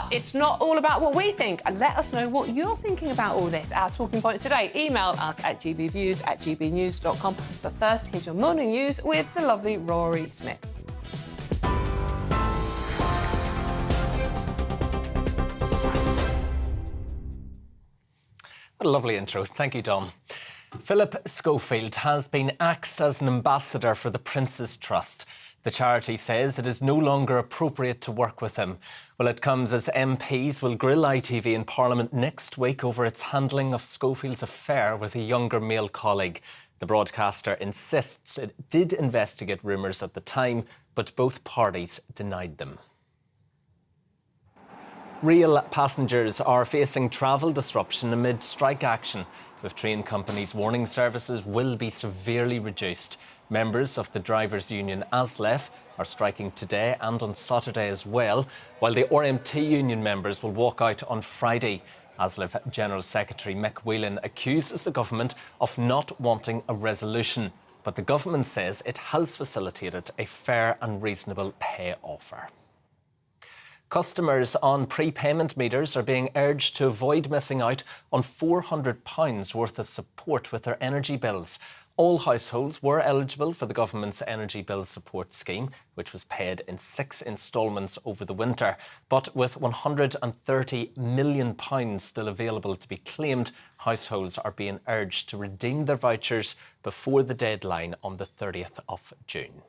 But it's not all about what we think. And let us know what you're thinking about all this. Our talking points today. Email us at gbviews@gbnews.com. But first, here's your morning news with the lovely Rory Smith. What a lovely intro. Thank you, Dom. Philip Schofield has been axed as an ambassador for the Prince's Trust. The charity says it is no longer appropriate to work with him. Well, it comes as MPs will grill ITV in Parliament next week over its handling of Schofield's affair with a younger male colleague. The broadcaster insists it did investigate rumours at the time, but both parties denied them. Rail passengers are facing travel disruption amid strike action, with train companies warning services will be severely reduced. Members of the drivers' union ASLEF are striking today and on Saturday as well, while the RMT union members will walk out on Friday. ASLEF General Secretary Mick Whelan accuses the government of not wanting a resolution, but the government says it has facilitated a fair and reasonable pay offer. Customers on prepayment meters are being urged to avoid missing out on £400 worth of support with their energy bills. All households were eligible for the government's energy bill support scheme, which was paid in 6 instalments over the winter. But with £130 million still available to be claimed, households are being urged to redeem their vouchers before the deadline on the 30th of June.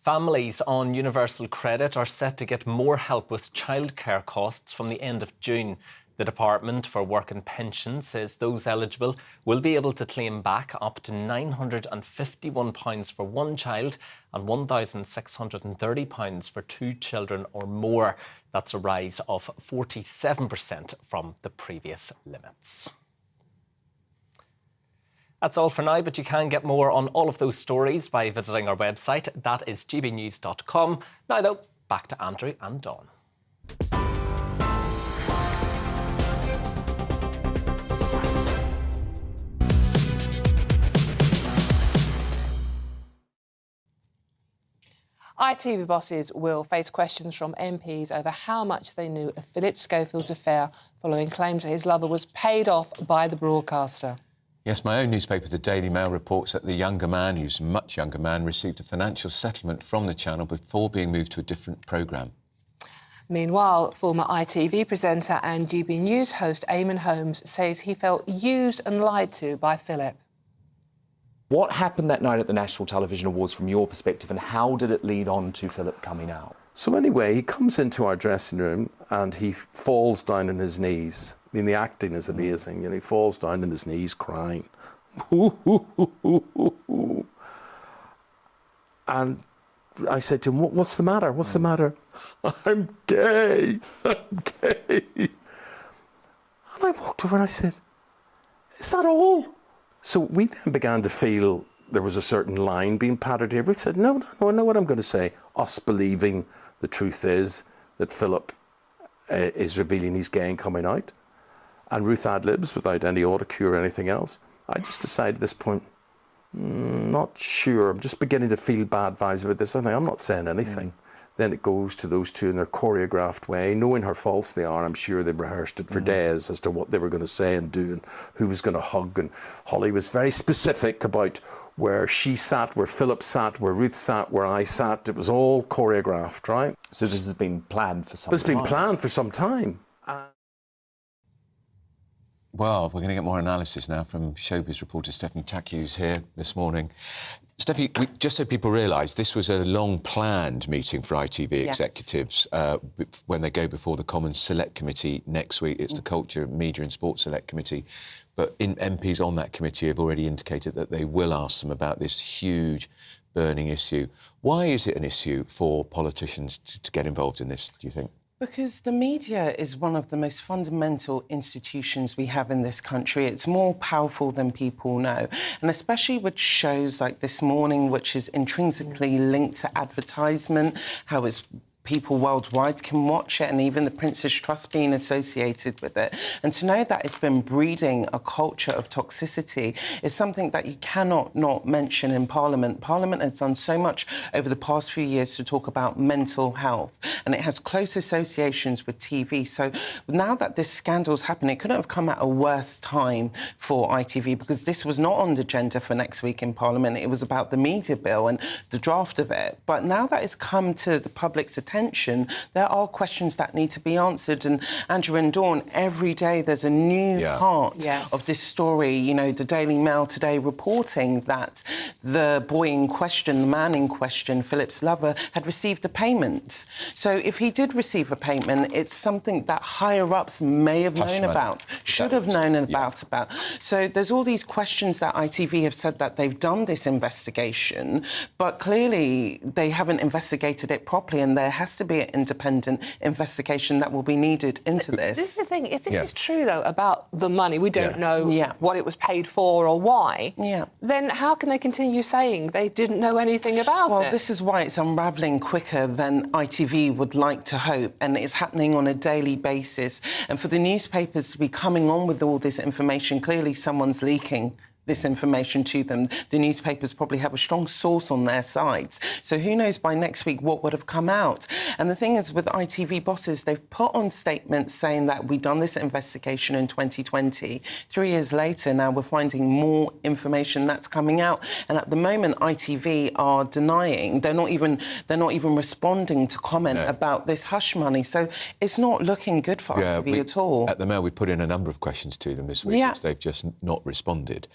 Families on universal credit are set to get more help with childcare costs from the end of June. The Department for Work and Pensions says those eligible will be able to claim back up to £951 for one child and £1,630 for 2 children or more. That's a rise of 47% from the previous limits. That's all for now, but you can get more on all of those stories by visiting our website. That is gbnews.com. Now, though, back to Andrew and Dawn. ITV bosses will face questions from MPs over how much they knew of Philip Schofield's affair following claims that his lover was paid off by the broadcaster. Yes, my own newspaper, the Daily Mail, reports that the younger man, who's a much younger man, received a financial settlement from the channel before being moved to a different programme. Meanwhile, former ITV presenter and GB News host Eamon Holmes says he felt used and lied to by Philip. What happened that night at the National Television Awards from your perspective, and how did it lead on to Philip coming out? So anyway, he comes into our dressing room and he falls down on his knees. I mean, the acting is amazing. You know, he falls down on his knees crying. And I said to him, what's the matter? What's the matter? I'm gay. I'm gay. And I walked over and I said, is that all? So we then began to feel there was a certain line being pattered here. We said, no, I know what I'm going to say. Us believing the truth is that Philip is revealing he's gay and coming out. And Ruth ad-libs without any autocue or anything else. I just decided at this point, not sure. I'm just beginning to feel bad vibes about this. I think I'm not saying anything. Then it goes to those two in their choreographed way, knowing how false they are. I'm sure they rehearsed it for days as to what they were going to say and do and who was going to hug. And Holly was very specific about where she sat, where Philip sat, where Ruth sat, where I sat. It was all choreographed, right? So this has been planned for some time? It's been planned for some time. Well, we're going to get more analysis now from showbiz reporter Stephanie Tack-Hughes here this morning. Stephanie, just so people realise, this was a long-planned meeting for ITV executives when they go before the Commons Select Committee next week. It's the Culture, Media and Sports Select Committee. But MPs on that committee have already indicated that they will ask them about this huge burning issue. Why is it an issue for politicians to get involved in this, do you think? Because the media is one of the most fundamental institutions we have in this country. It's more powerful than people know. And especially with shows like This Morning, which is intrinsically linked to advertisement, how it's people worldwide can watch it, and even the Prince's Trust being associated with it. And to know that it's been breeding a culture of toxicity is something that you cannot not mention in Parliament. Parliament has done so much over the past few years to talk about mental health, and it has close associations with TV. So now that this scandal's happened, it couldn't have come at a worse time for ITV, because this was not on the agenda for next week in Parliament. It was about the media bill and the draft of it. But now that it's come to the public's attention, there are questions that need to be answered. And Andrew and Dawn, every day there's a new part of this story. You know, the Daily Mail today reporting that the boy in question, the man in question, Philip's lover, had received a payment. So if he did receive a payment, it's something that higher-ups may have known about, should have known about. So there's all these questions that ITV have said that they've done this investigation, but clearly they haven't investigated it properly, and there has to be an independent investigation that will be needed into this. This is the thing. If this is true, though, about the money, we don't know what it was paid for or why, then how can they continue saying they didn't know anything about it? Well, this is why it's unravelling quicker than ITV would like to hope, and it's happening on a daily basis. And for the newspapers to be coming on with all this information, clearly someone's leaking this information to them. The newspapers probably have a strong source on their sides. So who knows by next week what would have come out. And the thing is, with ITV bosses, they've put on statements saying that we've done this investigation in 2020. 3 years later, now we're finding more information that's coming out. And at the moment, ITV are denying. They're not even responding to comment about this hush money. So it's not looking good for ITV at all. At the Mail, we put in a number of questions to them this week, which they've just not responded.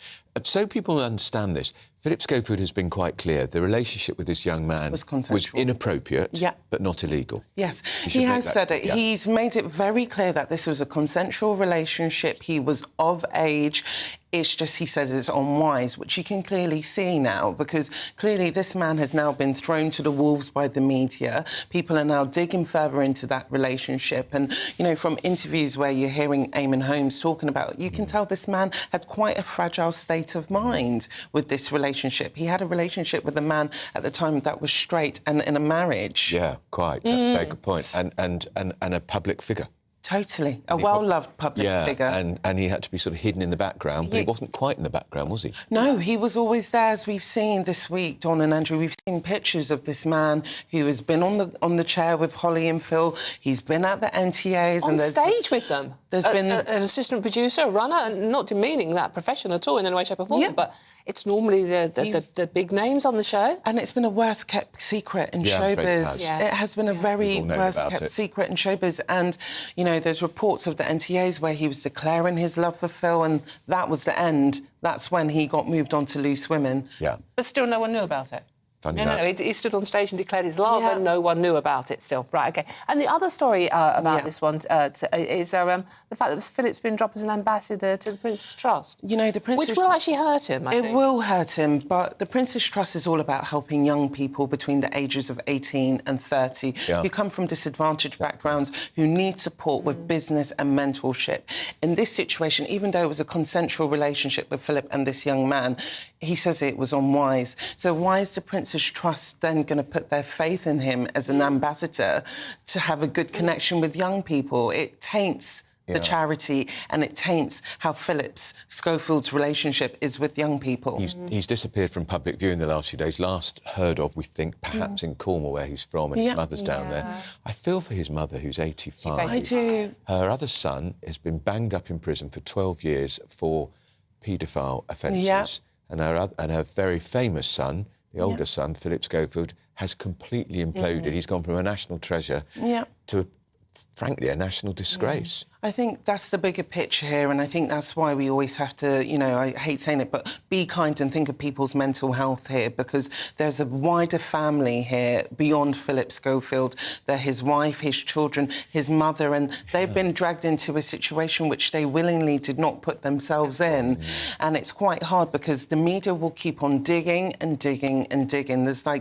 So people understand this. Philip Schofield has been quite clear. The relationship with this young man was inappropriate, but not illegal. Yes, he has said it. Yeah. He's made it very clear that this was a consensual relationship. He was of age. It's just, he says, it's unwise, which you can clearly see now, because clearly this man has now been thrown to the wolves by the media. People are now digging further into that relationship. And, you know, from interviews where you're hearing Eamon Holmes talking about it, you can tell this man had quite a fragile state of mind with this relationship. He had a relationship with a man at the time that was straight and in a marriage. Yeah, quite. That's a very good point. And a public figure. Totally. A well-loved public figure. And he had to be sort of hidden in the background, but he wasn't quite in the background, was he? No, he was always there, as we've seen this week, Dawn and Andrew. We've seen pictures of this man who has been on the chair with Holly and Phil. He's been at the NTAs. On stage with them. There's been an assistant producer, a runner, and not demeaning that profession at all in any way, shape or form, but it's normally the big names on the show. And it's been a worst-kept secret in showbiz. It has been a very worst-kept secret in showbiz. And, you know, there's reports of the NTAs where he was declaring his love for Phil, and that was the end. That's when he got moved on to Loose Women. Yeah. But still no one knew about it. No, he stood on stage and declared his love, and no one knew about it still. Right, OK. And the other story about this one is the fact that Philip's been dropped as an ambassador to the Prince's Trust. You know, the Prince's... Which will actually hurt him, I think. It will hurt him, but the Prince's Trust is all about helping young people between the ages of 18 and 30 who come from disadvantaged backgrounds, who need support with business and mentorship. In this situation, even though it was a consensual relationship with Philip and this young man, he says it was unwise. So why is the Prince's Trust then going to put their faith in him as an ambassador to have a good connection with young people? It taints the charity, and it taints how Philip Schofield's relationship is with young people. He's disappeared from public view in the last few days. Last heard of, we think, perhaps in Cornwall, where he's from, and his mother's down there. I feel for his mother, who's 85. I do. Her other son has been banged up in prison for 12 years for paedophile offences. And her very famous son, the older son, Philip Schofield, has completely imploded. He's gone from a national treasure to, frankly, a national disgrace. I think that's the bigger picture here, and I think that's why we always have to, you know, I hate saying it, but be kind and think of people's mental health here, because there's a wider family here beyond Philip Schofield. They're his wife, his children, his mother, and they've been dragged into a situation which they willingly did not put themselves in. And it's quite hard because the media will keep on digging and digging and digging. There's no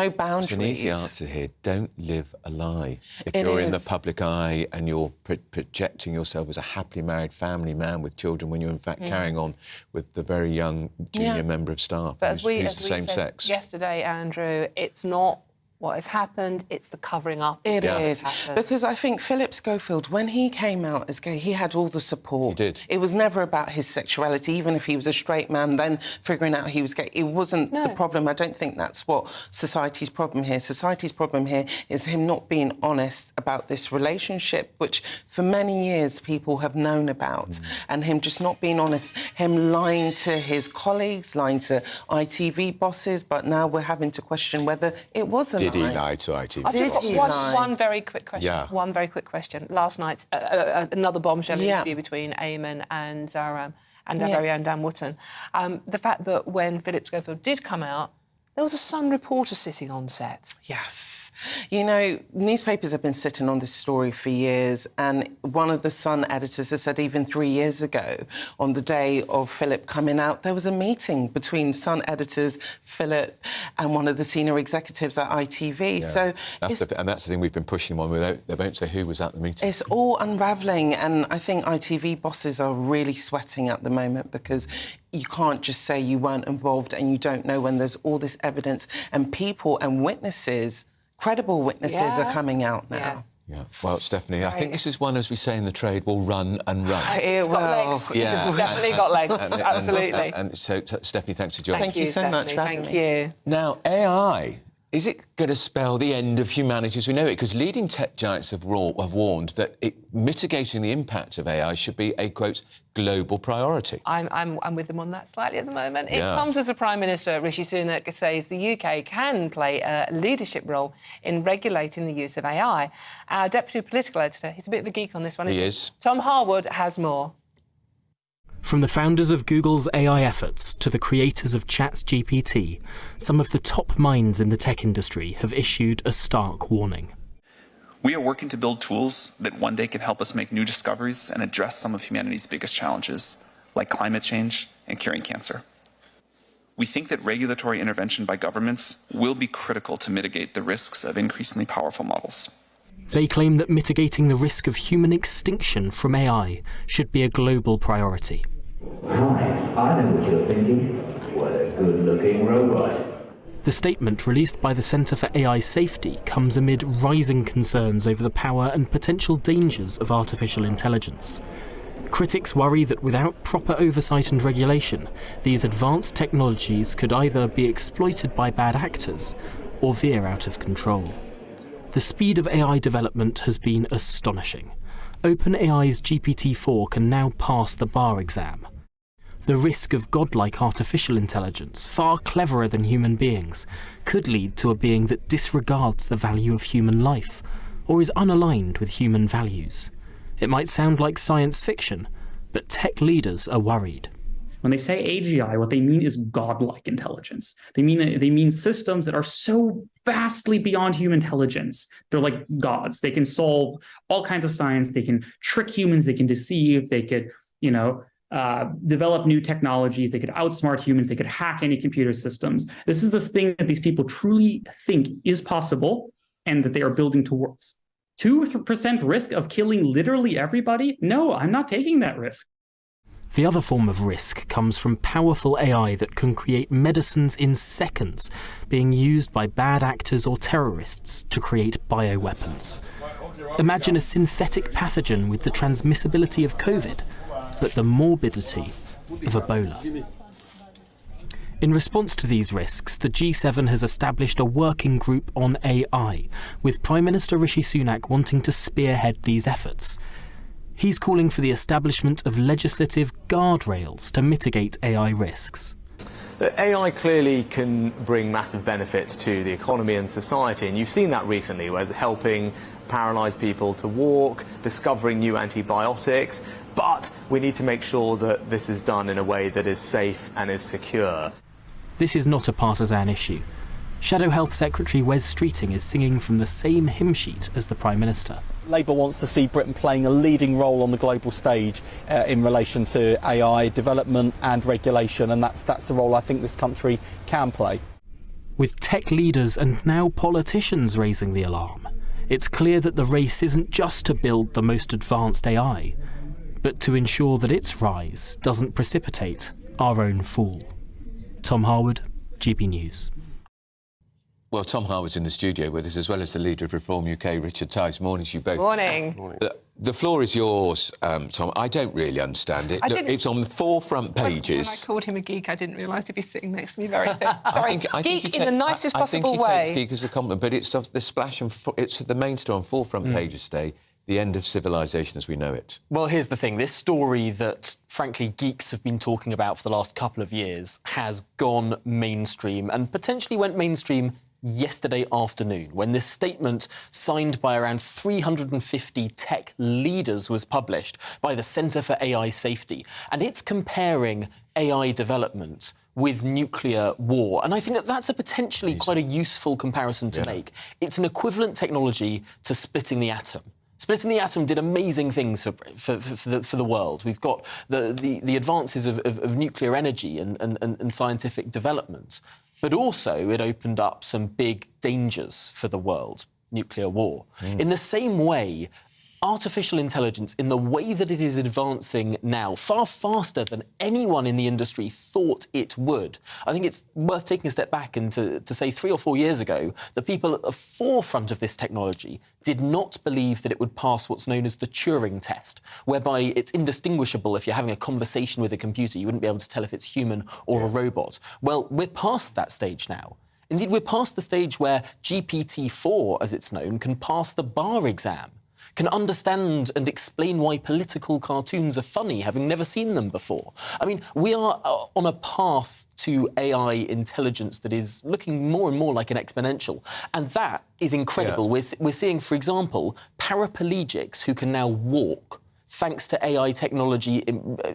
boundaries. It's an easy answer here. Don't live a lie. If you're in the public eye and you're projecting yourself as a happily married family man with children when you're in fact carrying on with the very young junior member of staff who's the same sex. Yesterday, Andrew, it's not what has happened. It's the covering up. It of what is. has happened. Because I think Philip Schofield, when he came out as gay, he had all the support. He did. It was never about his sexuality, even if he was a straight man, then figuring out he was gay. It wasn't the problem. I don't think that's what society's problem here. Society's problem here is him not being honest about this relationship, which for many years people have known about, and him just not being honest, him lying to his colleagues, lying to ITV bosses, but now we're having to question whether it was a lie. Did he lie to ITV? I've just got one very quick question. Yeah. One very quick question. Last night, another bombshell Yeah. interview between Eamon and our very own Dan Wootton. The fact that when Philip Schofield did come out, there was a Sun reporter sitting on set. Yes. You know, newspapers have been sitting on this story for years, and one of the Sun editors has said even 3 years ago, on the day of Philip coming out, there was a meeting between Sun editors, Philip, and one of the senior executives at ITV. Yeah. So that's the thing we've been pushing them on without. They won't say who was at the meeting. it's all unravelling, and I think ITV bosses are really sweating at the moment because you can't just say you weren't involved and you don't know when there's all this evidence and people and witnesses, credible witnesses are coming out now. Yes. Yeah. Well, Stephanie, I think this is one, as we say in the trade, will run and run. It will. Yeah. Definitely got legs. Absolutely. And so, Stephanie, thanks for joining. Thank you so much for having Thank me. you. Now, AI, is it going to spell the end of humanity as we know it? Because leading tech giants have warned that mitigating the impact of AI should be a, quote, global priority. I'm with them on that slightly at the moment. It Yeah. comes as the Prime Minister, Rishi Sunak, says the UK can play a leadership role in regulating the use of AI. Our Deputy Political Editor, he's a bit of a geek on this one, isn't he? is. Tom Harwood has more. From the founders of Google's AI efforts to the creators of ChatGPT, some of the top minds in the tech industry have issued a stark warning. We are working to build tools that one day can help us make new discoveries and address some of humanity's biggest challenges, like climate change and curing cancer. We think that regulatory intervention by governments will be critical to mitigate the risks of increasingly powerful models. They claim that mitigating the risk of human extinction from AI should be a global priority. Hi, I know what you're thinking. What a good-looking robot. The statement released by the Centre for AI Safety comes amid rising concerns over the power and potential dangers of artificial intelligence. Critics worry that without proper oversight and regulation, these advanced technologies could either be exploited by bad actors or veer out of control. The speed of AI development has been astonishing. OpenAI's GPT-4 can now pass the bar exam. The risk of godlike artificial intelligence, far cleverer than human beings, could lead to a being that disregards the value of human life, or is unaligned with human values. It might sound like science fiction, but tech leaders are worried. When they say AGI, what they mean is godlike intelligence. They mean systems that are so vastly beyond human intelligence. They're like gods. They can solve all kinds of science. They can trick humans. They can deceive. They could, develop new technologies. They could outsmart humans. They could hack any computer systems. This is the thing that these people truly think is possible and that they are building towards. 2% risk of killing literally everybody? No, I'm not taking that risk. The other form of risk comes from powerful AI that can create medicines in seconds, being used by bad actors or terrorists to create bioweapons. Imagine a synthetic pathogen with the transmissibility of COVID, but the morbidity of Ebola. In response to these risks, the G7 has established a working group on AI, with Prime Minister Rishi Sunak wanting to spearhead these efforts. He's calling for the establishment of legislative guardrails to mitigate AI risks. AI clearly can bring massive benefits to the economy and society, and you've seen that recently, where it's helping paralysed people to walk, discovering new antibiotics, but we need to make sure that this is done in a way that is safe and is secure. This is not a partisan issue. Shadow Health Secretary Wes Streeting is singing from the same hymn sheet as the Prime Minister. Labour wants to see Britain playing a leading role on the global stage in relation to AI development and regulation, and that's the role I think this country can play. With tech leaders and now politicians raising the alarm, it's clear that the race isn't just to build the most advanced AI, but to ensure that its rise doesn't precipitate our own fall. Tom Harwood, GB News. Well, Tom Harwood's in the studio with us, as well as the leader of Reform UK, Richard Tice. Morning to you both. Morning. The floor is yours, Tom. I don't really understand it. Look, it's on 4 front pages. When I called him a geek, I didn't realise he'd be sitting next to me very soon. Sorry, I think geek in the nicest possible way. I think he takes geek as a compliment, but it's the splash and it's the main story on 4 front pages today. The end of civilization as we know it. Well, here's the thing. This story that, frankly, geeks have been talking about for the last couple of years has gone mainstream and potentially went mainstream yesterday afternoon when this statement signed by around 350 tech leaders was published by the Centre for AI Safety. And it's comparing AI development with nuclear war. And I think that that's a potentially quite a useful comparison to make. It's an equivalent technology to splitting the atom. Splitting the atom did amazing things for the world. We've got the advances of nuclear energy and scientific development. But also it opened up some big dangers for the world, nuclear war. In the same way, artificial intelligence, in the way that it is advancing now, far faster than anyone in the industry thought it would. I think it's worth taking a step back and to say 3 or 4 years ago, the people at the forefront of this technology did not believe that it would pass what's known as the Turing test, whereby it's indistinguishable if you're having a conversation with a computer. You wouldn't be able to tell if it's human or a robot. Well, we're past that stage now. Indeed, we're past the stage where GPT-4, as it's known, can pass the bar exam, can understand and explain why political cartoons are funny, having never seen them before. I mean, we are on a path to AI intelligence that is looking more and more like an exponential. And that is incredible. We're seeing, for example, paraplegics who can now walk thanks to AI technology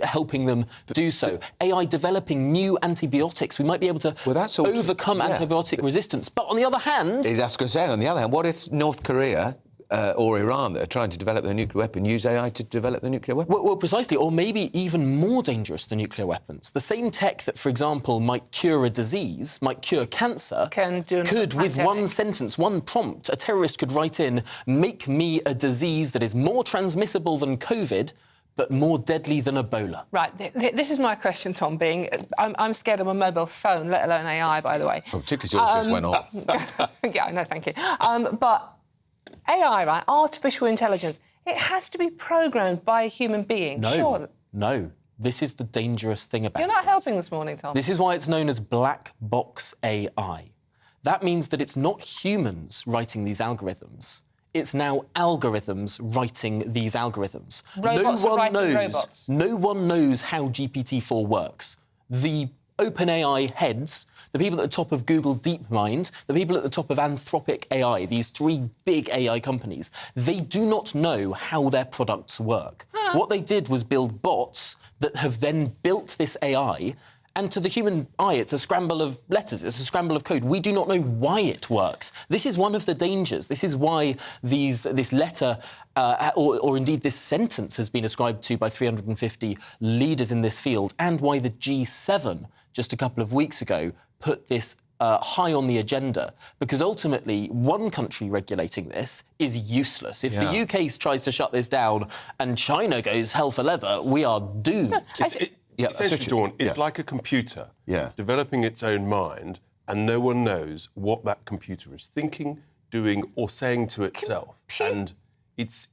helping them do so. AI developing new antibiotics. We might be able to overcome antibiotic resistance. But on the other hand... That's going to say, on the other hand, what if North Korea or Iran that are trying to develop their nuclear weapon use AI to develop their nuclear weapon? Well, precisely, or maybe even more dangerous than nuclear weapons. The same tech that, for example, might cure a disease, might cure cancer, could, with one sentence, one prompt, a terrorist could write in, make me a disease that is more transmissible than COVID, but more deadly than Ebola. Right, this is my question, Tom, being... I'm scared of my mobile phone, let alone AI, by the way. Well, particularly yours just went off. Yeah, no, thank you. But AI, right, artificial intelligence, it has to be programmed by a human being, surely. No. This is the dangerous thing about it. You're not helping this morning, Tom. This is why it's known as black box AI. That means that it's not humans writing these algorithms. It's now algorithms writing these algorithms. Robots are writing robots. No one knows how GPT-4 works. The OpenAI heads, the people at the top of Google DeepMind, the people at the top of Anthropic AI, these 3 big AI companies, they do not know how their products work. What they did was build bots that have then built this AI, and to the human eye, it's a scramble of letters, it's a scramble of code. We do not know why it works. This is one of the dangers. This is why this letter, or indeed this sentence, has been ascribed to by 350 leaders in this field, and why the G7, just a couple of weeks ago, put this high on the agenda, because ultimately one country regulating this is useless. If the UK tries to shut this down and China goes hell for leather, we are doomed. Essentially, Dawn, it's like a computer developing its own mind, and no one knows what that computer is thinking, doing, or saying to itself. And it's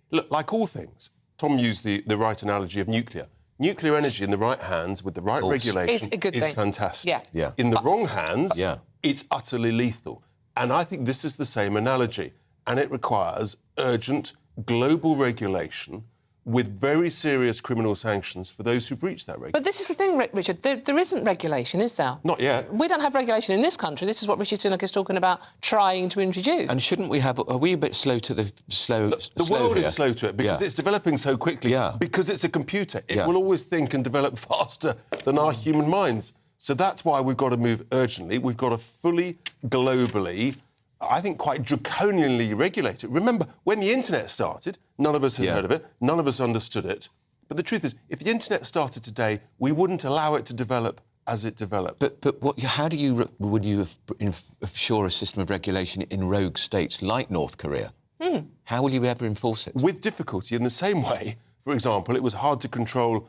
look, like all things. Tom used the right analogy of nuclear. Nuclear energy in the right hands with the right regulation is fantastic. In the wrong hands, it's utterly lethal. And I think this is the same analogy. And it requires urgent global regulation with very serious criminal sanctions for those who breach that regulation. But this is the thing, Richard, there isn't regulation, is there? Not yet. We don't have regulation in this country. This is what Rishi Sunak is talking about trying to introduce. And shouldn't we have... Are we a bit slow to the... The world is slow to it because it's developing so quickly. Because it's a computer. It will always think and develop faster than our human minds. So that's why we've got to move urgently. We've got to fully, globally, I think quite draconianly regulate it. Remember, when the internet started, none of us had heard of it, none of us understood it. But the truth is, if the internet started today, we wouldn't allow it to develop as it developed. But how do you... Would you ensure a system of regulation in rogue states like North Korea? How will you ever enforce it? With difficulty, in the same way, for example, it was hard to control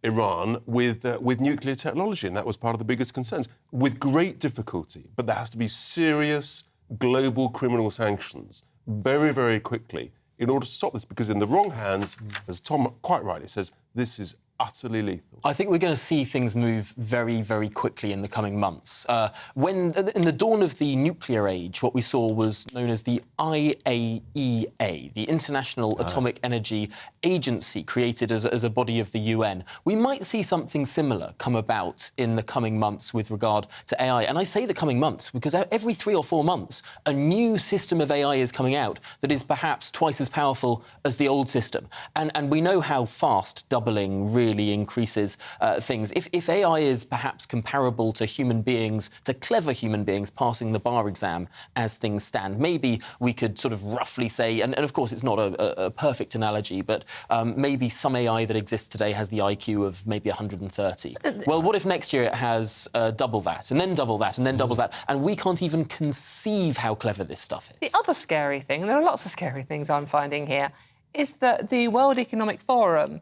Iran with nuclear technology, and that was part of the biggest concerns, with great difficulty. But there has to be serious global criminal sanctions very, very quickly in order to stop this, because in the wrong hands, as Tom quite rightly says, this is utterly lethal. I think we're going to see things move very, very quickly in the coming months. In the dawn of the nuclear age, what we saw was known as the IAEA, the International Atomic Energy Agency, created as a body of the UN. We might see something similar come about in the coming months with regard to AI. And I say the coming months because every 3 or 4 months, a new system of AI is coming out that is perhaps twice as powerful as the old system. And we know how fast doubling really increases things. If AI is perhaps comparable to human beings, to clever human beings passing the bar exam as things stand, maybe we could sort of roughly say, and of course it's not a perfect analogy, but maybe some AI that exists today has the IQ of maybe 130. Well, what if next year it has double that, and then double that, and then double that, and we can't even conceive how clever this stuff is? The other scary thing, and there are lots of scary things I'm finding here, is that the World Economic Forum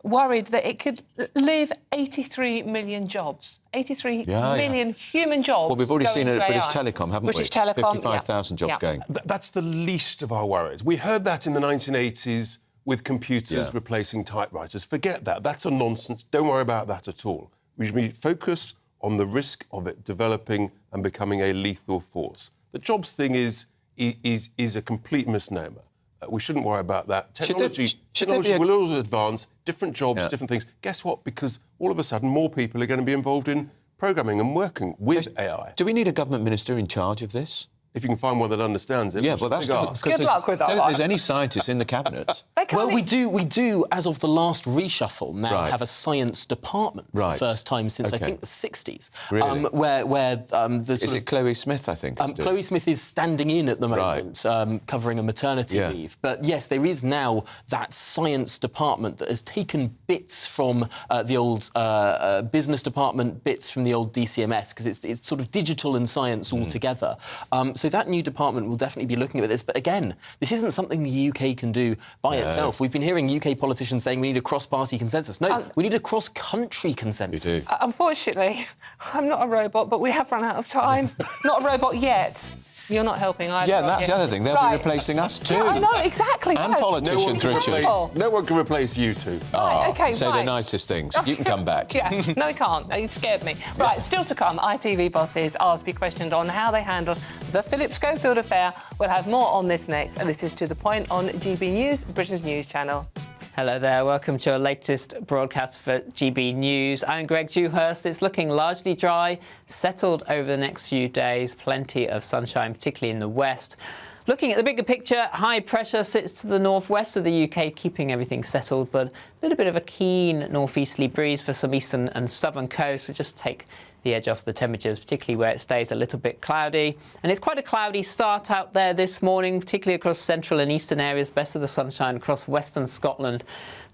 worried that it could leave 83 million jobs. 83 million human jobs. Well, we've already seen it at British AI. Telecom, haven't we? British Telecom, 55,000 jobs going. That's the least of our worries. We heard that in the 1980s with computers replacing typewriters. Forget that. That's a nonsense. Don't worry about that at all. We should focus on the risk of it developing and becoming a lethal force. The jobs thing is a complete misnomer. We shouldn't worry about that. Technology will always advance, different jobs, different things. Guess what? Because all of a sudden more people are going to be involved in programming and working with AI. Do we need a government minister in charge of this? If you can find one that understands it. Yeah, well, that's good luck with that. I don't think there's any scientists in the cabinet. Well, we do, as of the last reshuffle, now have a science department for the first time since, I think, the 60s. Really? Is it Chloe Smith, I think? Chloe Smith is standing in at the moment, covering a maternity leave. But yes, there is now that science department that has taken bits from the old business department, bits from the old DCMS, because it's sort of digital and science all together. So that new department will definitely be looking at this. But again, this isn't something the UK can do by itself. We've been hearing UK politicians saying we need a cross-party consensus. No, we need a cross-country consensus. Unfortunately, I'm not a robot, but we have run out of time. Not a robot yet. You're not helping either. Yeah, that's the other thing. They'll be replacing us too. Yeah, I know, exactly. And politicians, Richard. No one can replace you two. Right, OK, say the nicest things. You can come back. No, he can't. He scared me. Right, still to come, ITV bosses are to be questioned on how they handled the Philip Schofield affair. We'll have more on this next, and this is To The Point on GB News, Britain's news channel. Hello there, welcome to our latest broadcast for GB News. I'm Greg Dewhurst. It's looking largely dry, settled over the next few days, plenty of sunshine, particularly in the west. Looking at the bigger picture, high pressure sits to the northwest of the UK, keeping everything settled, but a little bit of a keen northeasterly breeze for some eastern and southern coasts will just take the edge off the temperatures, particularly where it stays a little bit cloudy. And it's quite a cloudy start out there this morning, particularly across central and eastern areas, best of the sunshine across western Scotland,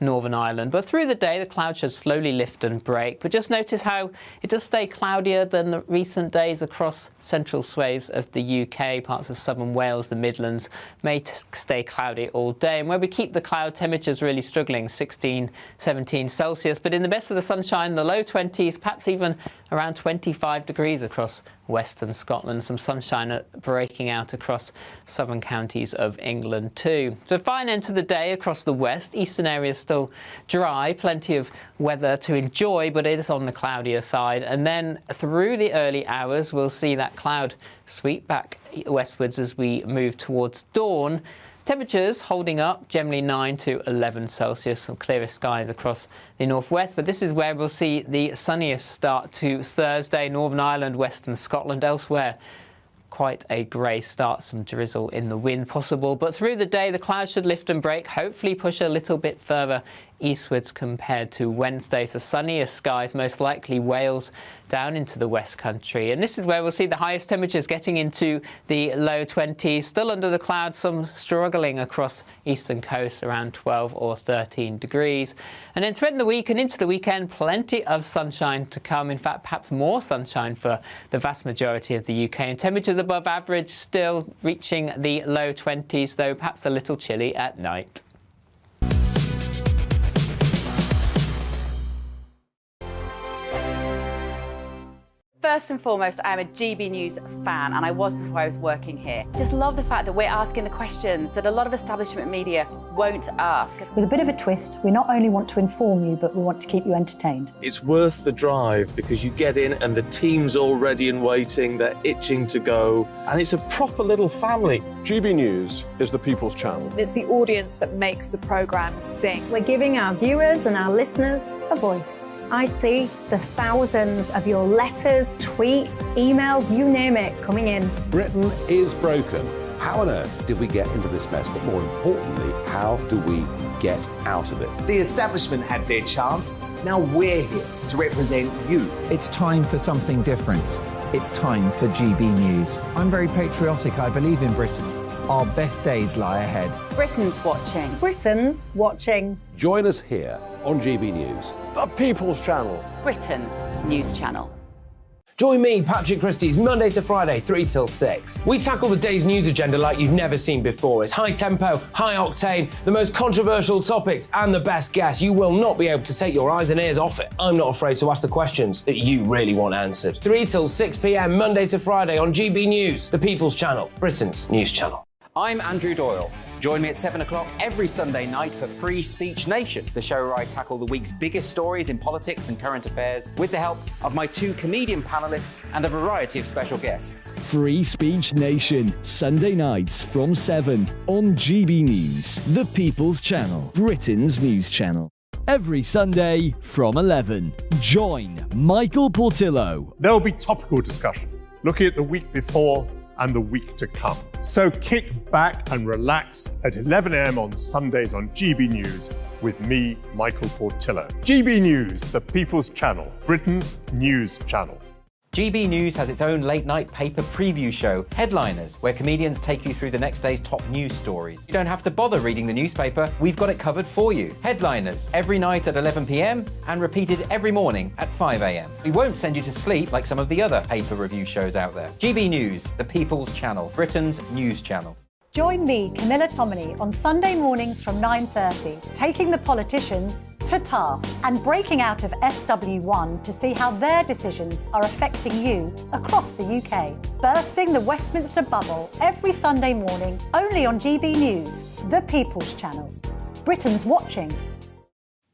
Northern Ireland. But through the day, the clouds should slowly lift and break. But just notice how it does stay cloudier than the recent days across central swathes of the UK. Parts of southern Wales, the Midlands, may stay cloudy all day. And where we keep the cloud, temperatures really struggling, 16, 17 Celsius. But in the best of the sunshine, the low 20s, perhaps even around 25 degrees across western Scotland. Some sunshine breaking out across southern counties of England too. So fine end to the day across the west. Eastern areas still dry, plenty of weather to enjoy, but it is on the cloudier side. And then through the early hours, we'll see that cloud sweep back westwards as we move towards dawn. Temperatures holding up, generally 9 to 11 Celsius, some clearer skies across the northwest. But this is where we'll see the sunniest start to Thursday. Northern Ireland, western Scotland, elsewhere quite a grey start, some drizzle in the wind possible. But through the day, the clouds should lift and break, hopefully push a little bit further eastwards compared to Wednesday. So sunnier skies, most likely Wales down into the West Country. And this is where we'll see the highest temperatures getting into the low 20s. Still under the clouds, some struggling across eastern coast around 12 or 13 degrees. And then to end the week and into the weekend, plenty of sunshine to come. In fact, perhaps more sunshine for the vast majority of the UK. And temperatures above average, still reaching the low 20s, though perhaps a little chilly at night. First and foremost, I am a GB News fan, and I was before I was working here. Just love the fact that we're asking the questions that a lot of establishment media won't ask. With a bit of a twist, we not only want to inform you, but we want to keep you entertained. It's worth the drive because you get in and the team's all ready and waiting, they're itching to go, and it's a proper little family. GB News is the people's channel. It's the audience that makes the programme sing. We're giving our viewers and our listeners a voice. I see the thousands of your letters, tweets, emails, you name it, coming in. Britain is broken. How on earth did we get into this mess? But more importantly, how do we get out of it? The establishment had their chance. Now we're here to represent you. It's time for something different. It's time for GB News. I'm very patriotic. I believe in Britain. Our best days lie ahead. Britain's watching. Britain's watching. Join us here on GB News. The People's Channel. Britain's news channel. Join me, Patrick Christie's Monday to Friday, 3 till 6. We tackle the day's news agenda like you've never seen before. It's high tempo, high octane, the most controversial topics, and the best guests. You will not be able to take your eyes and ears off it. I'm not afraid to ask the questions that you really want answered. 3 till 6 p.m, Monday to Friday on GB News, the People's Channel, Britain's news channel. I'm Andrew Doyle. Join me at 7 o'clock every Sunday night for Free Speech Nation, the show where I tackle the week's biggest stories in politics and current affairs with the help of my 2 comedian panellists and a variety of special guests. Free Speech Nation, Sunday nights from 7 on GB News, the People's Channel, Britain's news channel. Every Sunday from 11. Join Michael Portillo. There'll be topical discussion, looking at the week before and the week to come. So kick back and relax at 11 a.m. on Sundays on GB News with me, Michael Portillo. GB News, the People's Channel, Britain's news channel. GB News has its own late-night paper preview show, Headliners, where comedians take you through the next day's top news stories. You don't have to bother reading the newspaper, we've got it covered for you. Headliners, every night at 11 p.m, and repeated every morning at 5 a.m. We won't send you to sleep like some of the other paper review shows out there. GB News, the People's Channel, Britain's news channel. Join me, Camilla Tominey, on Sunday mornings from 9:30, taking the politicians to task and breaking out of SW1 to see how their decisions are affecting you across the UK. Bursting the Westminster bubble every Sunday morning, only on GB News, the People's Channel. Britain's watching.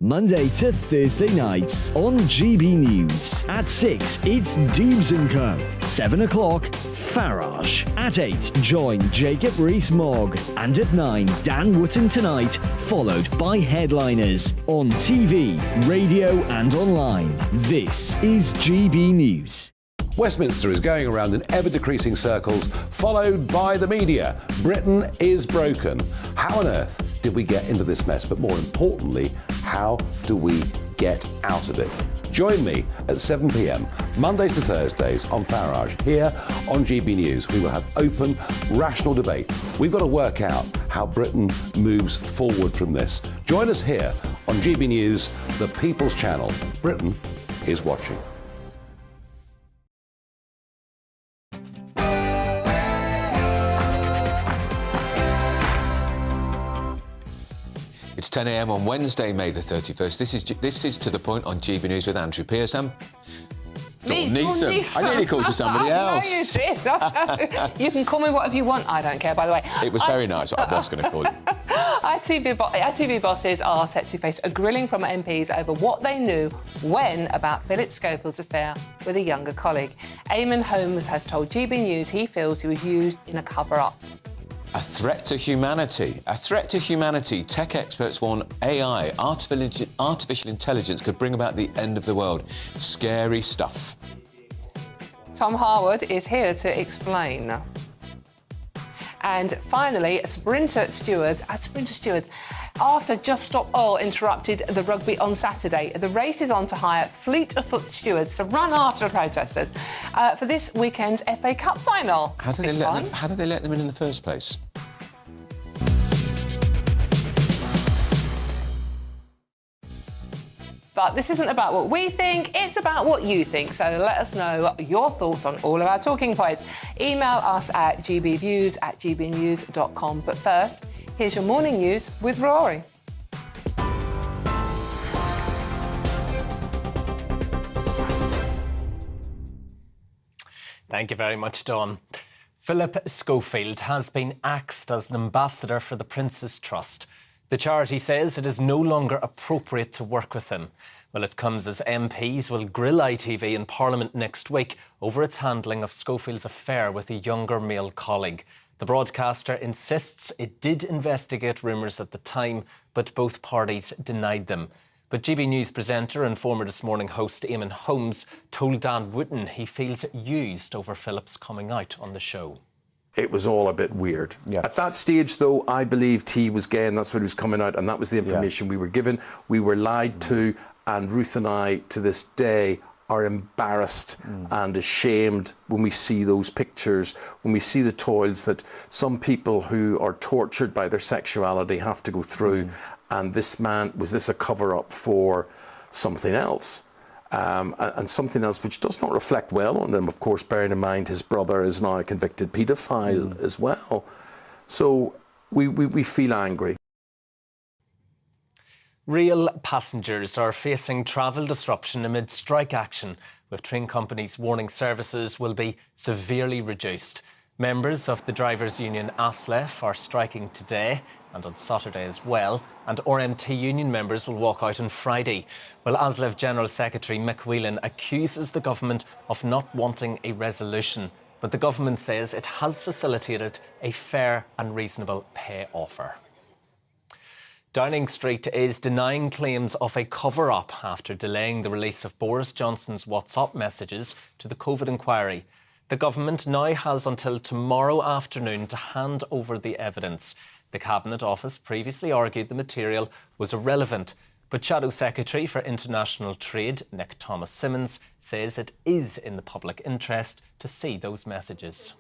Monday to Thursday nights on GB News. At 6, it's Dubes & Co. 7 o'clock, Farage. At 8, join Jacob Rees-Mogg. And at 9, Dan Wootton Tonight, followed by Headliners. On TV, radio and online. This is GB News. Westminster is going around in ever-decreasing circles, followed by the media. Britain is broken. How on earth did we get into this mess? But more importantly, how do we get out of it? Join me at 7 p.m, Mondays to Thursdays on Farage. Here on GB News, we will have open, rational debate. We've got to work out how Britain moves forward from this. Join us here on GB News, the People's Channel. Britain is watching. It's 10 a.m. on Wednesday, May the 31st. This is To The Point on GB News with Andrew Pearson. Dawn Neeson. I nearly called you somebody else. No, you did. You can call me whatever you want. I don't care, by the way. It was very nice. I was going to call you. ITV bosses are set to face a grilling from MPs over what they knew when about Philip Schofield's affair with a younger colleague. Eamon Holmes has told GB News he feels he was used in a cover-up. A threat to humanity. A threat to humanity. Tech experts warn AI, artificial intelligence, could bring about the end of the world. Scary stuff. Tom Harwood is here to explain. And finally, Sprinter stewards, after Just Stop Oil interrupted the rugby on Saturday, the race is on to hire fleet of foot stewards to run after the protesters for this weekend's FA Cup final. How do they let them in the first place? But this isn't about what we think, it's about what you think. So let us know your thoughts on all of our talking points. Email us at gbviews@gbnews.com. But first, here's your morning news with Rory. Thank you very much, Dawn. Philip Schofield has been axed as an ambassador for the Prince's Trust. The charity says it is no longer appropriate to work with him. Well, it comes as MPs will grill ITV in Parliament next week over its handling of Schofield's affair with a younger male colleague. The broadcaster insists it did investigate rumours at the time, but both parties denied them. But GB News presenter and former This Morning host Eamon Holmes told Dan Wootton he feels used over Philip's coming out on the show. It was all a bit weird. At that stage, though, I believed he was gay and that's when he was coming out, and that was the information we were given. We were lied to, and Ruth and I, to this day, are embarrassed and ashamed when we see those pictures, when we see the toils that some people who are tortured by their sexuality have to go through. And this man, was this a cover-up for something else? And something else which does not reflect well on him, of course, bearing in mind his brother is now a convicted paedophile as well. So we feel angry. Rail passengers are facing travel disruption amid strike action, with train companies warning services will be severely reduced. Members of the drivers' union ASLEF are striking today and on Saturday as well, and RMT union members will walk out on Friday. Well, ASLEF General Secretary Mick Whelan accuses the government of not wanting a resolution, but the government says it has facilitated a fair and reasonable pay offer. Downing Street is denying claims of a cover-up after delaying the release of Boris Johnson's WhatsApp messages to the COVID inquiry. The government now has until tomorrow afternoon to hand over the evidence. The Cabinet Office previously argued the material was irrelevant, but Shadow Secretary for International Trade, Nick Thomas-Symonds, says it is in the public interest to see those messages.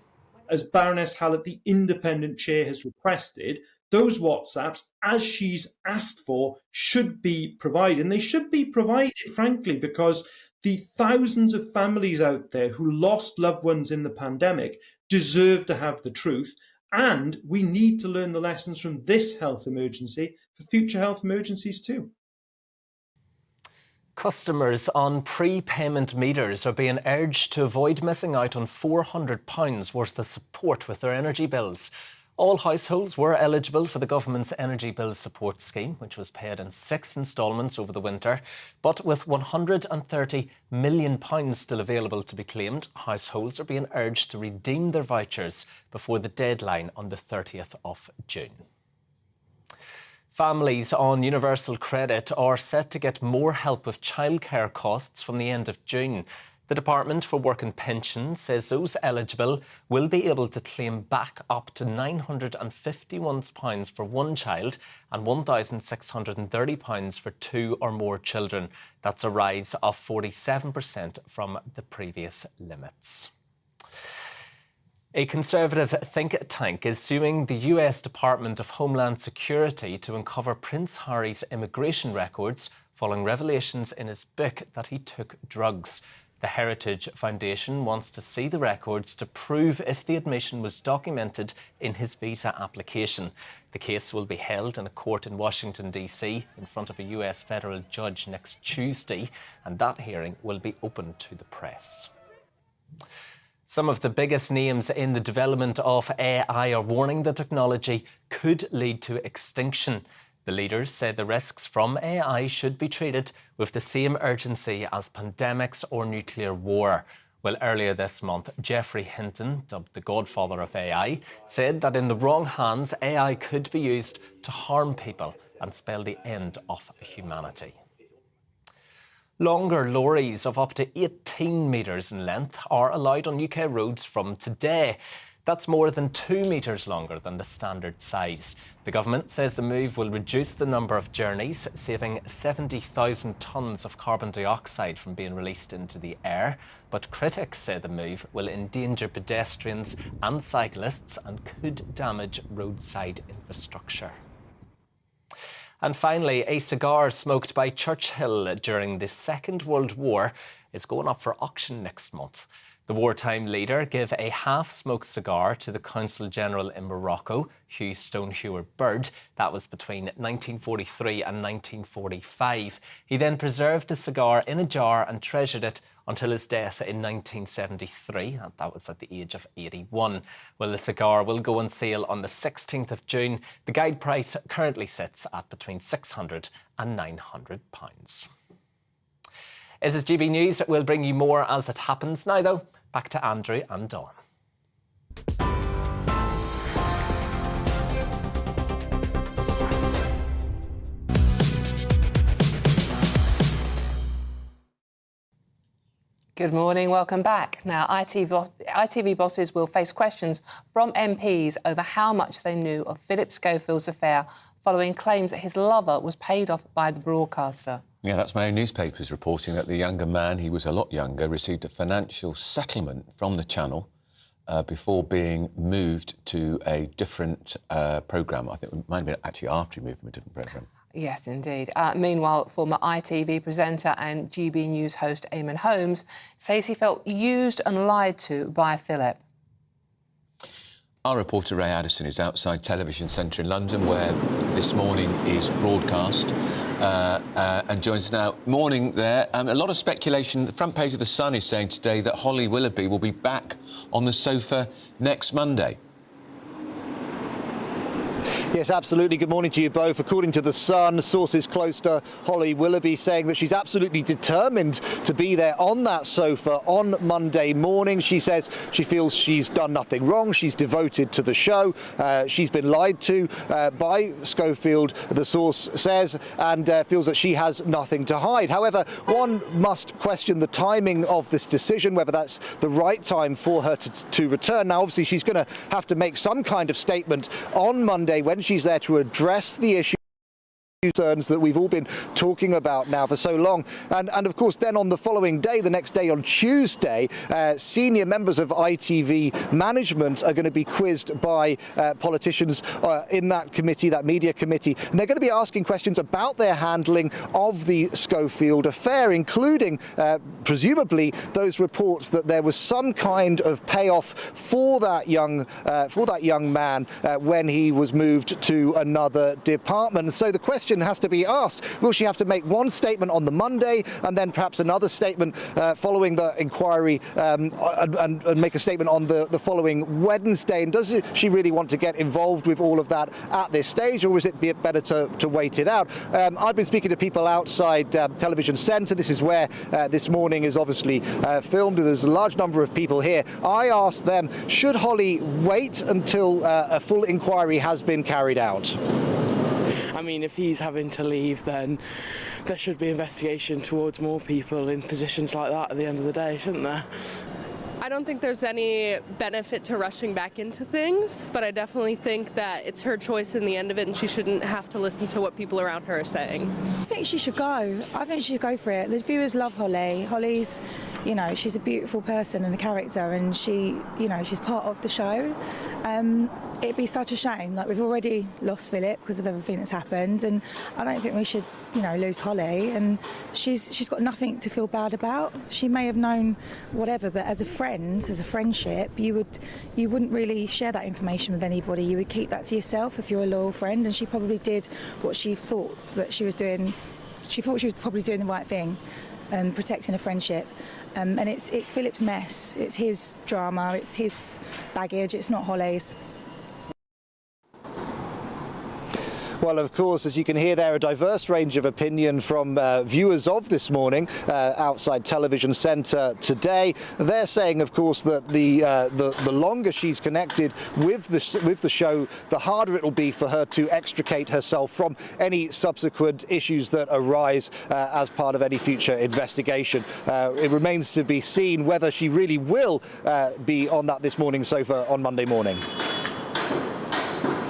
As Baroness Hallett, the independent chair, has requested, those WhatsApps, as she's asked for, should be provided. And they should be provided, frankly, because the thousands of families out there who lost loved ones in the pandemic deserve to have the truth. And we need to learn the lessons from this health emergency for future health emergencies too. Customers on prepayment meters are being urged to avoid missing out on £400 worth of support with their energy bills. All households were eligible for the government's Energy Bill Support Scheme, which was paid in 6 instalments over the winter. But with £130 million still available to be claimed, households are being urged to redeem their vouchers before the deadline on the 30th of June. Families on universal credit are set to get more help with childcare costs from the end of June. The Department for Work and Pensions says those eligible will be able to claim back up to £951 for one child and £1,630 for 2 or more children. That's a rise of 47% from the previous limits. A Conservative think tank is suing the US Department of Homeland Security to uncover Prince Harry's immigration records following revelations in his book that he took drugs. The Heritage Foundation wants to see the records to prove if the admission was documented in his visa application. The case will be held in a court in Washington, D.C. in front of a US federal judge next Tuesday, and that hearing will be open to the press. Some of the biggest names in the development of AI are warning the technology could lead to extinction. The leaders say the risks from AI should be treated with the same urgency as pandemics or nuclear war. Well, earlier this month, Geoffrey Hinton, dubbed the godfather of AI, said that in the wrong hands, AI could be used to harm people and spell the end of humanity. Longer lorries of up to 18 metres in length are allowed on UK roads from today. That's more than 2 metres longer than the standard size. The government says the move will reduce the number of journeys, saving 70,000 tonnes of carbon dioxide from being released into the air. But critics say the move will endanger pedestrians and cyclists and could damage roadside infrastructure. And finally, a cigar smoked by Churchill during the Second World War is going up for auction next month. The wartime leader gave a half-smoked cigar to the Consul General in Morocco, Hugh Stonehewer Bird. That was between 1943 and 1945. He then preserved the cigar in a jar and treasured it until his death in 1973. That was at the age of 81. Well, the cigar will go on sale on the 16th of June. The guide price currently sits at between £600 and £900. This is GB News. We'll bring you more as it happens. Now, though, back to Andrew and Dawn. Good morning, welcome back. Now, ITV bosses will face questions from MPs over how much they knew of Philip Schofield's affair following claims that his lover was paid off by the broadcaster. Yeah, that's my own newspapers reporting that the younger man, he was a lot younger, received a financial settlement from the channel before being moved to a different programme. I think it might have been actually after he moved from a different programme. Yes, indeed. Meanwhile, former ITV presenter and GB News host Eamon Holmes says he felt used and lied to by Philip. Our reporter Ray Addison is outside Television Centre in London, where This Morning is broadcast, and joins us now. Morning there. A lot of speculation. The front page of The Sun is saying today that Holly Willoughby will be back on the sofa next Monday. Yes, absolutely. Good morning to you both. According to The Sun, sources close to Holly Willoughby saying that she's absolutely determined to be there on that sofa on Monday morning. She says she feels she's done nothing wrong. She's devoted to the show. She's been lied to by Schofield, the source says, and feels that she has nothing to hide. However, one must question the timing of this decision, whether that's the right time for her to return. Now, obviously, she's going to have to make some kind of statement on Monday when she's there to address the issue. Concerns that we've all been talking about now for so long, and of course then on the following day, the next day on Tuesday, senior members of ITV management are going to be quizzed by politicians in that committee, that media committee, and they're going to be asking questions about their handling of the Schofield affair, including presumably those reports that there was some kind of payoff for that young man when he was moved to another department. And so the question has to be asked, will she have to make one statement on the Monday and then perhaps another statement following the inquiry and make a statement on the following Wednesday? And does she really want to get involved with all of that at this stage, or is it better to wait it out? I've been speaking to people outside Television Centre. This is where This Morning is obviously filmed. There's a large number of people here. I asked them, should Holly wait until a full inquiry has been carried out? I mean, if he's having to leave, then there should be investigation towards more people in positions like that at the end of the day, shouldn't there? I don't think there's any benefit to rushing back into things, but I definitely think that it's her choice in the end of it, and she shouldn't have to listen to what people around her are saying. I think she should go. I think she should go for it. The viewers love Holly. Holly's, you know, she's a beautiful person and a character, and she, you know, she's part of the show. It'd be such a shame. Like, we've already lost Philip because of everything that's happened, and I don't think we should, you know, lose Holly. And she's got nothing to feel bad about. She may have known whatever, but as a friend, as a friendship, you wouldn't really share that information with anybody. You would keep that to yourself if you're a loyal friend. And she probably did what she thought that she was doing. She thought she was probably doing the right thing and protecting a friendship. And it's Philip's mess. It's his drama. It's his baggage. It's not Holly's. Well, of course, as you can hear there, a diverse range of opinion from viewers of This Morning outside Television Centre today. They're saying, of course, that the longer she's connected with the show, the harder it will be for her to extricate herself from any subsequent issues that arise as part of any future investigation. It remains to be seen whether she really will be on that This Morning sofa on Monday morning.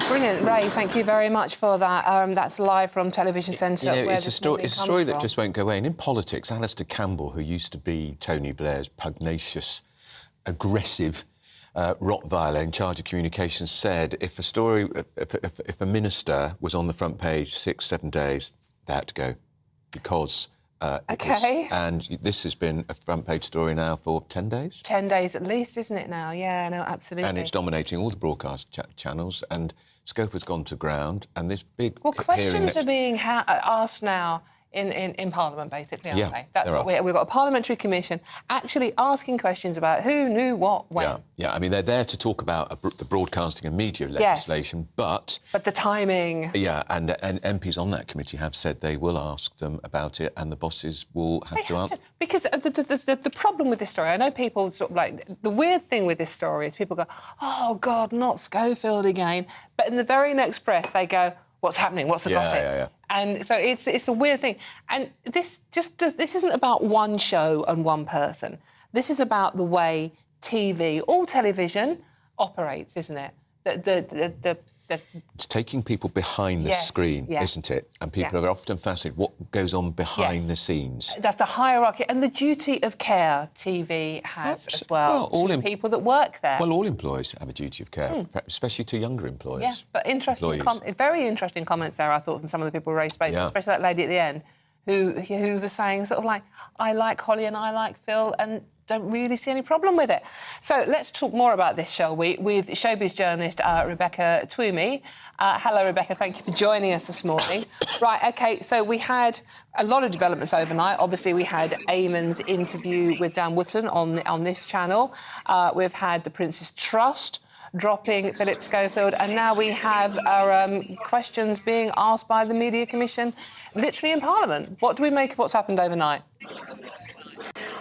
Brilliant, Ray. Thank you very much for that. That's live from Television Centre. You know, it's a story that just won't go away. And in politics, Alistair Campbell, who used to be Tony Blair's pugnacious, aggressive Rottweiler in charge of communications, said if a minister was on the front page 6-7 days, they had to go because. And this has been a front-page story now for 10 days? 10 days at least, isn't it now? Yeah, no, absolutely. And it's dominating all the broadcast channels, and Schofield's gone to ground, and this big... Well, questions are being asked now. in Parliament, basically, aren't Yeah, they? That's there what we've got a parliamentary commission actually asking questions about who knew what when. Yeah. I mean, they're there to talk about the broadcasting and media legislation, but the timing. Yeah, and MPs on that committee have said they will ask them about it, and the bosses will have to answer. Because the problem with this story, I know people sort of like, the weird thing with this story is people go, oh, God, not Schofield again. But in the very next breath, they go, what's happening? What's the gossip? Yeah. And so it's a weird thing. And this isn't about one show and one person. This is about the way TV, all television, operates, isn't it? It's taking people behind the screen, isn't it? And people are often fascinated what goes on behind the scenes. That's the hierarchy and the duty of care TV has as well to people that work there. Well, all employees have a duty of care, especially to younger employers. Yeah, but very interesting comments there, I thought, from some of the people who raised space, especially that lady at the end, who was saying sort of like, I like Holly and I like Phil and don't really see any problem with it. So let's talk more about this, shall we, with showbiz journalist Rebecca Twomey. Hello, Rebecca. Thank you for joining us this morning. Right, OK, so we had a lot of developments overnight. Obviously, we had Eamon's interview with Dan Wootton on this channel. We've had the Prince's Trust dropping Philip Schofield, and now we have our questions being asked by the Media Commission literally in Parliament. What do we make of what's happened overnight?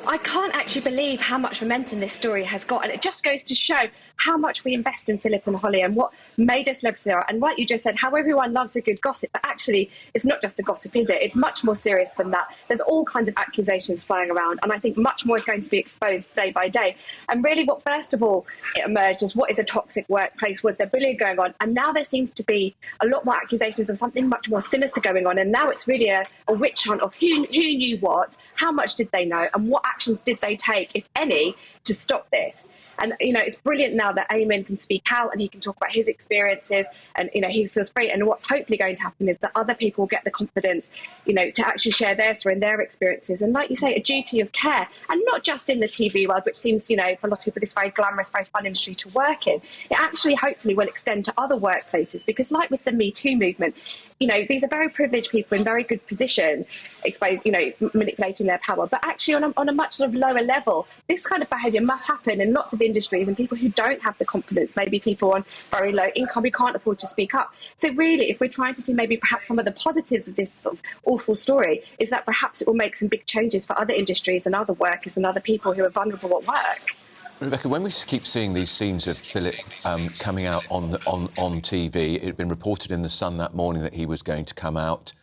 I can't actually believe how much momentum this story has got, and it just goes to show how much we invest in Philip and Holly and what made us celebrities are. And like you just said, how everyone loves a good gossip, but actually it's not just a gossip, is it? It's much more serious than that. There's all kinds of accusations flying around, and I think much more is going to be exposed day by day. And really what first of all it emerged as what is a toxic workplace, was there bullying going on, and now there seems to be a lot more accusations of something much more sinister going on, and now it's really a witch hunt of who knew what, how much did they know, and what actions did they take, if any, to stop this. And, you know, it's brilliant now that Eamon can speak out and he can talk about his experiences and, you know, he feels free. And what's hopefully going to happen is that other people will get the confidence, you know, to actually share their story and their experiences. And like you say, a duty of care, and not just in the TV world, which seems, you know, for a lot of people, this very glamorous, very fun industry to work in. It actually hopefully will extend to other workplaces, because like with the Me Too movement, you know, these are very privileged people in very good positions, exposed, you know, manipulating their power. But actually on a much sort of lower level, this kind of behaviour must happen in lots of industries, and people who don't have the confidence, maybe people on very low income who can't afford to speak up. So really, if we're trying to see maybe perhaps some of the positives of this sort of awful story, is that perhaps it will make some big changes for other industries and other workers and other people who are vulnerable at work. Rebecca, when we keep seeing these scenes of Philip coming out on TV, it had been reported in The Sun that morning that he was going to come out.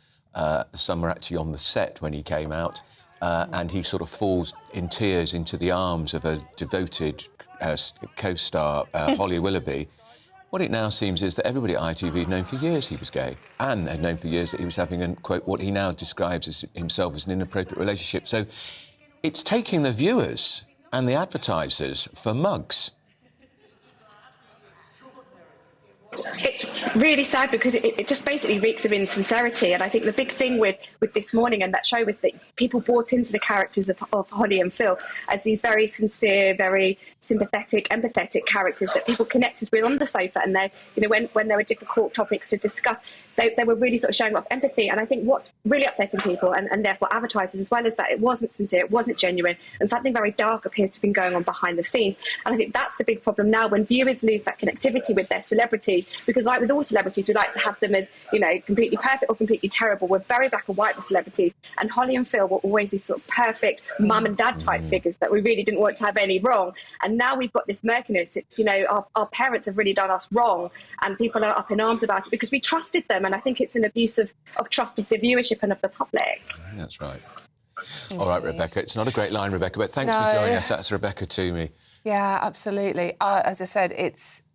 Some were actually on the set when he came out, and he sort of falls in tears into the arms of a devoted co-star, Holly Willoughby. What it now seems is that everybody at ITV had known for years he was gay, and had known for years that he was having, quote, what he now describes as himself as an inappropriate relationship. So it's taking the viewers and the advertisers for mugs. It's really sad because it just basically reeks of insincerity. And I think the big thing with this morning and that show was that people bought into the characters of Holly and Phil as these very sincere, very sympathetic, empathetic characters that people connected with on the sofa. And they, you know, when there were difficult topics to discuss, they were really sort of showing a lot of empathy. And I think what's really upsetting people, and therefore advertisers as well, is that it wasn't sincere, it wasn't genuine, and something very dark appears to have been going on behind the scenes. And I think that's the big problem now, when viewers lose that connectivity with their celebrities, because like with all celebrities, we like to have them as, you know, completely perfect or completely terrible. We're very black and white with celebrities. And Holly and Phil were always these sort of perfect mum and dad type figures that we really didn't want to have any wrong. And now we've got this murkiness. It's, you know, our parents have really done us wrong, and people are up in arms about it because we trusted them. And I think it's an abuse of trust of the viewership and of the public. That's right. All right, Rebecca. It's not a great line, Rebecca, but thanks for joining us. That's Rebecca Twomey. Yeah, absolutely. As I said,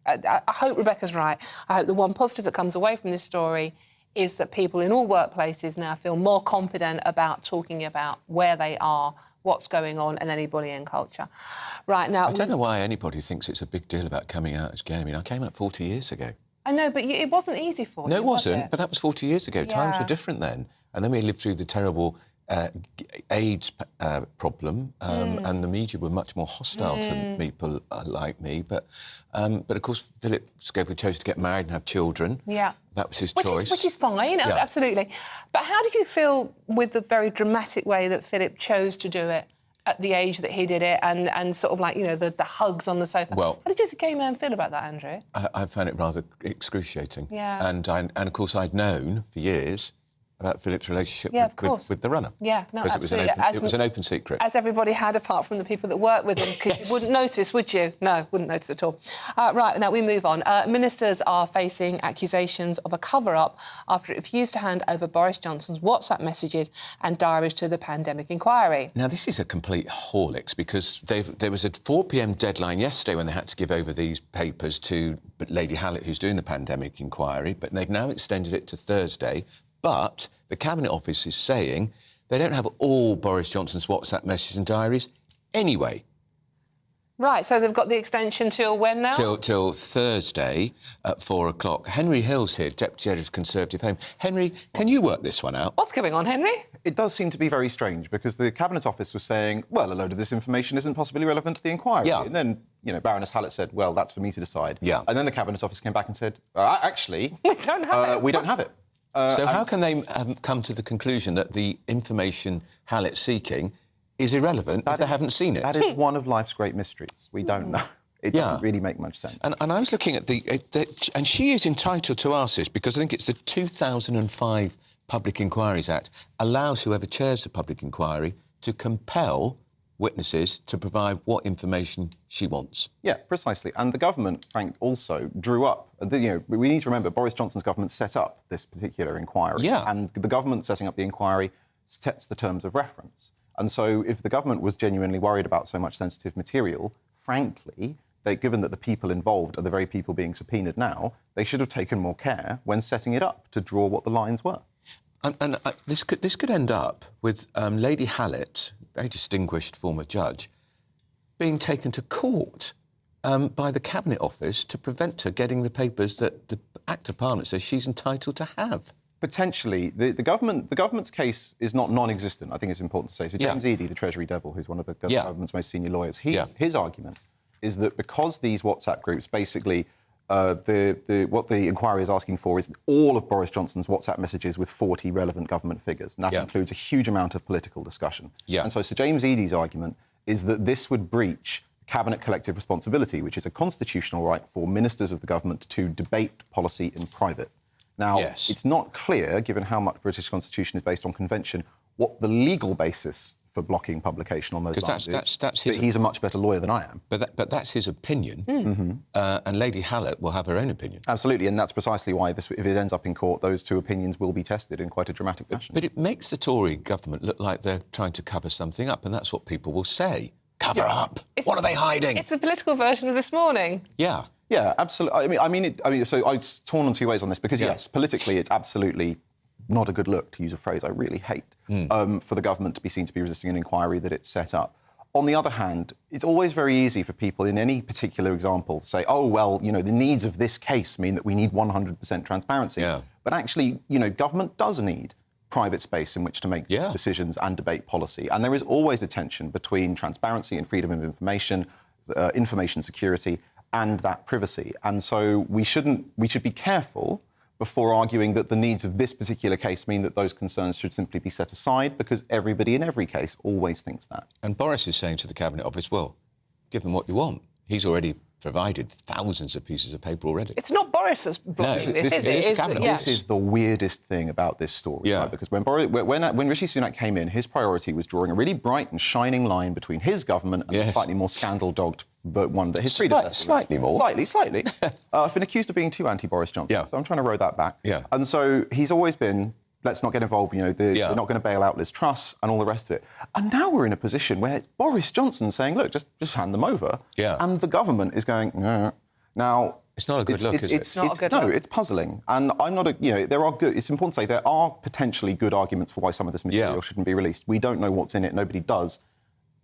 I hope Rebecca's right. I hope the one positive that comes away from this story is that people in all workplaces now feel more confident about talking about where they are, what's going on, and any bullying culture. Right, now... I don't know why anybody thinks it's a big deal about coming out as gay. I mean, I came out 40 years ago. I know, but it wasn't easy for you, No, it wasn't, was it? but that was 40 years ago. Yeah. Times were different then. And then we lived through the terrible AIDS problem, and the media were much more hostile to people like me. But of course, Philip Schofield chose to get married and have children. Yeah. That was his choice. Which is fine, Yeah. absolutely. But how did you feel with the very dramatic way that Philip chose to do it at the age that he did it, and sort of like, you know, the hugs on the sofa? Well, how did you as a gay man feel about that, Andrew? I found it rather excruciating. Yeah. And of course, I'd known for years about Philip's relationship Yeah, of course. with the runner. Yeah, no, because absolutely. it was an open secret. As everybody had, apart from the people that work with him, because you wouldn't notice, would you? No, wouldn't notice at all. Right, now we move on. Ministers are facing accusations of a cover-up after it refused to hand over Boris Johnson's WhatsApp messages and diaries to the pandemic inquiry. Now, this is a complete horlicks, because there was a 4 p.m. deadline yesterday when they had to give over these papers to Lady Hallett, who's doing the pandemic inquiry, but they've now extended it to Thursday. But the Cabinet Office is saying they don't have all Boris Johnson's WhatsApp messages and diaries anyway. Right, so they've got the extension till when now? Till Thursday at 4 o'clock. Henry Hill's here, Deputy Editor of Conservative Home. Henry, can you work this one out? What's going on, Henry? It does seem to be very strange, because the Cabinet Office was saying, well, a load of this information isn't possibly relevant to the inquiry. Yeah. And then, you know, Baroness Hallett said, well, that's for me to decide. Yeah. And then the Cabinet Office came back and said, actually, we don't have it. We don't have it. So how can they come to the conclusion that the information Hallett's seeking is irrelevant if they haven't seen it? That is one of life's great mysteries. We don't know. It doesn't really make much sense. And I was looking at and she is entitled to ask this, because I think it's the 2005 Public Inquiries Act allows whoever chairs the public inquiry to compel witnesses to provide what information she wants. Yeah, precisely. And the government, Frank, also drew up... we need to remember, Boris Johnson's government set up this particular inquiry. Yeah. And the government setting up the inquiry sets the terms of reference. And so if the government was genuinely worried about so much sensitive material, frankly, given that the people involved are the very people being subpoenaed now, they should have taken more care when setting it up to draw what the lines were. And this could end up with Lady Hallett, very distinguished former judge, being taken to court by the Cabinet Office to prevent her getting the papers that the Act of Parliament says she's entitled to have. Potentially. The government's case is not non-existent, I think it's important to say. So James Eadie, the Treasury devil, who's one of the government's most senior lawyers, his argument is that because these WhatsApp groups basically... what the inquiry is asking for is all of Boris Johnson's WhatsApp messages with 40 relevant government figures, and that includes a huge amount of political discussion. Yeah. And so Sir James Eadie's argument is that this would breach Cabinet collective responsibility, which is a constitutional right for ministers of the government to debate policy in private. Now, it's not clear, given how much British Constitution is based on convention, what the legal basis for blocking publication on those lines is. That's his... But he's a much better lawyer than I am. But that's his opinion, and Lady Hallett will have her own opinion. Absolutely, and that's precisely why, if it ends up in court, those two opinions will be tested in quite a dramatic fashion. But it makes the Tory government look like they're trying to cover something up, and that's what people will say. Cover up! What are they hiding? It's the political version of This Morning. Yeah. Yeah, absolutely. I mean, so I was torn on two ways on this, because, yes, politically, it's absolutely not a good look, to use a phrase I really hate, for the government to be seen to be resisting an inquiry that it's set up. On the other hand, it's always very easy for people in any particular example to say, oh, well, you know, the needs of this case mean that we need 100% transparency. Yeah. But actually, you know, government does need private space in which to make decisions and debate policy. And there is always a tension between transparency and freedom of information, information security, and that privacy. And so we should be careful before arguing that the needs of this particular case mean that those concerns should simply be set aside, because everybody in every case always thinks that. And Boris is saying to the Cabinet Office, well, give them what you want. He's already provided thousands of pieces of paper already. It's not Boris that's blocking this, is it? This is the weirdest thing about this story, right? Because when Rishi Sunak came in, his priority was drawing a really bright and shining line between his government and the slightly more scandal-dogged one that his predecessor... Slightly more. Slightly. I've been accused of being too anti-Boris Johnson, so I'm trying to row that back. Yeah. And so he's always been... let's not get involved, you know, we're not going to bail out Liz Truss and all the rest of it. And now we're in a position where it's Boris Johnson saying, look, just hand them over. Yeah. And the government is going, nah. Now... It's not a good look, is it? It's not a good look. No, it's puzzling. And I'm not it's important to say there are potentially good arguments for why some of this material shouldn't be released. We don't know what's in it. Nobody does.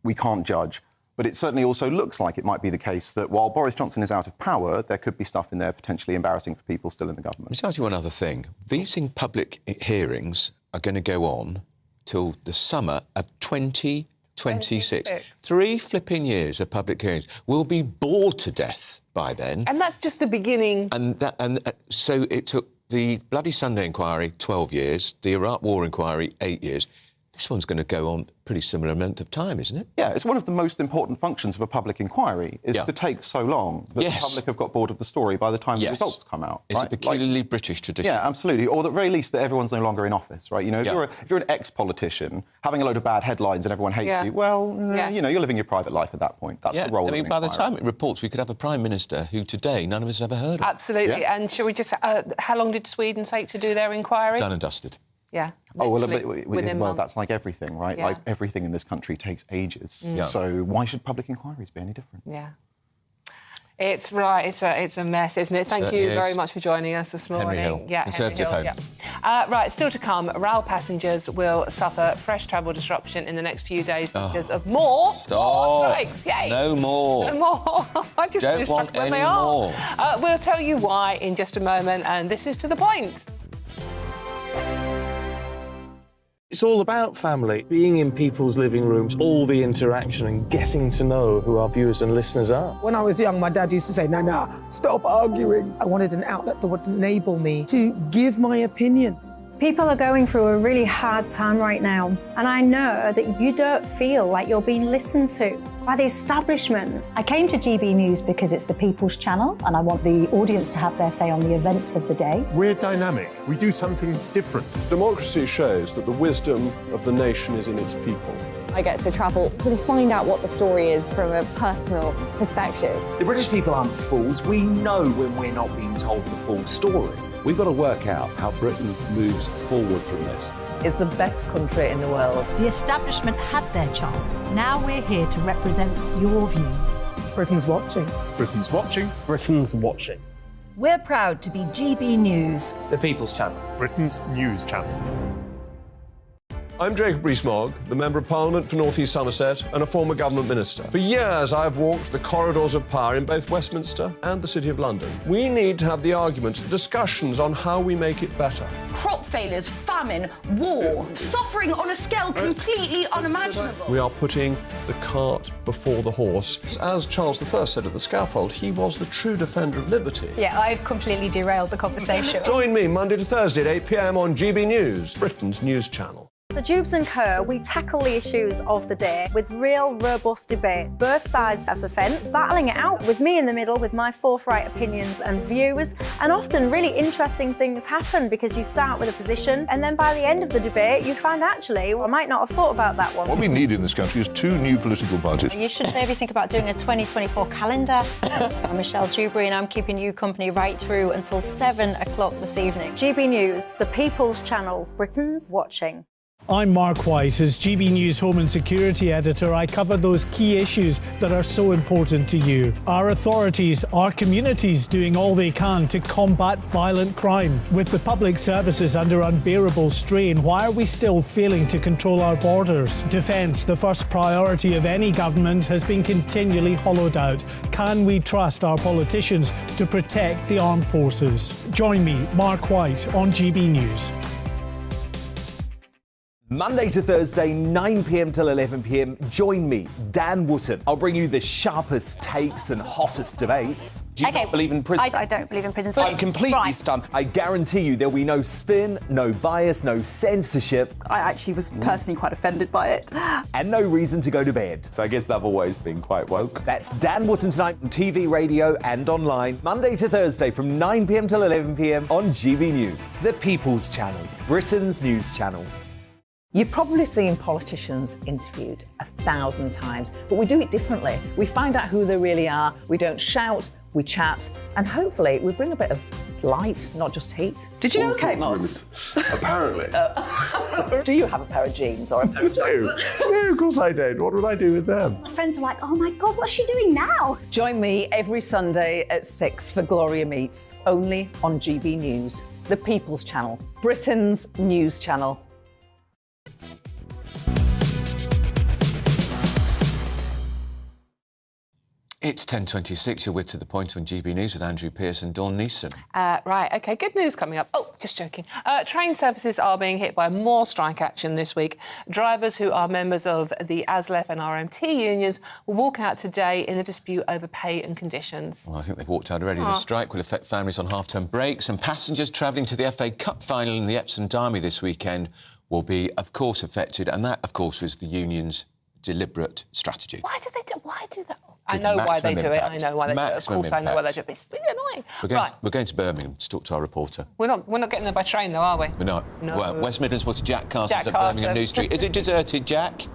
We can't judge. But it certainly also looks like it might be the case that while Boris Johnson is out of power, there could be stuff in there potentially embarrassing for people still in the government. Let me tell you one other thing. These public hearings are going to go on till the summer of 2026. 3 flipping years of public hearings. We'll be bored to death by then. And that's just the beginning. So it took the bloody Sunday inquiry 12 years, the Iraq War inquiry 8 years. This one's going to go on pretty similar amount of time, isn't it? Yeah, it's one of the most important functions of a public inquiry, is to take so long that the public have got bored of the story by the time the results come out. It's a peculiarly British tradition. Yeah, absolutely. Or at the very least that everyone's no longer in office, right? You know, if you're an ex-politician having a load of bad headlines and everyone hates you, well, you know, you're living your private life at that point. That's the role of an by the inquiry. time it reports, we could have a Prime Minister who today none of us have ever heard of. Absolutely. And shall we just... how long did Sweden take to do their inquiry? Done and dusted. Yeah. Oh, within well, months. that's like everything, right? Yeah. Like everything in this country takes ages. Mm. Yeah. So why should public inquiries be any different? Yeah. It's right. It's a mess, isn't it? Thank you very much for joining us this morning. Henry Hill, Yeah, Conservative Henry Hill, Home. yeah. Right, still to come, rail passengers will suffer fresh travel disruption in the next few days because of more strikes. Yay! No more. No more. I just Don't lose want track of where any they are. more. We'll tell you why in just a moment, and this is To The Point. It's all about family, being in people's living rooms, all the interaction and getting to know who our viewers and listeners are. When I was young, my dad used to say, Nana, stop arguing. I wanted an outlet that would enable me to give my opinion. People are going through a really hard time right now, and I know that you don't feel like you're being listened to by the establishment. I came to GB News because it's the People's Channel, and I want the audience to have their say on the events of the day. We're dynamic. We do something different. Democracy shows that the wisdom of the nation is in its people. I get to travel to find out what the story is from a personal perspective. The British people aren't fools. We know when we're not being told the full story. We've got to work out how Britain moves forward from this. It's the best country in the world. The establishment had their chance. Now we're here to represent your views. Britain's watching. Britain's watching. Britain's watching. We're proud to be GB News. The People's Channel. Britain's news channel. I'm Jacob Rees-Mogg, the Member of Parliament for North East Somerset and a former government minister. For years, I have walked the corridors of power in both Westminster and the City of London. We need to have the arguments, the discussions on how we make it better. Crop failures, famine, war, suffering on a scale completely unimaginable. We are putting the cart before the horse. As Charles I said at the scaffold, he was the true defender of liberty. Yeah, I've completely derailed the conversation. Join me Monday to Thursday at 8 p.m. on GB News, Britain's news channel. So Jubes & Co, we tackle the issues of the day with real, robust debate, both sides of the fence, battling it out with me in the middle with my forthright opinions and views. And often really interesting things happen because you start with a position and then by the end of the debate you find actually, well, I might not have thought about that one. What we need in this country is 2 new political parties. You should maybe think about doing a 2024 calendar. I'm Michelle Dewberry and I'm keeping you company right through until 7 o'clock this evening. GB News, the People's Channel, Britain's watching. I'm Mark White. As GB News Home and Security Editor, I cover those key issues that are so important to you. Our authorities, our communities doing all they can to combat violent crime. With the public services under unbearable strain, why are we still failing to control our borders? Defence, the first priority of any government, has been continually hollowed out. Can we trust our politicians to protect the armed forces? Join me, Mark White, on GB News. Monday to Thursday, 9 p.m. till 11 p.m. Join me, Dan Wootton. I'll bring you the sharpest takes and hottest debates. Do you not believe in prisons? I don't believe in prisons. I'm completely stunned. I guarantee you there'll be no spin, no bias, no censorship. I actually was personally quite offended by it. And no reason to go to bed. So I guess they've always been quite woke. That's Dan Wootton tonight on TV, radio and online. Monday to Thursday from 9 p.m. till 11 p.m. on GB News. The People's Channel, Britain's news channel. You've probably seen politicians interviewed 1,000 times, but we do it differently. We find out who they really are, we don't shout, we chat, and hopefully we bring a bit of light, not just heat. Did you know Kate Moss? Apparently. Do you have a pair of jeans or a pair of jeans? No, of course I don't. What would I do with them? My friends are like, oh my God, what's she doing now? Join me every Sunday at 6 for Gloria Meets, only on GB News, the People's Channel, Britain's news channel. It's 10:26. You're with To The Point on GB News with Andrew Pearce and Dawn Neeson. Right, OK, good news coming up. Oh, just joking. Train services are being hit by more strike action this week. Drivers who are members of the ASLEF and RMT unions will walk out today in a dispute over pay and conditions. Well, I think they've walked out already. The strike will affect families on half-term breaks, and passengers travelling to the FA Cup final in the Epsom Derby this weekend will be, of course, affected. And that, of course, was the union's deliberate strategy. Why do that? I know why they do it. I know why they do it. Of course, I know why they do it. It's really annoying. We're going to Birmingham to talk to our reporter. We're not getting there by train, though, are we? We're not. No. Well, West Midlands reporter Jack Carson's at Birmingham New Street. Is it deserted, Jack?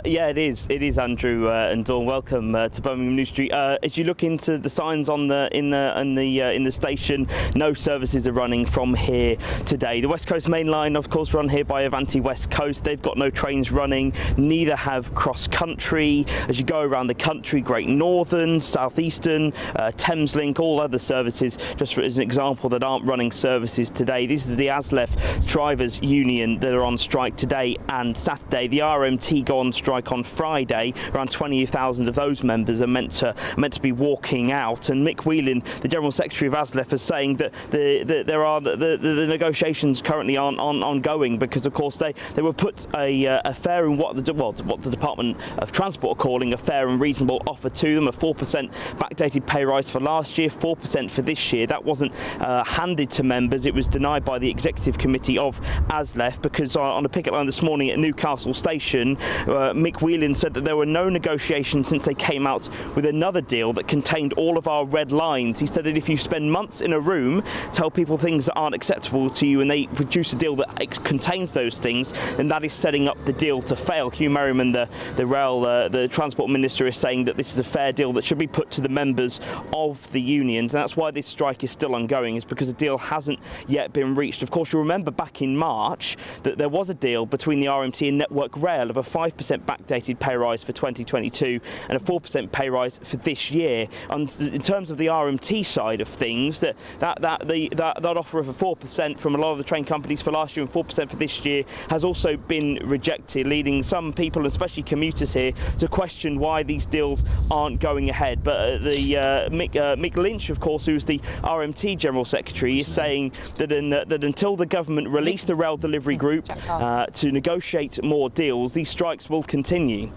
Yeah, it is. It is, Andrew and Dawn. Welcome to Birmingham New Street. As you look into the signs in the station, no services are running from here today. The West Coast Main Line, of course, run here by Avanti West Coast. They've got no trains running. Neither have Cross Country. As you go around the country, Great Northern, South Eastern, Thameslink, all other services, just as an example, that aren't running services today. This is the ASLEF Drivers Union that are on strike today and Saturday. The RMT go on strike on Friday. Around 20,000 of those members are meant to be walking out. And Mick Whelan, the General Secretary of ASLEF, is saying that the negotiations currently aren't ongoing because, of course, they were put a fair and what the Department of Transport are calling a fair and reasonable offer to them, a 4% backdated pay rise for last year, 4% for this year. That wasn't handed to members. It was denied by the Executive Committee of ASLEF because on a picket line this morning at Newcastle Station, Mick Whelan said that there were no negotiations since they came out with another deal that contained all of our red lines. He said that if you spend months in a room, tell people things that aren't acceptable to you, and they produce a deal that contains those things, then that is setting up the deal to fail. Hugh Merriman, the Transport Minister, is saying that this is a fair deal that should be put to the members of the unions, and that's why this strike is still ongoing, is because a deal hasn't yet been reached. Of course, you remember back in March that there was a deal between the RMT and Network Rail of a 5% backdated pay rise for 2022 and a 4% pay rise for this year. And in terms of the RMT side of things, that offer of a 4% from a lot of the train companies for last year and 4% for this year has also been rejected, leading some people, especially commuters here, to question why these deals aren't going ahead. But Mick Lynch, of course, who's the RMT General Secretary, is saying that until the government release the rail delivery group to negotiate more deals, these strikes will continue.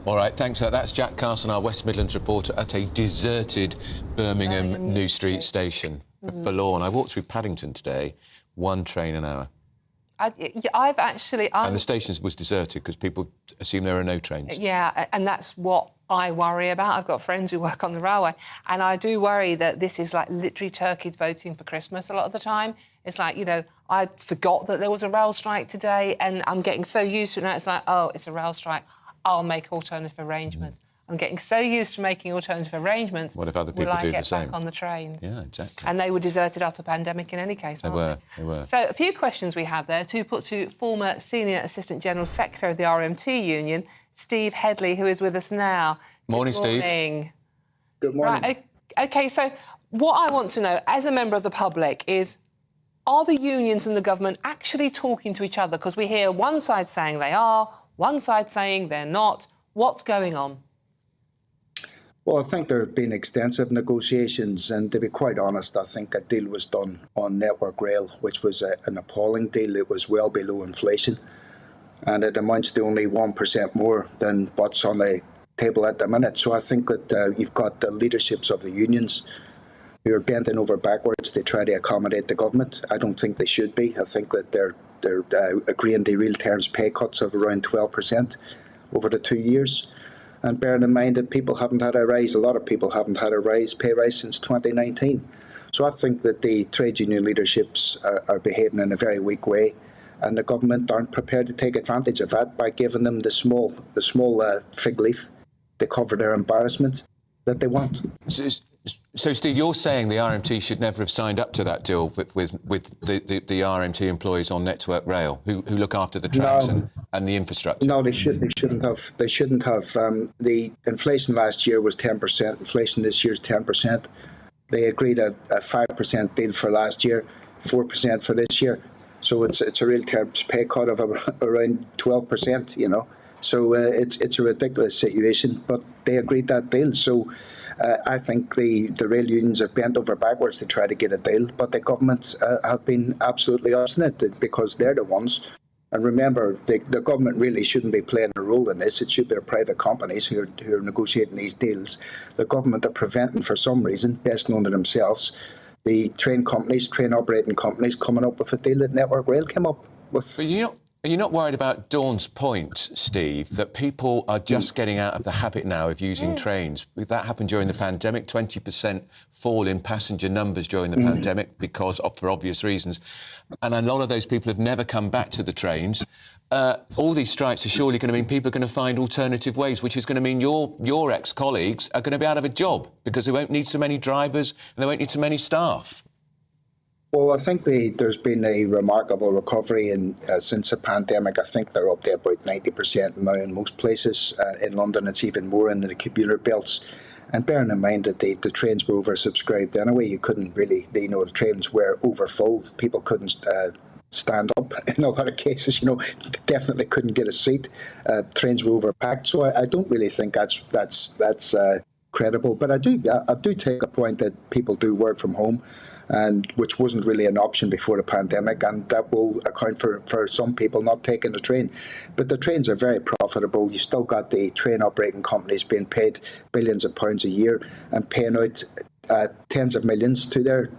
All right, thanks. That's Jack Carson, our West Midlands reporter, at a deserted Birmingham New Street station. Forlorn. I walked through Paddington today, one train an hour. And the station was deserted because people assume there are no trains. Yeah, and that's what I worry about. I've got friends who work on the railway, and I do worry that this is like literally turkeys voting for Christmas a lot of the time. It's like, you know, I forgot that there was a rail strike today, and I'm getting so used to it now. It's like, oh, it's a rail strike. I'll make alternative arrangements. I'm getting so used to making alternative arrangements. What if other people do the same? Back on the trains? Yeah, exactly. And they were deserted after the pandemic in any case, They were. So a few questions we have there to put to former Senior Assistant General Secretary of the RMT Union, Steve Headley, who is with us now. Morning, Steve. Good morning. Right, OK, so what I want to know, as a member of the public, is are the unions and the government actually talking to each other? Because we hear one side saying they are, one side saying they're not. What's going on? Well, I think there have been extensive negotiations, and to be quite honest, I think a deal was done on Network Rail, which was an appalling deal. It was well below inflation, and it amounts to only 1% more than what's on the table at the minute. So I think that you've got the leaderships of the unions who are bending over backwards to try to accommodate the government. I don't think they should be. I think that they're agreeing to real terms pay cuts of around 12% over the 2 years. And bearing in mind that people haven't had a rise, a lot of people haven't had a pay rise since 2019. So I think that the trade union leaderships are behaving in a very weak way, and the government aren't prepared to take advantage of that by giving them the small fig leaf to cover their embarrassment that they want. So, Steve, you're saying the RMT should never have signed up to that deal with the RMT employees on Network Rail, who look after the tracks and the infrastructure? No, they shouldn't have. They shouldn't have. The inflation last year was 10%. Inflation this year is 10%. They agreed a 5% deal for last year, 4% for this year. So it's a real terms pay cut of around 12%. You know, So it's a ridiculous situation, but they agreed that deal. So I think the rail unions have bent over backwards to try to get a deal, but the governments have been absolutely obstinate because they're the ones. And remember, the government really shouldn't be playing a role in this. It should be the private companies who are negotiating these deals. The government are preventing, for some reason, best known to themselves, the train operating companies coming up with a deal that Network Rail came up with. But are you not worried about Dawn's point, Steve, that people are just getting out of the habit now of using trains? That happened during the pandemic, 20% fall in passenger numbers during the pandemic because for obvious reasons. And a lot of those people have never come back to the trains. All these strikes are surely going to mean people are going to find alternative ways, which is going to mean your ex-colleagues are going to be out of a job because they won't need so many drivers and they won't need so many staff. Well, I think there's been a remarkable recovery since the pandemic. I think they're up to about 90% now in most places. In London, it's even more in the commuter belts. And bearing in mind that the trains were oversubscribed anyway, you couldn't really, the trains were overfull. People couldn't stand up in a lot of cases, definitely couldn't get a seat. Trains were overpacked. So I don't really think that's credible. But I do take the point that people do work from home, and which wasn't really an option before the pandemic, and that will account for some people not taking the train. But the trains are very profitable. You've still got the train operating companies being paid billions of pounds a year and paying out tens of millions to their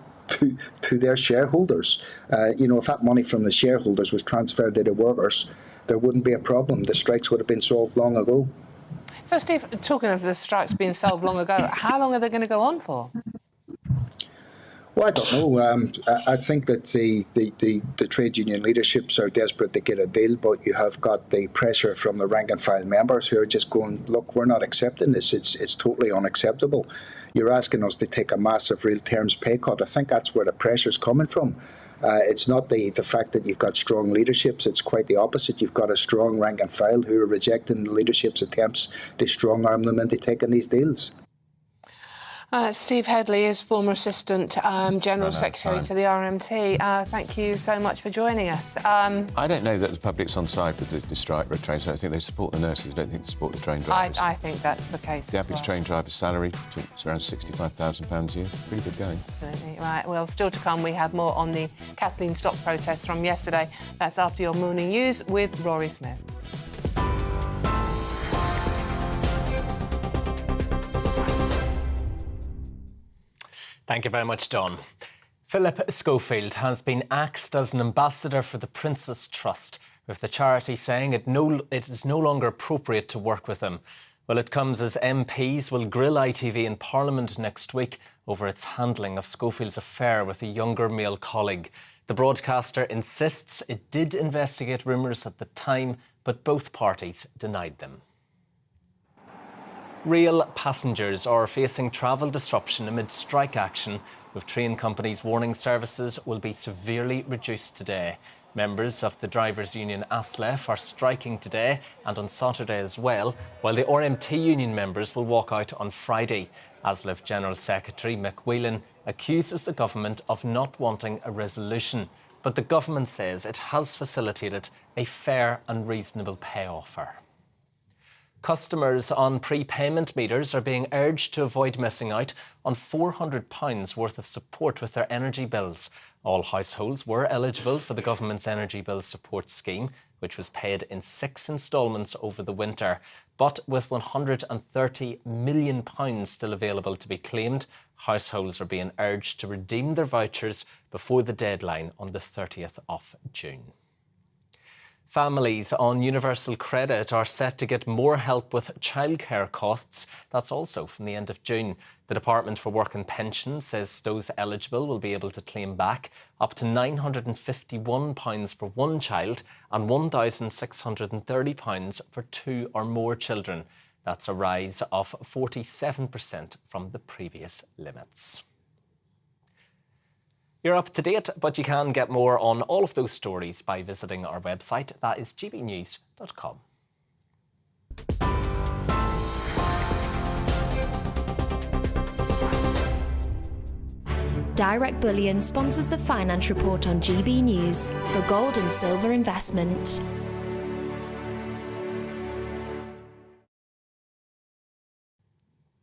shareholders. If that money from the shareholders was transferred to the workers, there wouldn't be a problem. The strikes would have been solved long ago. So, Steve, talking of the strikes being solved long ago, how long are they going to go on for? Well, I don't know. I think that the trade union leaderships are desperate to get a deal, but you have got the pressure from the rank and file members who are just going, look, we're not accepting this. It's totally unacceptable. You're asking us to take a massive real terms pay cut. I think that's where the pressure's coming from. It's not the fact that you've got strong leaderships. It's quite the opposite. You've got a strong rank and file who are rejecting the leadership's attempts to strong-arm them into taking these deals. Steve Headley is former Assistant General Secretary to the RMT. Thank you so much for joining us. I don't know that the public's on side with the strike with trains. I think they support the nurses. I don't think they support the train drivers. I think that's the case. The average train driver's salary is around £65,000 a year. Pretty good going. Absolutely. Right. Well, still to come, we have more on the Kathleen Stock protests from yesterday. That's after your morning news with Rory Smith. Thank you very much, Dawn. Philip Schofield has been axed as an ambassador for the Prince's Trust, with the charity saying it is no longer appropriate to work with them. Well, it comes as MPs will grill ITV in Parliament next week over its handling of Schofield's affair with a younger male colleague. The broadcaster insists it did investigate rumours at the time, but both parties denied them. Rail passengers are facing travel disruption amid strike action, with train companies warning services will be severely reduced today. Members of the drivers' union ASLEF are striking today and on Saturday as well, while the RMT union members will walk out on Friday. ASLEF General Secretary Mick Whelan accuses the government of not wanting a resolution, but the government says it has facilitated a fair and reasonable pay offer. Customers on prepayment meters are being urged to avoid missing out on £400 worth of support with their energy bills. All households were eligible for the government's energy bill support scheme, which was paid in 6 instalments over the winter. But with £130 million still available to be claimed, households are being urged to redeem their vouchers before the deadline on the 30th of June. Families on universal credit are set to get more help with childcare costs. That's also from the end of June. The Department for Work and Pensions says those eligible will be able to claim back up to £951 for one child and £1,630 for 2 or more children. That's a rise of 47% from the previous limits. You're up to date, but you can get more on all of those stories by visiting our website. That is gbnews.com. Direct Bullion sponsors the Finance Report on GB News for gold and silver investment.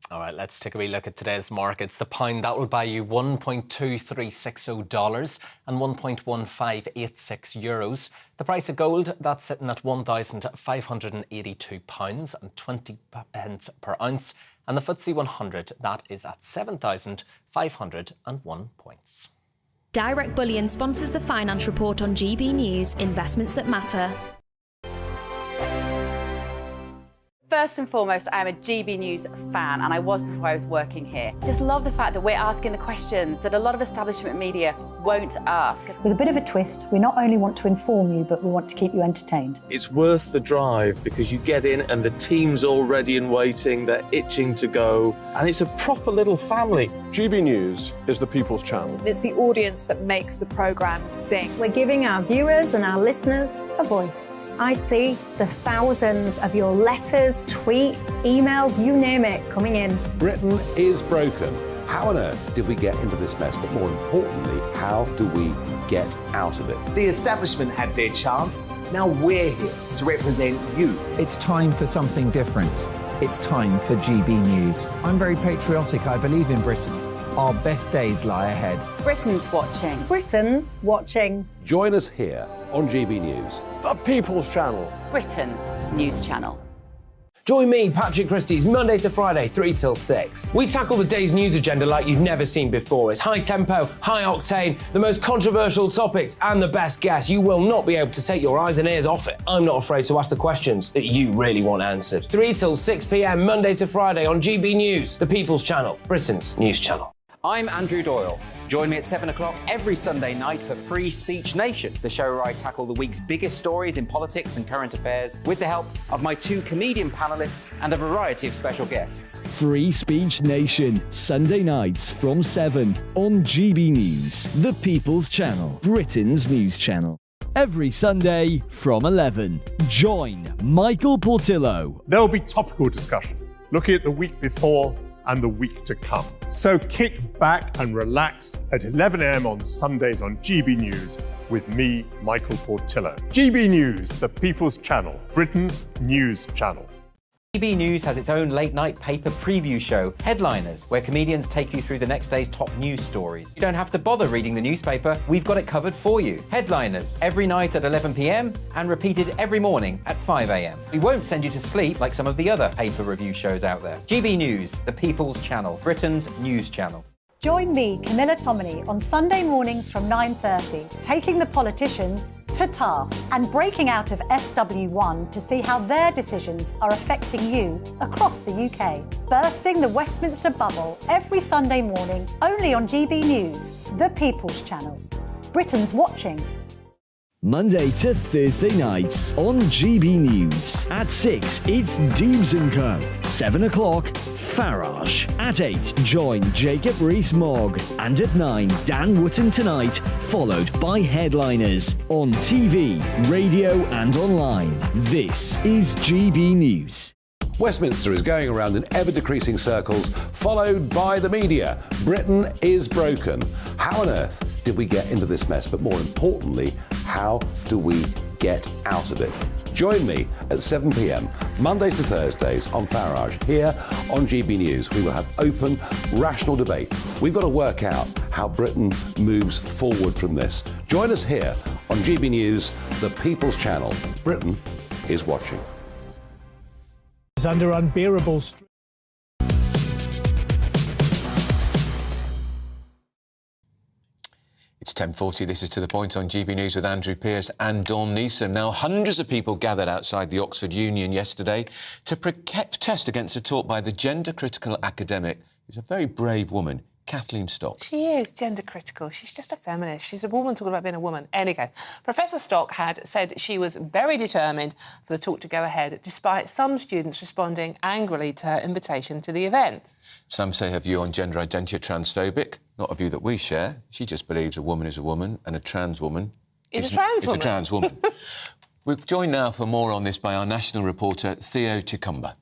All right, let's take a wee look at today's markets. The pound, that will buy you $1.2360 and 1.1586 euros. The price of gold, that's sitting at £1,582 and 20 pence per ounce. And the FTSE 100, that is at 7,501 points. Direct Bullion sponsors the Finance Report on GB News, investments that matter. First and foremost, I am a GB News fan, and I was before I was working here. Just love the fact that we're asking the questions that a lot of establishment media won't ask. With a bit of a twist, we not only want to inform you, but we want to keep you entertained. It's worth the drive because you get in and the team's all ready and waiting, they're itching to go, and it's a proper little family. GB News is the People's Channel. It's the audience that makes the programme sing. We're giving our viewers and our listeners a voice. I see the thousands of your letters, tweets, emails, you name it, coming in. Britain is broken. How on earth did we get into this mess? But more importantly, how do we get out of it? The establishment had their chance. Now we're here to represent you. It's time for something different. It's time for GB News. I'm very patriotic. I believe in Britain. Our best days lie ahead. Britain's watching. Britain's watching. Join us here on GB News. The People's Channel. Britain's news channel. Join me, Patrick Christie's, Monday to Friday, 3 till 6. We tackle the day's news agenda like you've never seen before. It's high tempo, high octane, the most controversial topics and the best guests. You will not be able to take your eyes and ears off it. I'm not afraid to ask the questions that you really want answered. 3 till 6 p.m, Monday to Friday on GB News, the People's Channel, Britain's news channel. I'm Andrew Doyle. Join me at 7 o'clock every Sunday night for Free Speech Nation, the show where I tackle the week's biggest stories in politics and current affairs with the help of my 2 comedian panellists and a variety of special guests. Free Speech Nation, Sunday nights from 7 on GB News, the People's Channel, Britain's news channel. Every Sunday from 11. Join Michael Portillo. There'll be topical discussion, looking at the week before and the week to come. So kick back and relax at 11 a.m. on Sundays on GB News with me, Michael Portillo. GB News, the People's Channel, Britain's news channel. GB News has its own late-night paper preview show, Headliners, where comedians take you through the next day's top news stories. You don't have to bother reading the newspaper, we've got it covered for you. Headliners, every night at 11 p.m. and repeated every morning at 5 a.m. We won't send you to sleep like some of the other paper review shows out there. GB News, the People's Channel, Britain's news channel. Join me, Camilla Tominey, on Sunday mornings from 9:30, taking the politicians to task and breaking out of SW1 to see how their decisions are affecting you across the UK. Bursting the Westminster bubble every Sunday morning, only on GB News, the People's Channel. Britain's watching. Monday to Thursday nights on GB News. At 6, it's Deebs & Co. 7 o'clock, Farage. At 8, join Jacob Rees-Mogg. And at 9, Dan Wootton Tonight, followed by Headliners. On TV, radio and online. This is GB News. Westminster is going around in ever-decreasing circles, followed by the media. Britain is broken. How on earth did we get into this mess? But more importantly, how do we get out of it? Join me at 7 p.m, Mondays to Thursdays on Farage. Here on GB News, we will have open, rational debate. We've got to work out how Britain moves forward from this. Join us here on GB News, the People's Channel. Britain is watching. Is under unbearable stress. It's 10:40. This is To The Point on GB News with Andrew Pearce and Dawn Neeson. Now, hundreds of people gathered outside the Oxford Union yesterday to protest against a talk by the gender-critical academic, who's a very brave woman, Kathleen Stock. She is gender critical. She's just a feminist. She's a woman talking about being a woman. Anyway, Professor Stock had said she was very determined for the talk to go ahead, despite some students responding angrily to her invitation to the event. Some say her view on gender identity are transphobic, not a view that we share. She just believes a woman is a woman and a trans woman is a trans woman. Is a trans woman. We're joined now for more on this by our national reporter, Theo Chicumba.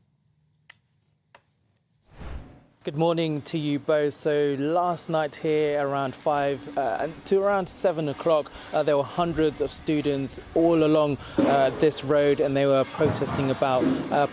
Good morning to you both. So last night here around 5 to around 7 o'clock, there were hundreds of students all along this road, and they were protesting about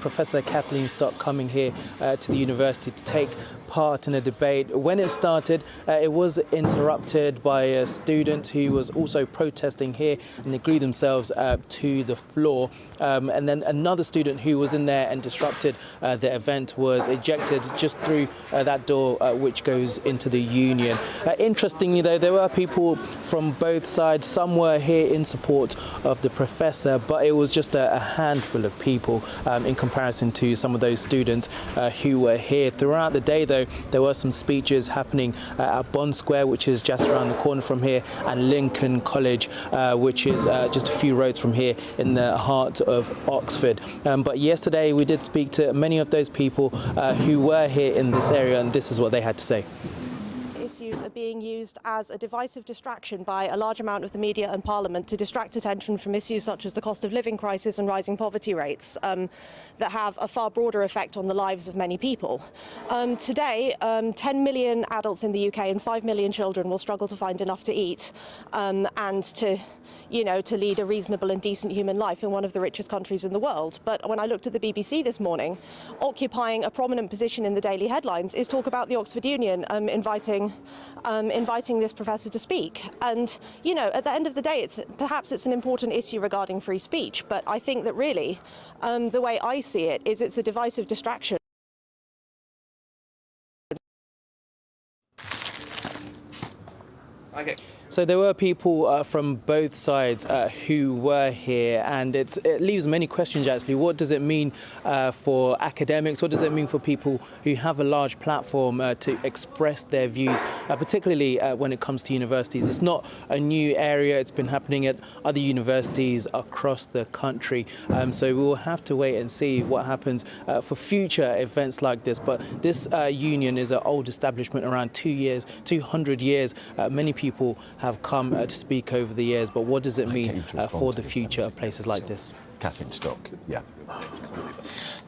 Professor Kathleen Stock coming here to the university to take part in a debate. When it started, it was interrupted by a student who was also protesting here, and they glued themselves to the floor. And then another student who was in there and disrupted the event was ejected just through that door which goes into the union. Interestingly though, there were people from both sides. Some were here in support of the professor, but it was just a handful of people in comparison to some of those students who were here. Throughout the day though, there were some speeches happening at Bond Square, which is just around the corner from here, and Lincoln College, which is just a few roads from here in the heart of Oxford. But yesterday we did speak to many of those people who were here in this area, and this is what they had to say. Issues are being used as a divisive distraction by a large amount of the media and Parliament to distract attention from issues such as the cost of living crisis and rising poverty rates that have a far broader effect on the lives of many people. Today, 10 million adults in the UK and 5 million children will struggle to find enough to eat and to lead a reasonable and decent human life in one of the richest countries in the world. But when I looked at the BBC this morning, occupying a prominent position in the daily headlines is talk about the Oxford Union inviting this professor to speak. And, at the end of the day, perhaps it's an important issue regarding free speech, but I think that really, the way I see it is it's a divisive distraction. Okay. So there were people from both sides who were here, and it leaves many questions actually. What does it mean for academics? What does it mean for people who have a large platform to express their views, particularly when it comes to universities? It's not a new area. It's been happening at other universities across the country. So we will have to wait and see what happens for future events like this. But this union is an old establishment, around 200 years. Many people have come to speak over the years, but what does it mean for the future of places like this? Kathleen Stock, yeah.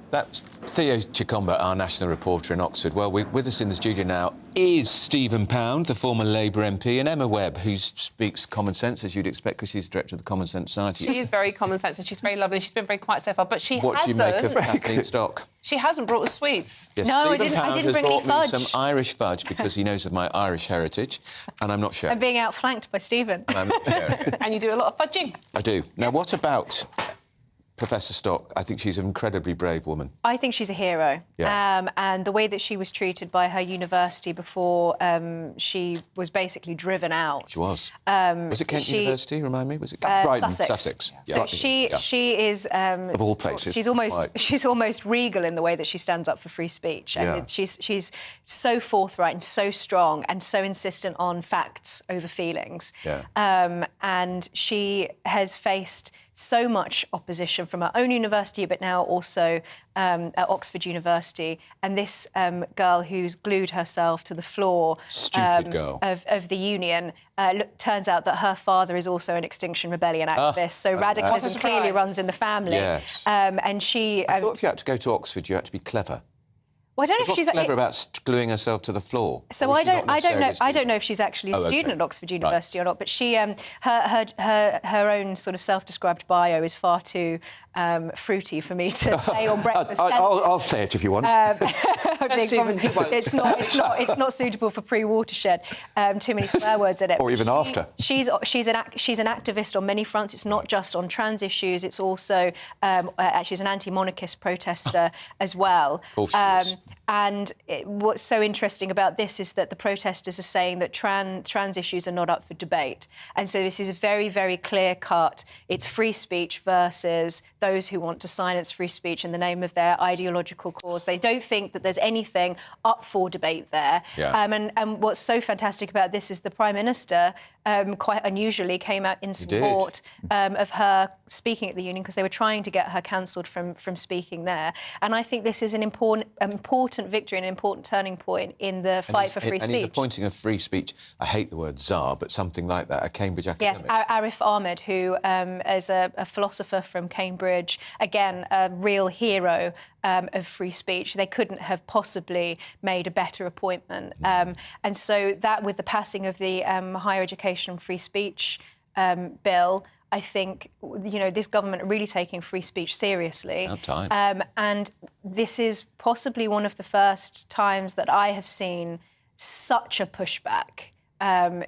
That's Theo Chikomba, our national reporter in Oxford. Well, with us in the studio now is Stephen Pound, the former Labour MP, and Emma Webb, who speaks common sense, as you'd expect, because she's director of the Common Sense Society. She is very common sense, and she's very lovely. She's been very quiet so far, but she hasn't... What do you make of Kathleen Stock? She hasn't brought us sweets. Yes, no, Stephen I didn't bring any any fudge. Some Irish fudge because he knows of my Irish heritage, and I'm not sharing. I'm being outflanked by Stephen. And I'm not sharing. And you do a lot of fudging. I do. Now, what about Professor Stock? I think she's an incredibly brave woman. I think she's a hero. Yeah. And the way that she was treated by her university before she was basically driven out. She was. Was it Kent University? Remind me. Was it Brighton? Sussex. Yeah. So she is of all places. She's almost regal in the way that she stands up for free speech. And she's so forthright and so strong and so insistent on facts over feelings. Yeah. And she has faced so much opposition from her own university, but now also at Oxford University. And this girl who's glued herself to the floor of the union, turns out that her father is also an Extinction Rebellion activist. So radicalism clearly runs in the family. Yes. And she... I thought if you had to go to Oxford, you had to be clever. Well, I don't know if she's clever about gluing herself to the floor. So I don't know if she's actually a student at Oxford University or not. But she, her own sort of self-described bio is far too fruity for me to say on breakfast. I'll say it if you want. It's not suitable for pre-Watershed. Too many swear words in it. Or even after. She's an activist on many fronts. It's not just on trans issues. It's also she's an anti-monarchist protester as well. Of course she is. And what's so interesting about this is that the protesters are saying that trans issues are not up for debate. And so this is a very, very clear cut. It's free speech versus those who want to silence free speech in the name of their ideological cause. They don't think that there's anything up for debate there. Yeah. And what's so fantastic about this is the Prime Minister quite unusually came out in support of her speaking at the union because they were trying to get her cancelled from speaking there. And I think this is an important victory and an important turning point in the fight for free speech. And he's appointing a free speech, I hate the word czar, but something like that, a Cambridge academic. Yes, Arif Ahmed, who is a philosopher from Cambridge, again, a real hero of free speech. They couldn't have possibly made a better appointment. And so that, with the passing of the Higher Education and Free Speech bill, I think, this government are really taking free speech seriously. About time. And this is possibly one of the first times that I have seen such a pushback,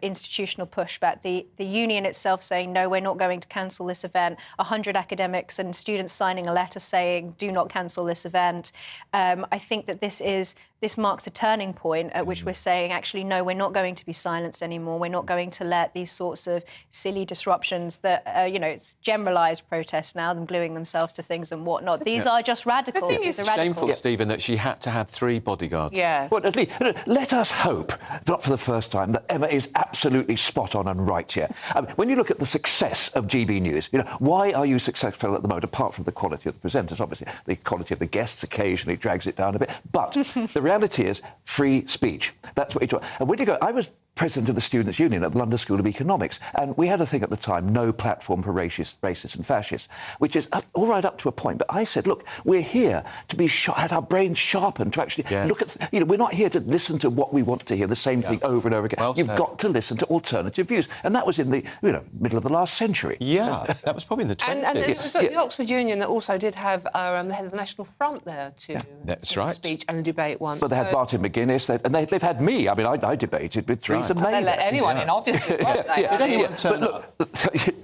institutional pushback. The union itself saying, no, we're not going to cancel this event. 100 academics and students signing a letter saying, do not cancel this event. I think that this marks a turning point at which we're saying, actually, no, we're not going to be silenced anymore. We're not going to let these sorts of silly disruptions that, it's generalised protests now, them gluing themselves to things and whatnot. These are just radicals. It's shameful, Stephen, that she had to have 3 bodyguards. Yes. Well, at least, let us hope, not for the first time, that Emma is absolutely spot on and right here. When you look at the success of GB News, why are you successful at the moment, apart from the quality of the presenters? Obviously, the quality of the guests occasionally drags it down a bit. But the reality is free speech. That's what you do. And when you go, I was president of the Students' Union at the London School of Economics, and we had a thing at the time, no platform for racists and fascists, which is all right up to a point. But I said, look, we're here to be have our brains sharpened, to actually look at, we're not here to listen to what we want to hear, the same thing over and over again. You've got to listen to alternative views. And that was in the, middle of the last century. Yeah, that was probably in the 20s. And it was the Oxford Union that also did have the head of the National Front there to That's right. speech and debate once. But they had Martin McGuinness, and they've had me. I mean, I debated with Theresa May. They let anyone in, obviously. Did anyone turn up?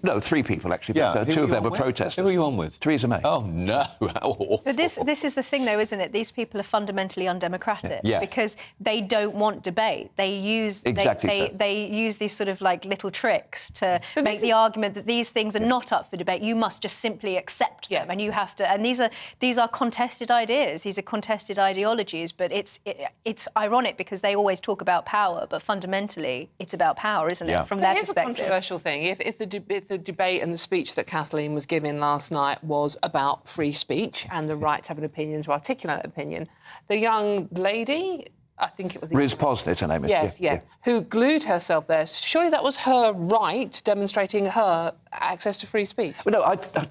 No, 3 people, actually. But, 2 of them were protesters. Who were you on with? Theresa May. Oh, no. How awful. But this is the thing, though, isn't it? These people are fundamentally undemocratic because they don't want debate. They use they use these sort of like little tricks to make the argument that these things are not up for debate. You must just simply accept them, and you have to. And these are contested ideas. These are contested ideologies. But it's ironic because they always talk about power, but fundamentally it's about power, isn't it? From their perspective. Here's a controversial thing. If the debate and the speech that Kathleen was giving last night was about free speech and the right to have an opinion, to articulate an opinion, the young lady, I think it was... Riz Posnett, her name is. Yes, who glued herself there. Surely that was her right, demonstrating her access to free speech. Well, no,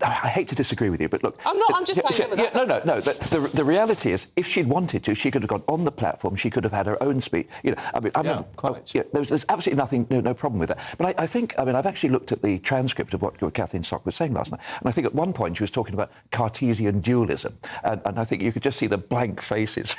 I hate to disagree with you, but look... I'm just playing devil's advocate. No. The reality is, if she'd wanted to, she could have gone on the platform, she could have had her own speech. There's absolutely nothing, no problem with that. But I think, I've actually looked at the transcript of what Kathleen Stock was saying last night, and I think at one point she was talking about Cartesian dualism, and I think you could just see the blank faces.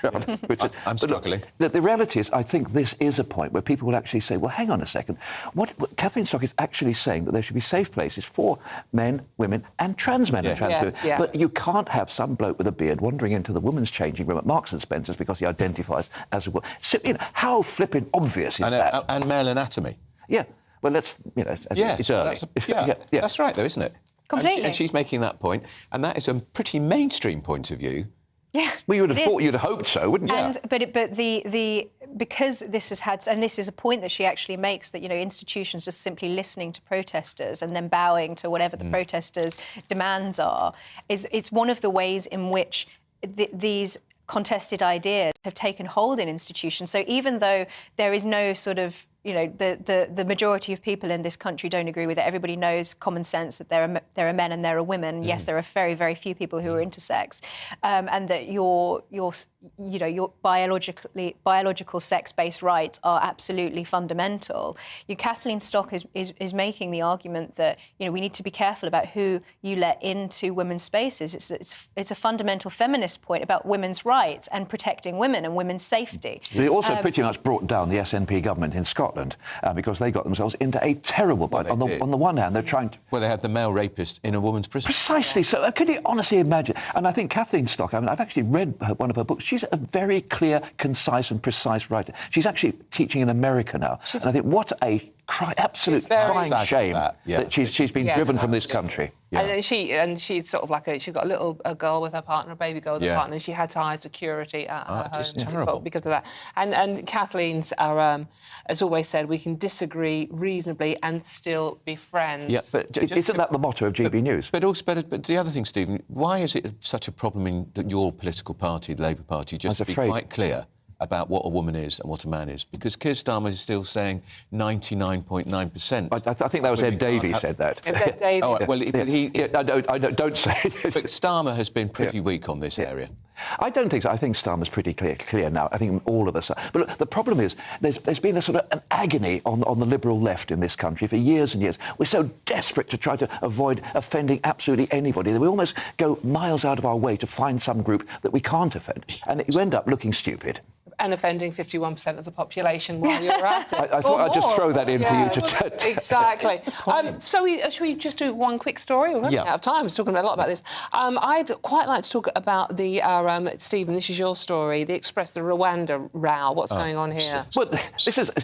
I'm struggling. Look, the reality is, I think this is a point where people will actually say, well, hang on a second, what Kathleen Stock is actually saying that there should be safe places for men, women and trans men and trans women. But you can't have some bloke with a beard wandering into the women's changing room at Marks and Spencer's because he identifies as a woman. So, how flipping obvious is that? And male anatomy. Yeah. Well, it's early. That's right, though, isn't it? Completely. And she's making that point, and that is a pretty mainstream point of view. Yeah. Well, you would have thought, you'd have hoped so, wouldn't you? Because this has had, and this is a point that she actually makes, that institutions just simply listening to protesters and then bowing to whatever the protesters' demands are, it's one of the ways in which these contested ideas have taken hold in institutions. So even though there is no sort of the majority of people in this country don't agree with it. Everybody knows common sense that there are men and there are women. Yes, there are very, very few people who are intersex, and that your biological sex-based rights are absolutely fundamental. Kathleen Stock is making the argument that we need to be careful about who you let into women's spaces. It's a fundamental feminist point about women's rights and protecting women and women's safety. They also pretty much brought down the SNP government in Scotland. Because they got themselves into a terrible bind. On the one hand, they're trying to... Well, they had the male rapist in a woman's prison. Precisely. So can you honestly imagine? And I think Kathleen Stock, I've actually read one of her books. She's a very clear, concise and precise writer. She's actually teaching in America now. And I think what a absolute crying shame that she's been driven from this country. Yeah. And she's sort of like she's got a girl with her partner, a baby girl with her partner, and she had to hire security at her it's home terrible. because of that. And Kathleen's has always said we can disagree reasonably and still be friends. Yeah, but isn't that the motto of GB News? But the other thing, Stephen, why is it such a problem in your political party, the Labour Party, just to be quite clear about what a woman is and what a man is? Because Keir Starmer is still saying 99.9%. I think that was Ed Davey said that. Ed Davey. Oh, well, don't say it. But Starmer has been pretty weak on this area. I don't think so. I think Starmer's pretty clear now. I think all of us are. But look, the problem is there's been a sort of an agony on the Liberal left in this country for years and years. We're so desperate to try to avoid offending absolutely anybody that we almost go miles out of our way to find some group that we can't offend. And you end up looking stupid. And offending 51% of the population while you're at it. I thought I'd just throw that in for you to... Exactly. Should we just do one quick story? We're running out of time. We're talking a lot about this. I'd quite like to talk about the, Stephen, this is your story, the Express, the Rwanda row. What's going on here? Well,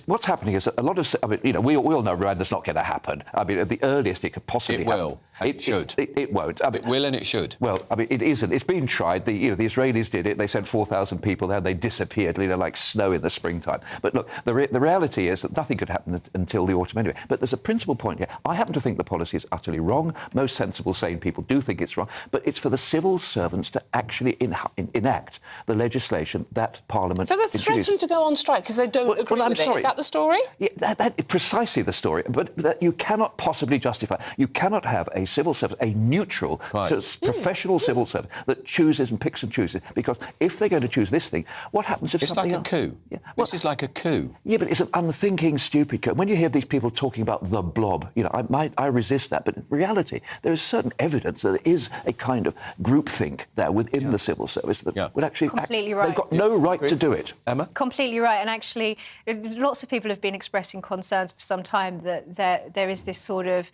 what's happening is a lot of... I mean, you know, we all know Rwanda's not going to happen. I mean, at the earliest it could possibly happen. It will. It should. It won't. I mean, it will and it should. Well, I mean, it isn't. It's been tried. The Israelis did it. They sent 4,000 people there. They disappeared, like snow in the springtime. But look, the reality is that nothing could happen until the autumn anyway. But there's a principal point here. I happen to think the policy is utterly wrong. Most sensible, sane people do think it's wrong. But it's for the civil servants to actually enact the legislation that Parliament So they're threatened to go on strike because they don't agree with it. Is that the story? Yeah, that is precisely the story. But that you cannot possibly justify. You cannot have a civil servant, a neutral, professional civil servant that chooses and picks and chooses. Because if they're going to choose this thing, what happens if something else... It's like a coup. Yeah. This is like a coup. Yeah, but it's an unthinking, stupid coup. When you hear these people talking about the blob, I resist that. But in reality, there is certain evidence that there is a kind of groupthink there within the civil service that would actually... Completely right. They've got no right to do it. Emma? Completely right. And actually, lots of people have been expressing concerns for some time that there is this sort of...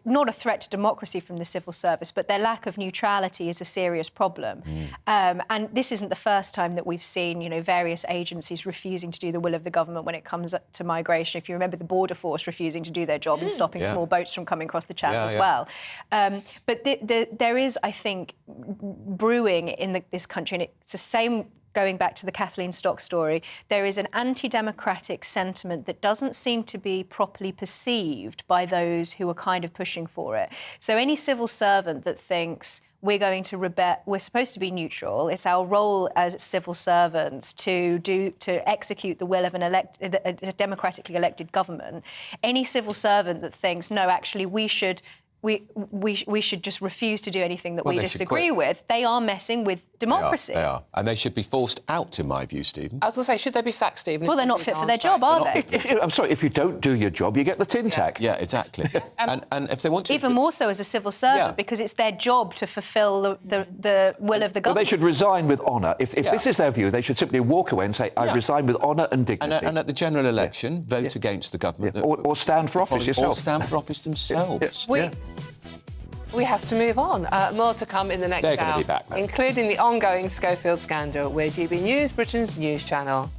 not a threat to democracy from the civil service, but their lack of neutrality is a serious problem. And this isn't the first time that we've seen, various agencies refusing to do the will of the government when it comes to migration. If you remember the Border Force refusing to do their job and stopping small boats from coming across the Channel as well. But there is, I think, brewing in this country, and it's the same... Going back to the Kathleen Stock story, there is an anti-democratic sentiment that doesn't seem to be properly perceived by those who are kind of pushing for it. So any civil servant that thinks we're going to we're supposed to be neutral, it's our role as civil servants to execute the will of a democratically elected government, any civil servant that thinks, no, actually we should just refuse to do anything that we disagree with, they are messing with democracy. They are. And they should be forced out, in my view, Stephen. I was going to say, should they be sacked, Stephen? Well, they're not fit for their job, are they? I'm sorry, if you don't do your job, you get the tin tack. Yeah, exactly. and if they want to... Even more so as a civil servant, because it's their job to fulfil the will of the government. Well, they should resign with honour. If this is their view, they should simply walk away and say, I resign with honour and dignity. And at the general election, vote against the government. Or stand for office yourself. Or stand for office themselves. We have to move on. More to come in the next hour. They're going to be back, including the ongoing Schofield scandal. We're GB News, Britain's news channel.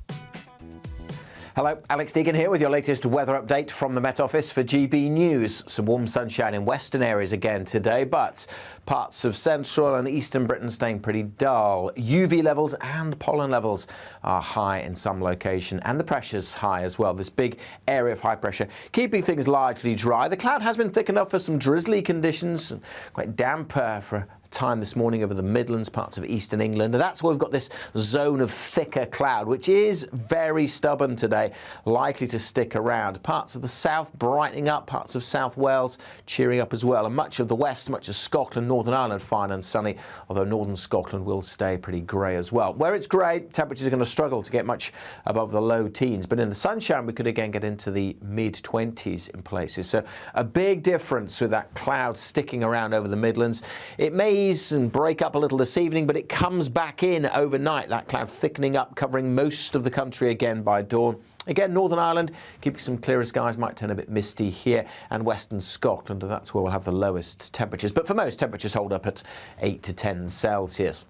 Hello, Alex Deegan here with your latest weather update from the Met Office for GB News. Some warm sunshine in western areas again today, but parts of central and eastern Britain staying pretty dull. UV levels and pollen levels are high in some location, and the pressure's high as well. This big area of high pressure keeping things largely dry. The cloud has been thick enough for some drizzly conditions, quite damp for time this morning over the Midlands, parts of eastern England. And that's where we've got this zone of thicker cloud, which is very stubborn today, likely to stick around. Parts of the south brightening up, parts of South Wales cheering up as well. And much of the west, much of Scotland, Northern Ireland, fine and sunny, although northern Scotland will stay pretty grey as well. Where it's grey, temperatures are going to struggle to get much above the low teens. But in the sunshine, we could again get into the mid-20s in places. So a big difference with that cloud sticking around over the Midlands. It may and break up a little this evening, but it comes back in overnight, that cloud thickening up, covering most of the country again by dawn. Again, Northern Ireland, keeping some clearer skies, might turn a bit misty here, and western Scotland, and that's where we'll have the lowest temperatures. But for most, temperatures hold up at 8 to 10 Celsius.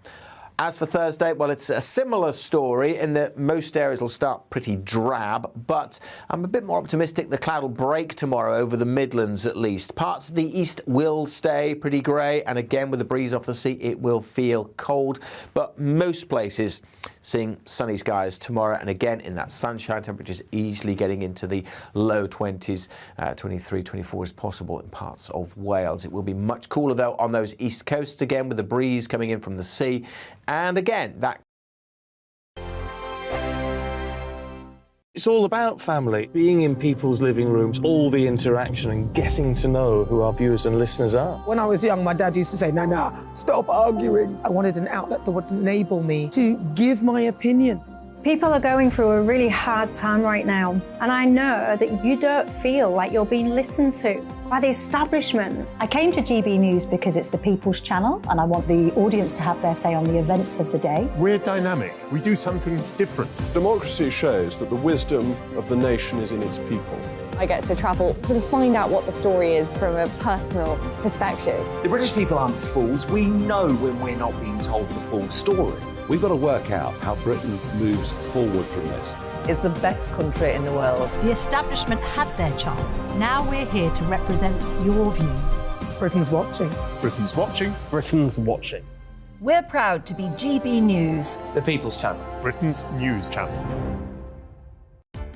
As for Thursday, well, it's a similar story in that most areas will start pretty drab, but I'm a bit more optimistic the cloud will break tomorrow over the Midlands at least. Parts of the east will stay pretty grey, and again with the breeze off the sea it will feel cold, but most places seeing sunny skies tomorrow, and again in that sunshine, temperatures easily getting into the low 20s, 23, 24 is possible in parts of Wales. It will be much cooler though on those east coasts again with the breeze coming in from the sea. And again, that It's all about family, being in people's living rooms, all the interaction and getting to know who our viewers and listeners are. When I was young, my dad used to say, no, stop arguing. I wanted an outlet that would enable me to give my opinion. People are going through a really hard time right now, and I know that you don't feel like you're being listened to by the establishment. I came to GB News because it's the People's Channel and I want the audience to have their say on the events of the day. We're dynamic. We do something different. Democracy shows that the wisdom of the nation is in its people. I get to travel to find out what the story is from a personal perspective. The British people aren't fools. We know when we're not being told the full story. We've got to work out how Britain moves forward from this. It's the best country in the world. The establishment had their chance. Now we're here to represent your views. Britain's watching. Britain's watching. Britain's watching. We're proud to be GB News. The People's Channel. Britain's news channel.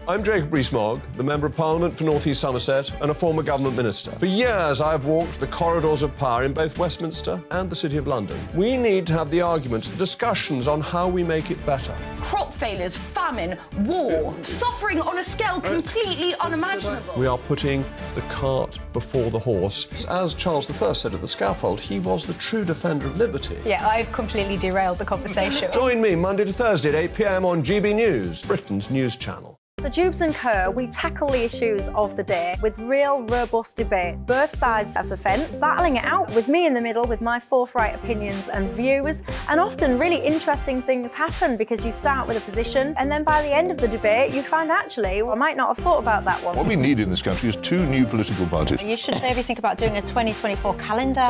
I'm Jacob Rees-Mogg, the Member of Parliament for North East Somerset and a former government minister. For years, I've walked the corridors of power in both Westminster and the City of London. We need to have the arguments, the discussions on how we make it better. Crop failures, famine, war, suffering on a scale completely unimaginable. We are putting the cart before the horse. As Charles I said at the scaffold, he was the true defender of liberty. Yeah, I've completely derailed the conversation. Join me Monday to Thursday at 8 p.m. on GB News, Britain's news channel. So Jubes & Co, we tackle the issues of the day with real, robust debate, both sides of the fence, battling it out with me in the middle with my forthright opinions and views. And often really interesting things happen because you start with a position and then by the end of the debate you find actually, well, I might not have thought about that one. What we need in this country is two new political parties. You should maybe think about doing a 2024 calendar.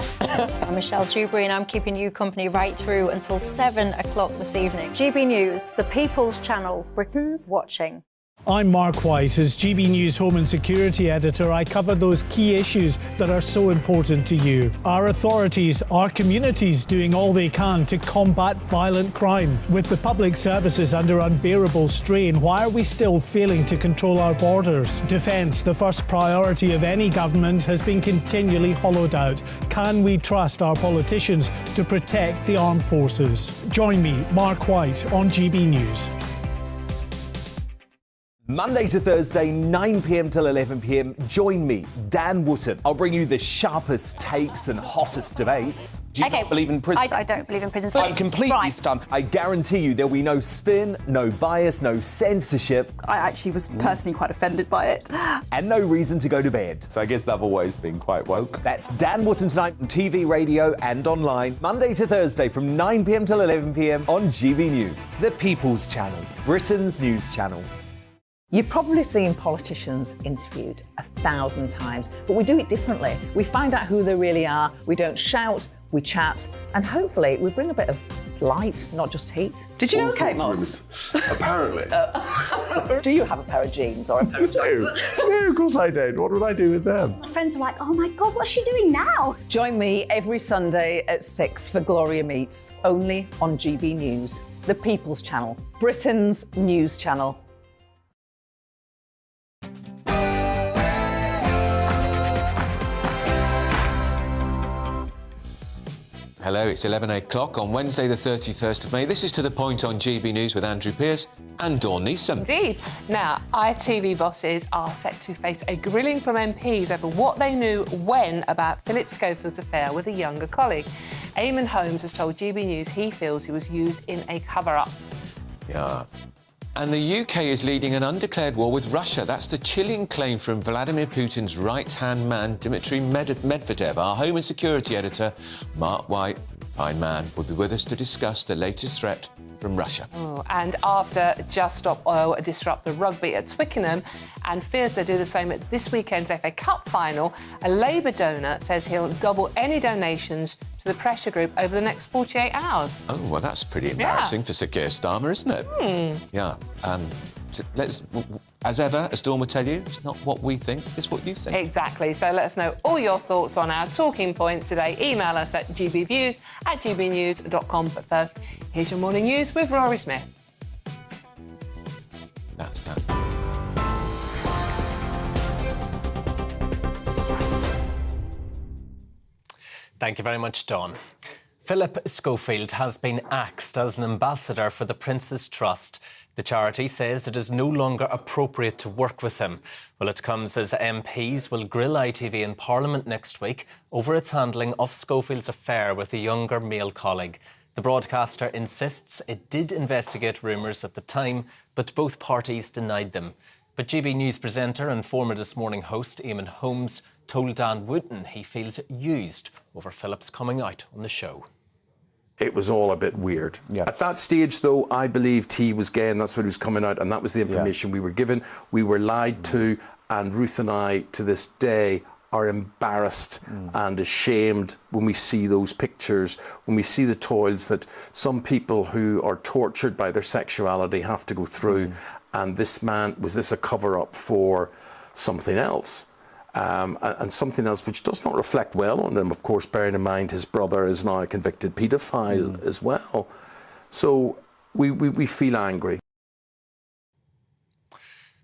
I'm Michelle Dewberry and I'm keeping you company right through until 7 o'clock this evening. GB News, the People's Channel, Britain's watching. I'm Mark White. As GB News Home and Security Editor, I cover those key issues that are so important to you. Our authorities, our communities doing all they can to combat violent crime. With the public services under unbearable strain, why are we still failing to control our borders? Defence, the first priority of any government, has been continually hollowed out. Can we trust our politicians to protect the armed forces? Join me, Mark White, on GB News. Monday to Thursday, 9 p.m. till 11 p.m. Join me, Dan Wootton. I'll bring you the sharpest takes and hottest debates. Do you not believe in prisons? I don't believe in prisons. I'm completely stunned. I guarantee you there'll be no spin, no bias, no censorship. I actually was personally quite offended by it. And no reason to go to bed. So I guess they've always been quite woke. That's Dan Wootton tonight on TV, radio and online. Monday to Thursday from 9 p.m. till 11 p.m. on GB News. The People's Channel, Britain's news channel. You've probably seen politicians interviewed 1,000 times, but we do it differently. We find out who they really are, we don't shout, we chat, and hopefully we bring a bit of light, not just heat. Did you know Kate Moss? Apparently. Do you have a pair of jeans or a pair of jeans? No, of course I don't. What would I do with them? My friends are like, oh my God, what's she doing now? Join me every Sunday at 6 for Gloria Meets, only on GB News, the People's Channel, Britain's news channel. Hello, it's 11 o'clock on Wednesday the 31st of May. This is To The Point on GB News with Andrew Pearce and Dawn Neeson. Indeed. Now, ITV bosses are set to face a grilling from MPs over what they knew when about Philip Schofield's affair with a younger colleague. Eamon Holmes has told GB News he feels he was used in a cover-up. Yeah. And the UK is leading an undeclared war with Russia. That's the chilling claim from Vladimir Putin's right-hand man, Dmitry Medvedev. Our Home and Security Editor, Mark White, fine man, will be with us to discuss the latest threat from Russia. Oh, and after Just Stop Oil disrupt the rugby at Twickenham and fears they'll do the same at this weekend's FA Cup final, a Labour donor says he'll double any donations to the pressure group over the next 48 hours. Oh, well, that's pretty embarrassing for Sir Keir Starmer, isn't it? Yeah. So as ever, as Dawn will tell you, it's not what we think, it's what you think. Exactly. So let us know all your thoughts on our talking points today. Email us at gbviews@gbnews.com. But first, here's your morning news with Rory Smith. That's that. Thank you very much, Dawn. Philip Schofield has been axed as an ambassador for the Prince's Trust. The charity says it is no longer appropriate to work with him. Well, it comes as MPs will grill ITV in Parliament next week over its handling of Schofield's affair with a younger male colleague. The broadcaster insists it did investigate rumours at the time, but both parties denied them. But GB News presenter and former This Morning host Eamon Holmes told Dan Wootton he feels used over Philip's coming out on the show. It was all a bit weird. At that stage, though, I believed he was gay and that's what he was coming out, and that was the information we were given. We were lied to, and Ruth and I, to this day, are embarrassed and ashamed when we see those pictures, when we see the toils that some people who are tortured by their sexuality have to go through. And this man, was this a cover-up for something else? And something else which does not reflect well on him, of course, bearing in mind his brother is now a convicted paedophile as well. So we feel angry.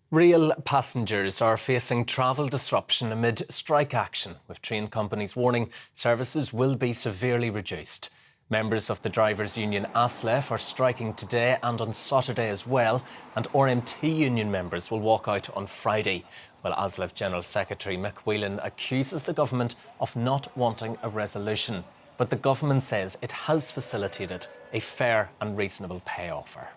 Rail passengers are facing travel disruption amid strike action, with train companies warning services will be severely reduced. Members of the drivers' union ASLEF are striking today and on Saturday as well, and RMT union members will walk out on Friday. Well, ASLEF General Secretary Mick Whelan accuses the government of not wanting a resolution, but the government says it has facilitated a fair and reasonable pay offer.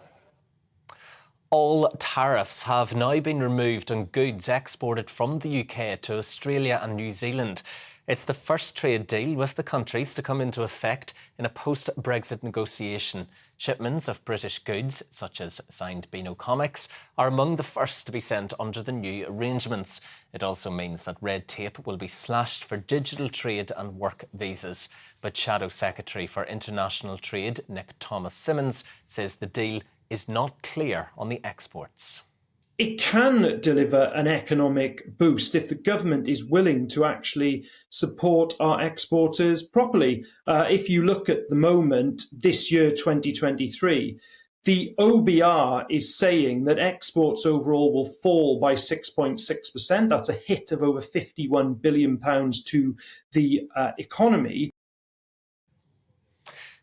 All tariffs have now been removed on goods exported from the UK to Australia and New Zealand. It's the first trade deal with the countries to come into effect in a post-Brexit negotiation. Shipments of British goods, such as signed Beano comics, are among the first to be sent under the new arrangements. It also means that red tape will be slashed for digital trade and work visas. But Shadow Secretary for International Trade, Nick Thomas-Symonds, says the deal is not clear on the exports. It can deliver an economic boost if the government is willing to actually support our exporters properly. If you look at the moment, this year, 2023, the OBR is saying that exports overall will fall by 6.6%. That's a hit of over £51 billion to the economy.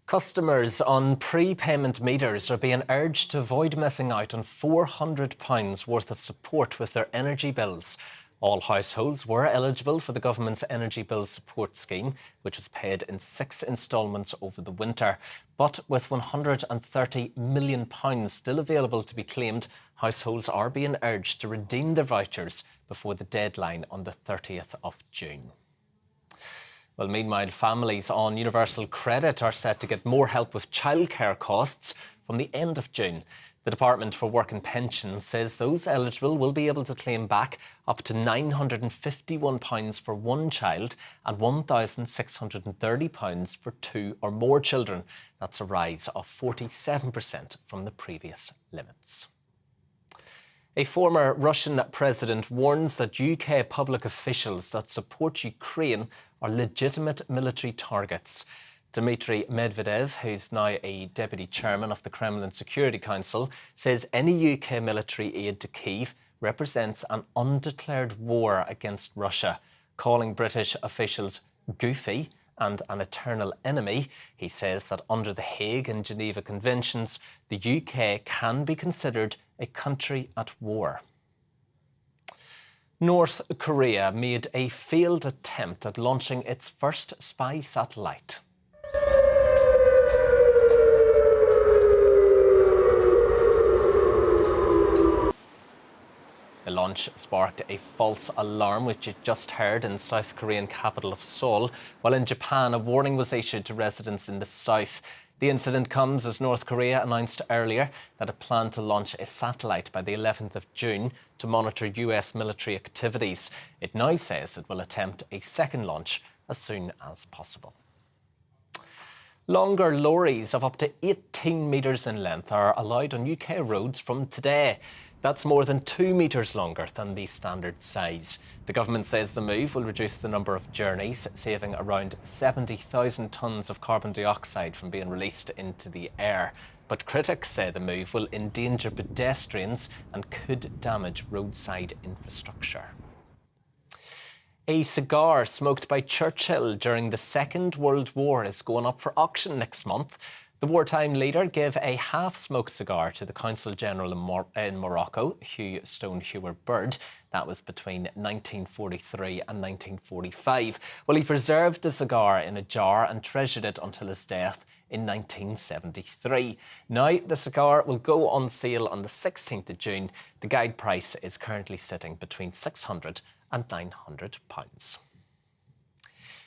Customers on prepayment meters are being urged to avoid missing out on £400 worth of support with their energy bills. All households were eligible for the government's energy bill support scheme, which was paid in 6 instalments over the winter. But with £130 million still available to be claimed, households are being urged to redeem their vouchers before the deadline on the 30th of June. Well, meanwhile, families on universal credit are set to get more help with childcare costs from the end of June. The Department for Work and Pensions says those eligible will be able to claim back up to £951 for one child and £1,630 for 2 or more children. That's a rise of 47% from the previous limits. A former Russian president warns that UK public officials that support Ukraine are legitimate military targets. Dmitry Medvedev, who's now a deputy chairman of the Kremlin Security Council, says any UK military aid to Kyiv represents an undeclared war against Russia, calling British officials goofy and an eternal enemy. He says that under the Hague and Geneva Conventions, the UK can be considered a country at war. North Korea made a failed attempt at launching its first spy satellite. The launch sparked a false alarm, which you just heard in South Korean capital of Seoul, while in Japan a warning was issued to residents in the south. The incident comes as North Korea announced earlier that it planned to launch a satellite by the 11th of June to monitor US military activities. It now says it will attempt a second launch as soon as possible. Longer lorries of up to 18 metres in length are allowed on UK roads from today. That's more than 2 metres longer than the standard size. The government says the move will reduce the number of journeys, saving around 70,000 tonnes of carbon dioxide from being released into the air. But critics say the move will endanger pedestrians and could damage roadside infrastructure. A cigar smoked by Churchill during the Second World War is going up for auction next month. The wartime leader gave a half-smoked cigar to the Consul General in Morocco, Hugh Stonehewer Bird. That was between 1943 and 1945. Well, he preserved the cigar in a jar and treasured it until his death in 1973. Now, the cigar will go on sale on the 16th of June. The guide price is currently sitting between £600 and £900.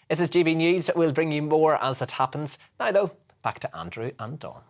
This is GB News. We'll bring you more as it happens. Now, though, back to Andrew and Dawn.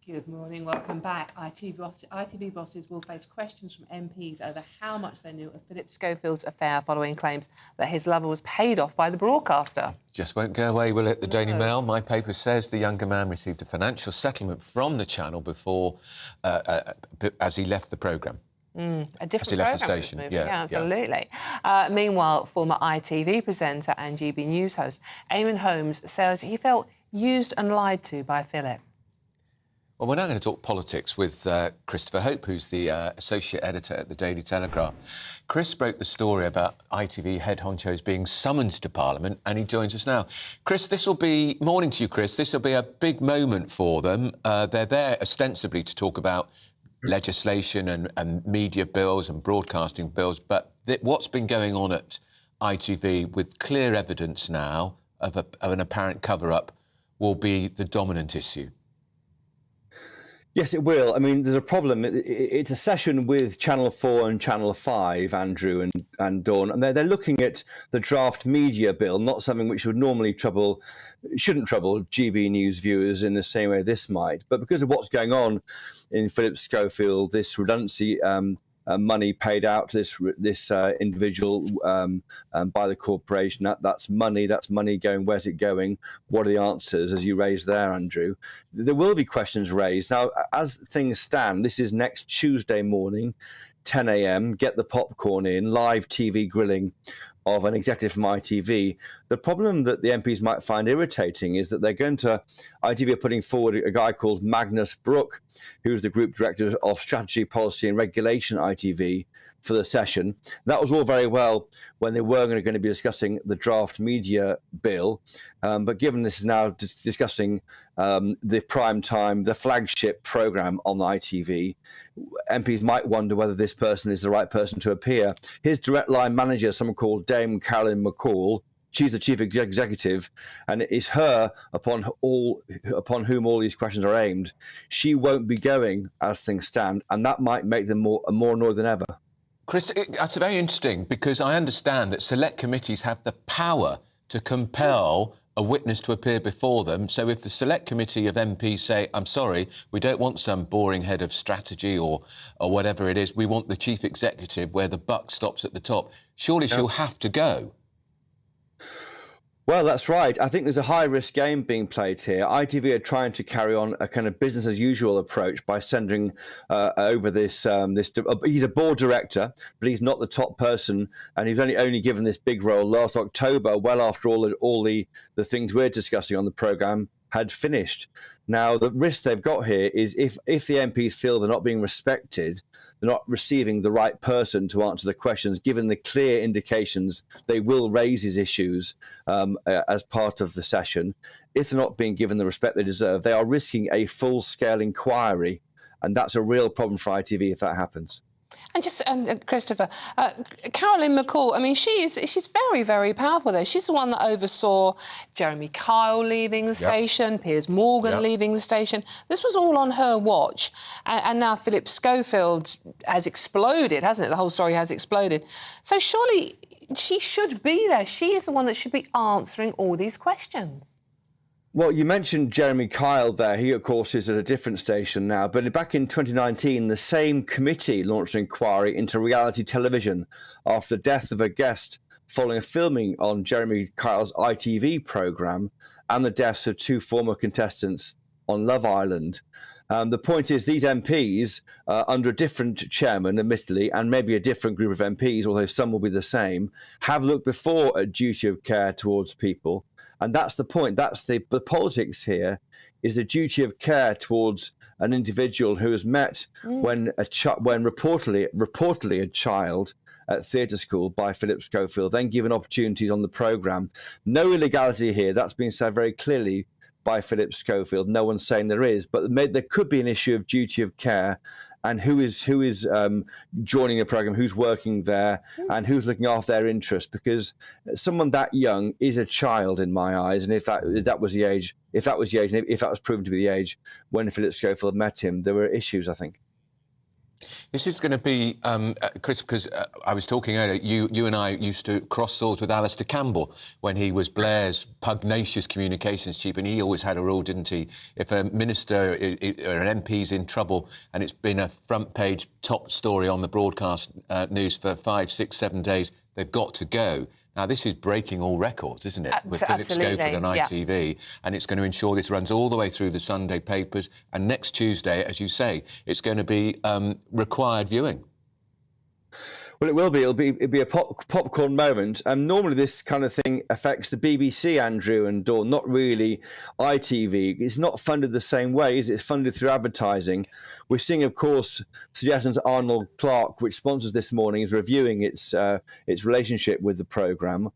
Good morning, welcome back. ITV bosses will face questions from MPs over how much they knew of Philip Schofield's affair following claims that his lover was paid off by the broadcaster. Just won't go away, will it? The Daily Mail, my paper says the younger man received a financial settlement from the channel before, as he left the programme. A different As he left the programme station, movie, yeah. absolutely. Meanwhile, former ITV presenter and GB News host Eamon Holmes says he felt used and lied to by Philip. Well, we're now going to talk politics with Christopher Hope, who's the associate editor at the Daily Telegraph. Chris broke the story about ITV head honchos being summoned to Parliament, and he joins us now. Chris, morning to you, Chris. This will be a big moment for them. They're there ostensibly to talk about legislation and media bills and broadcasting bills, but what's been going on at ITV with clear evidence now of an apparent cover-up will be the dominant issue. Yes, it will. I mean, there's a problem. It's a session with Channel 4 and Channel 5, Andrew and Dawn, and they're looking at the draft media bill, not something which would normally shouldn't trouble GB News viewers in the same way this might. But because of what's going on in Philip Schofield, this redundancy money paid out to this individual by the corporation. That's money going. Where's it going? What are the answers, as you raised there, Andrew? There will be questions raised. Now, as things stand, this is next Tuesday morning, 10 a.m. Get the popcorn in, live TV grilling of an executive from ITV. The problem that the MPs might find irritating is that ITV are putting forward a guy called Magnus Brook, who's the Group Director of Strategy, Policy and Regulation at ITV, for the session. That was all very well when they were going to be discussing the draft media bill. But given this is now discussing the prime time, the flagship programme on ITV, MPs might wonder whether this person is the right person to appear. His direct line manager, someone called Dame Carolyn McCall, she's the chief executive, and it is her upon whom all these questions are aimed. She won't be going as things stand, and that might make them more annoyed than ever. Chris, that's very interesting, because I understand that select committees have the power to compel a witness to appear before them. So if the select committee of MPs say, I'm sorry, we don't want some boring head of strategy or whatever it is, we want the chief executive where the buck stops at the top, surely she'll have to go. Well, that's right. I think there's a high-risk game being played here. ITV are trying to carry on a kind of business-as-usual approach by sending over this. He's a board director, but he's not the top person, and he's only given this big role last October, well after all the things we're discussing on the programme had finished. Now, the risk they've got here is if the MPs feel they're not being respected, they're not receiving the right person to answer the questions, given the clear indications they will raise these issues as part of the session. If they're not being given the respect they deserve, they are risking a full-scale inquiry, and that's a real problem for ITV if that happens. And Christopher, Carolyn McCall, I mean, she's very, very powerful there. She's the one that oversaw Jeremy Kyle leaving the station, Piers Morgan leaving the station. This was all on her watch. And now Philip Schofield has exploded, hasn't it? The whole story has exploded. So surely she should be there. She is the one that should be answering all these questions. Well, you mentioned Jeremy Kyle there. He, of course, is at a different station now. But back in 2019, the same committee launched an inquiry into reality television after the death of a guest following a filming on Jeremy Kyle's ITV programme and the deaths of two former contestants on Love Island. The point is, these MPs, under a different chairman, admittedly, and maybe a different group of MPs, although some will be the same, have looked before at duty of care towards people. And that's the point. That's the politics here, is the duty of care towards an individual who has met when reportedly a child at theatre school by Philip Schofield, then given opportunities on the programme. No illegality here. That's been said very clearly by Philip Schofield. No one's saying there is, but there could be an issue of duty of care and who is joining the programme, who's working there, and who's looking after their interests. Because someone that young is a child in my eyes, and if that was proven to be the age when Philip Schofield met him, there were issues, I think. This is going to be, Chris, because I was talking earlier, you and I used to cross swords with Alistair Campbell when he was Blair's pugnacious communications chief, and he always had a rule, didn't he? If a minister or an MP's in trouble and it's been a front-page top story on the broadcast news for 5, 6, 7 days, they've got to go. Now, this is breaking all records, isn't it, with Philip Schofield and ITV, and it's going to ensure this runs all the way through the Sunday papers, and next Tuesday, as you say, it's going to be required viewing. Well, it will be. It'll be a popcorn moment. And normally this kind of thing affects the BBC, Andrew and Dawn, not really ITV. It's not funded the same way, is it? It's funded through advertising. We're seeing, of course, suggestions that Arnold Clark, which sponsors This Morning, is reviewing its relationship with the programme.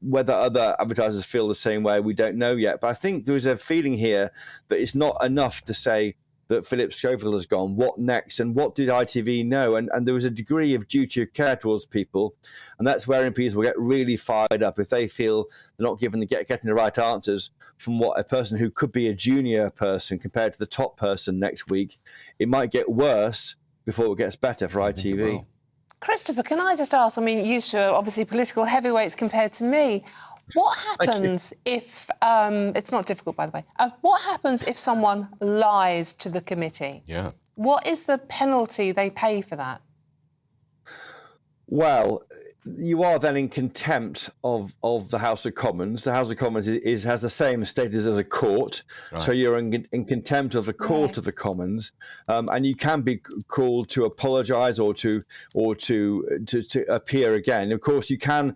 Whether other advertisers feel the same way, we don't know yet. But I think there's a feeling here that it's not enough to say that Philip Schofield has gone. What next? And what did ITV know? And there was a degree of duty of care towards people. And that's where MPs will get really fired up if they feel they're not getting the right answers from what a person who could be a junior person compared to the top person next week. It might get worse before it gets better for ITV. Christopher, can I just ask, I mean, you two are obviously political heavyweights compared to me. What happens if, it's not difficult, by the way, what happens if someone lies to the committee? Yeah. What is the penalty they pay for that? Well, you are then in contempt of the House of Commons. The House of Commons has the same status as a court, right. So you're in contempt of the Court of the Commons, and you can be called to apologise or to appear again. Of course, you can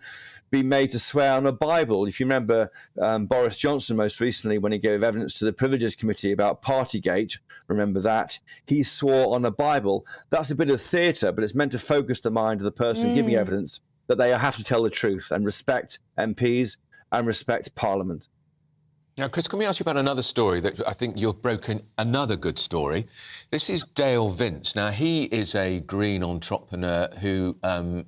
be made to swear on a Bible. If you remember Boris Johnson most recently, when he gave evidence to the Privileges Committee about Partygate, remember that, he swore on a Bible. That's a bit of theatre, but it's meant to focus the mind of the person giving evidence that they have to tell the truth and respect MPs and respect Parliament. Now, Chris, can we ask you about another story that I think you've broken, another good story? This is Dale Vince. Now, he is a green entrepreneur who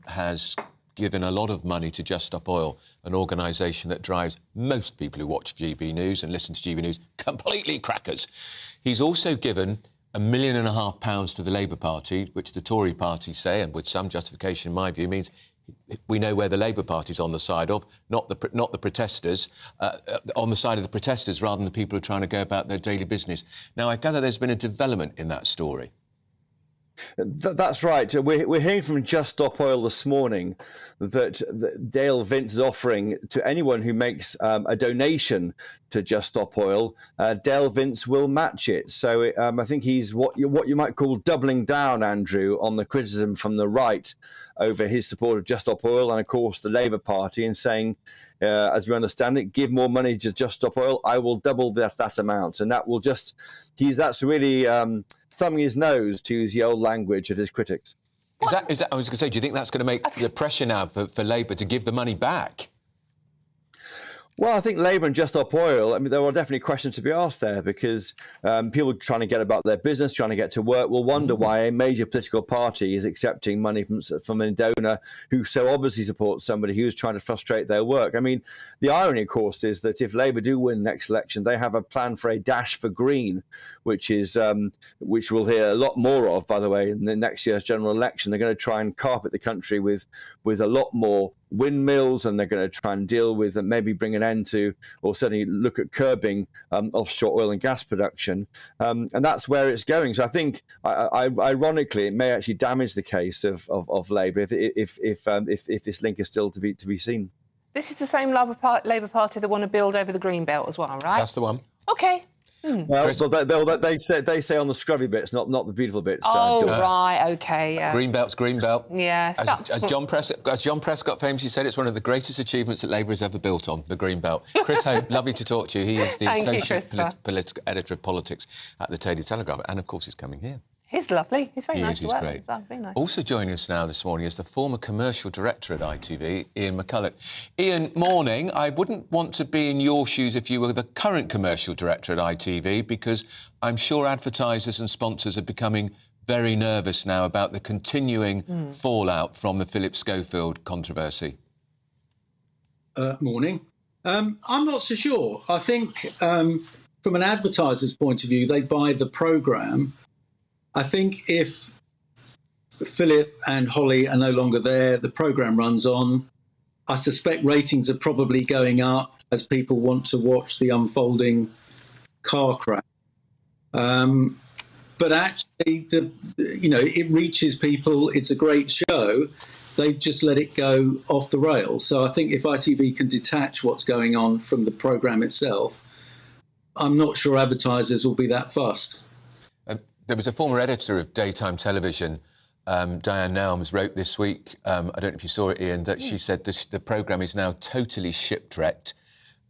has given a lot of money to Just Stop Oil, an organisation that drives most people who watch GB News and listen to GB News completely crackers. He's also given £1.5 million to the Labour Party, which the Tory party say, and with some justification in my view, means we know where the Labour Party's on the side of, not the protesters, on the side of the protesters rather than the people who are trying to go about their daily business. Now, I gather there's been a development in that story. That's right. We're hearing from Just Stop Oil this morning that Dale Vince is offering to anyone who makes a donation to Just Stop Oil, Dale Vince will match it. So I think he's what you might call doubling down, Andrew, on the criticism from the right over his support of Just Stop Oil and, of course, the Labour Party, and saying, as we understand it, give more money to Just Stop Oil, I will double that amount. And that will just, that's really thumbing his nose, to use the old language, at his critics. Is that, I was going to say, do you think that's going to make the pressure now for Labour to give the money back? Well, I think Labour and Just Stop Oil, I mean, there are definitely questions to be asked there, because people trying to get about their business, trying to get to work, will wonder why a major political party is accepting money from a donor who so obviously supports somebody who's trying to frustrate their work. I mean, the irony, of course, is that if Labour do win next election, they have a plan for a dash for green, which we'll hear a lot more of, by the way, in the next year's general election. They're going to try and carpet the country with a lot more windmills, and they're going to try and deal with and maybe bring an end to, or certainly look at curbing offshore oil and gas production, and that's where it's going. So I think, ironically, it may actually damage the case of Labour if this link is still to be seen. This is the same Labour Party that want to build over the Green Belt as well, right? That's the one. OK. Well, they say on the scrubby bits, not the beautiful bits. Oh, right, OK, yeah. Greenbelt's Greenbelt. Yeah. As John Prescott famously said, it's one of the greatest achievements that Labour has ever built on, the Greenbelt. Chris Hope, lovely to talk to you. He is the Associate Political Editor of Politics at the Daily Telegraph, and, of course, he's coming here. He's lovely. He's very nice to work with. Great. As well. Very nice. Also joining us now this morning is the former commercial director at ITV, Ian McCulloch. Ian, morning. I wouldn't want to be in your shoes if you were the current commercial director at ITV, because I'm sure advertisers and sponsors are becoming very nervous now about the continuing fallout from the Philip Schofield controversy. Morning. I'm not so sure. I think from an advertiser's point of view, they buy the programme. I think if Philip and Holly are no longer there, the programme runs on. I suspect ratings are probably going up as people want to watch the unfolding car crash. But actually, it reaches people. It's a great show. They've just let it go off the rails. So I think if ITV can detach what's going on from the programme itself, I'm not sure advertisers will be that fussed. There was a former editor of daytime television, Diane Nelms, wrote this week, I don't know if you saw it, Ian, that she said the programme is now totally shipwrecked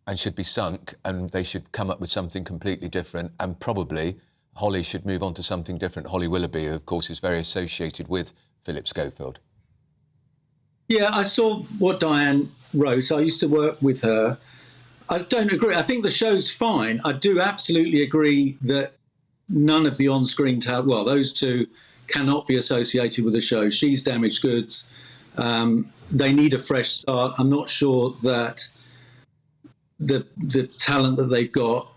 and should be sunk, and they should come up with something completely different, and probably Holly should move on to something different. Holly Willoughby, who, of course, is very associated with Philip Schofield. Yeah, I saw what Diane wrote. I used to work with her. I don't agree. I think the show's fine. I do absolutely agree that none of the on-screen talent, well, those two cannot be associated with the show. She's damaged goods. They need a fresh start. I'm not sure that the talent that they've got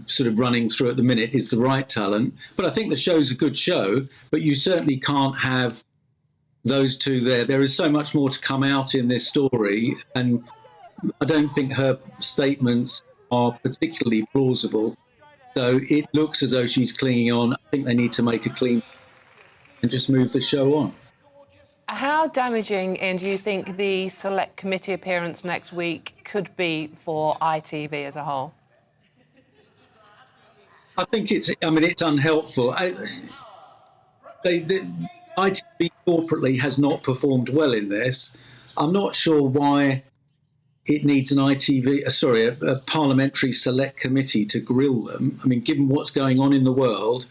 sort of running through at the minute is the right talent. But I think the show's a good show, but you certainly can't have those two there. There is so much more to come out in this story, and I don't think her statements are particularly plausible. So it looks as though she's clinging on. I think they need to make a clean and just move the show on. How damaging, Ian, do you think the Select Committee appearance next week could be for ITV as a whole? I think it's unhelpful. ITV corporately has not performed well in this. I'm not sure why it needs a parliamentary select committee to grill them. I mean, given what's going on in the world,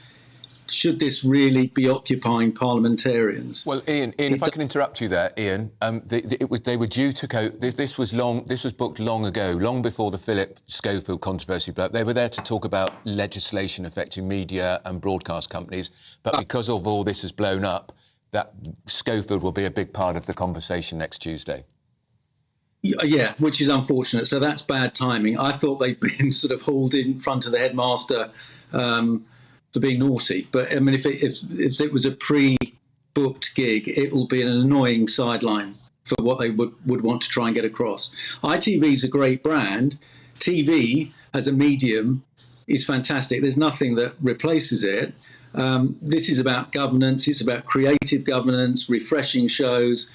should this really be occupying parliamentarians? Well, Ian, if I can interrupt you there, Ian, they were due to go. This was booked long ago, long before the Philip Schofield controversy blew up. They were there to talk about legislation affecting media and broadcast companies, but because of all this has blown up, that Schofield will be a big part of the conversation next Tuesday. Yeah, which is unfortunate. So that's bad timing. I thought they'd been sort of hauled in front of the headmaster for being naughty. But I mean, if it was a pre-booked gig, it will be an annoying sideline for what they would want to try and get across. ITV is a great brand. TV as a medium is fantastic. There's nothing that replaces it. This is about governance. It's about creative governance, refreshing shows,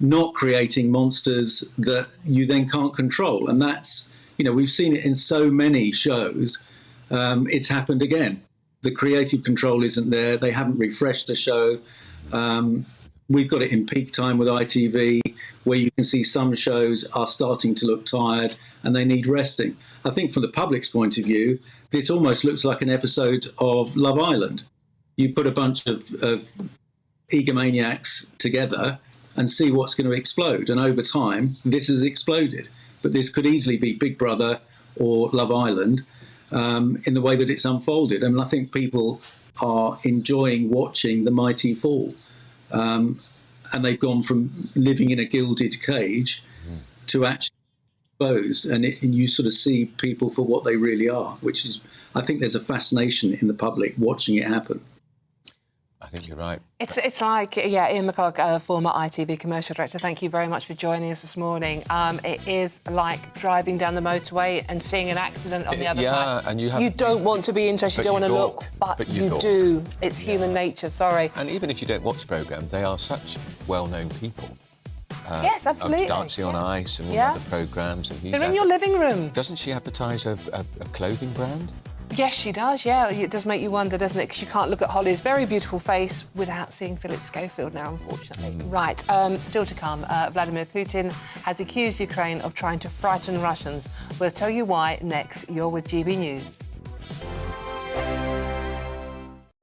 not creating monsters that you then can't control. And that's, we've seen it in so many shows. It's happened again. The creative control isn't there. They haven't refreshed the show. We've got it in peak time with ITV, where you can see some shows are starting to look tired and they need resting. I think from the public's point of view, this almost looks like an episode of Love Island. You put a bunch of egomaniacs together and see what's going to explode. And over time, this has exploded. But this could easily be Big Brother or Love Island in the way that it's unfolded. I mean, I think people are enjoying watching the mighty fall. And they've gone from living in a gilded cage to actually exposed. And you sort of see people for what they really are, which is, I think there's a fascination in the public watching it happen. I think you're right. It's like, Ian McCulloch, former ITV commercial director, thank you very much for joining us this morning. It is like driving down the motorway and seeing an accident on the other side. And you don't want to be interested, you don't want to look, but you do. It's human nature, sorry. And even if you don't watch the programme, they are such well-known people. Yes, absolutely. Dancing on Ice and all the other programmes. They're in your living room. Doesn't she advertise a clothing brand? Yes, she does, yeah. It does make you wonder, doesn't it? Because you can't look at Holly's very beautiful face without seeing Philip Schofield now, unfortunately. Right, still to come, Vladimir Putin has accused Ukraine of trying to frighten Russians. We'll tell you why next. You're with GB News.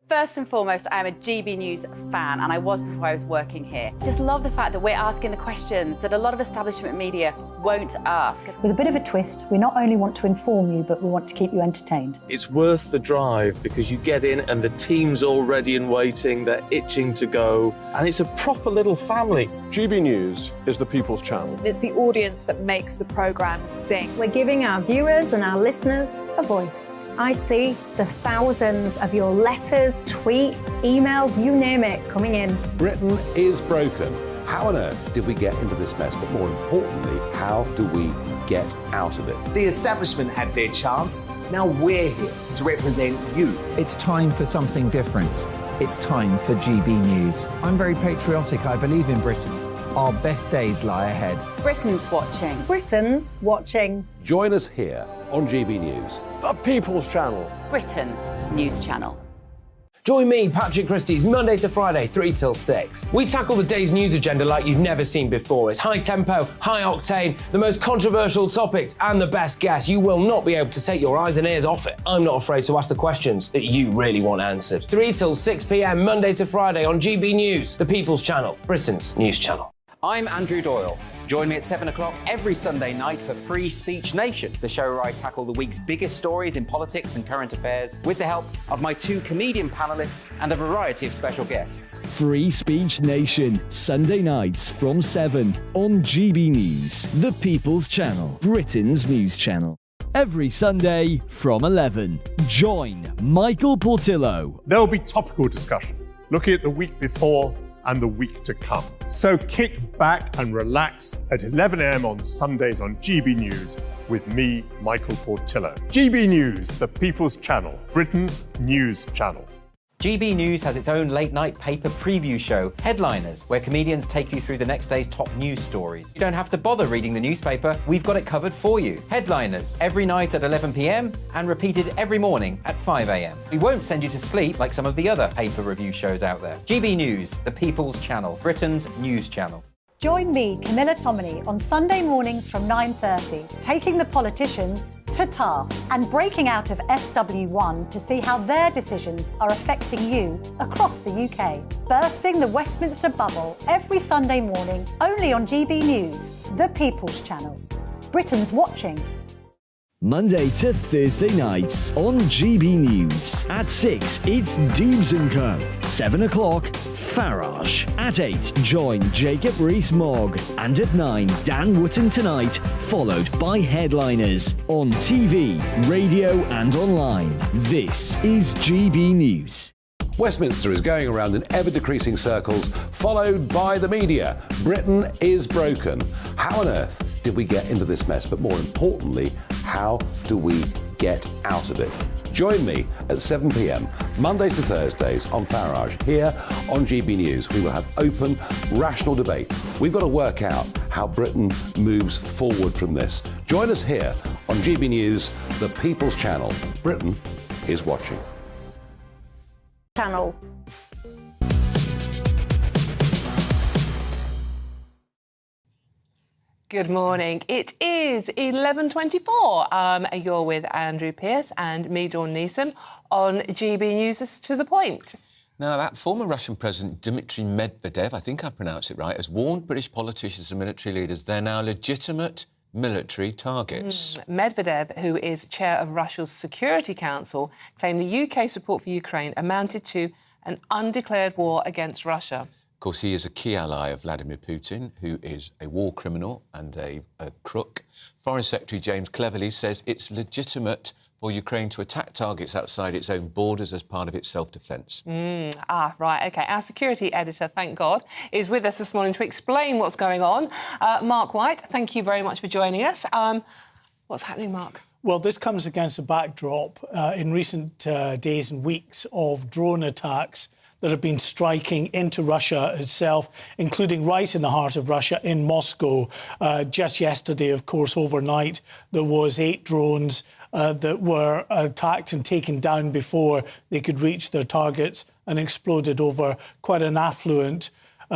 First and foremost, I am a GB News fan, and I was before I was working here. Just love the fact that we're asking the questions that a lot of establishment media won't ask. With a bit of a twist, we not only want to inform you, but we want to keep you entertained. It's worth the drive because you get in and the team's all ready and waiting, they're itching to go, and it's a proper little family. GB News is the People's Channel. It's the audience that makes the programme sing. We're giving our viewers and our listeners a voice. I see the thousands of your letters, tweets, emails, you name it, coming in. Britain is broken. How on earth did we get into this mess? But more importantly, how do we get out of it? The establishment had their chance. Now we're here to represent you. It's time for something different. It's time for GB News. I'm very patriotic. I believe in Britain. Our best days lie ahead. Britain's watching. Britain's watching. Join us here on GB News. The People's Channel. Britain's news channel. Join me, Patrick Christie's, Monday to Friday, 3 till 6. We tackle the day's news agenda like you've never seen before. It's high tempo, high octane, the most controversial topics, and the best guests. You will not be able to take your eyes and ears off it. I'm not afraid to ask the questions that you really want answered. 3 till 6 p.m, Monday to Friday on GB News, the People's Channel, Britain's news channel. I'm Andrew Doyle. Join me at 7 o'clock every Sunday night for Free Speech Nation, the show where I tackle the week's biggest stories in politics and current affairs with the help of my 2 comedian panellists and a variety of special guests. Free Speech Nation, Sunday nights from 7 on GB News, the People's Channel, Britain's news channel. Every Sunday from 11. Join Michael Portillo. There will be topical discussion, looking at the week before and the week to come. So kick back and relax at 11 a.m. on Sundays on GB News with me, Michael Portillo. GB News, the People's Channel, Britain's news channel. GB News has its own late-night paper preview show, Headliners, where comedians take you through the next day's top news stories. You don't have to bother reading the newspaper, we've got it covered for you. Headliners, every night at 11 p.m. and repeated every morning at 5 a.m. We won't send you to sleep like some of the other paper review shows out there. GB News, the People's Channel, Britain's news channel. Join me, Camilla Tominey, on Sunday mornings from 9:30, taking the politicians to task and breaking out of SW1 to see how their decisions are affecting you across the UK. Bursting the Westminster bubble every Sunday morning, only on GB News, the People's Channel. Britain's watching. Monday to Thursday nights on GB News. At 6, it's Dubes & Co. 7 o'clock, Farage. At 8, join Jacob Rees-Mogg. And at 9, Dan Wootton Tonight, followed by Headliners. On TV, radio and online. This is GB News. Westminster is going around in ever-decreasing circles, followed by the media. Britain is broken. How on earth did we get into this mess? But more importantly, how do we get out of it? Join me at 7 p.m, Mondays to Thursdays on Farage. Here on GB News, we will have open, rational debate. We've got to work out how Britain moves forward from this. Join us here on GB News, the People's Channel. Britain is watching. Channel. Good morning. It is 11:24. You're with Andrew Pearce and me, Dawn Neeson, on GB News to the point. Now, that former Russian President Dmitry Medvedev, I think I pronounced it right, has warned British politicians and military leaders they're now legitimate military targets. Medvedev, who is chair of Russia's Security Council, claimed the UK support for Ukraine amounted to an undeclared war against Russia. Of course, he is a key ally of Vladimir Putin, who is a war criminal and a crook. Foreign Secretary James Cleverly says it's legitimate for Ukraine to attack targets outside its own borders as part of its self-defence. Right, OK. Our security editor, thank God, is with us this morning to explain what's going on. Mark White, thank you very much for joining us. What's happening, Mark? Well, this comes against a backdrop in recent days and weeks of drone attacks that have been striking into Russia itself, including right in the heart of Russia in Moscow. Just yesterday, of course, overnight, there was 8 drones that were attacked and taken down before they could reach their targets and exploded over quite an affluent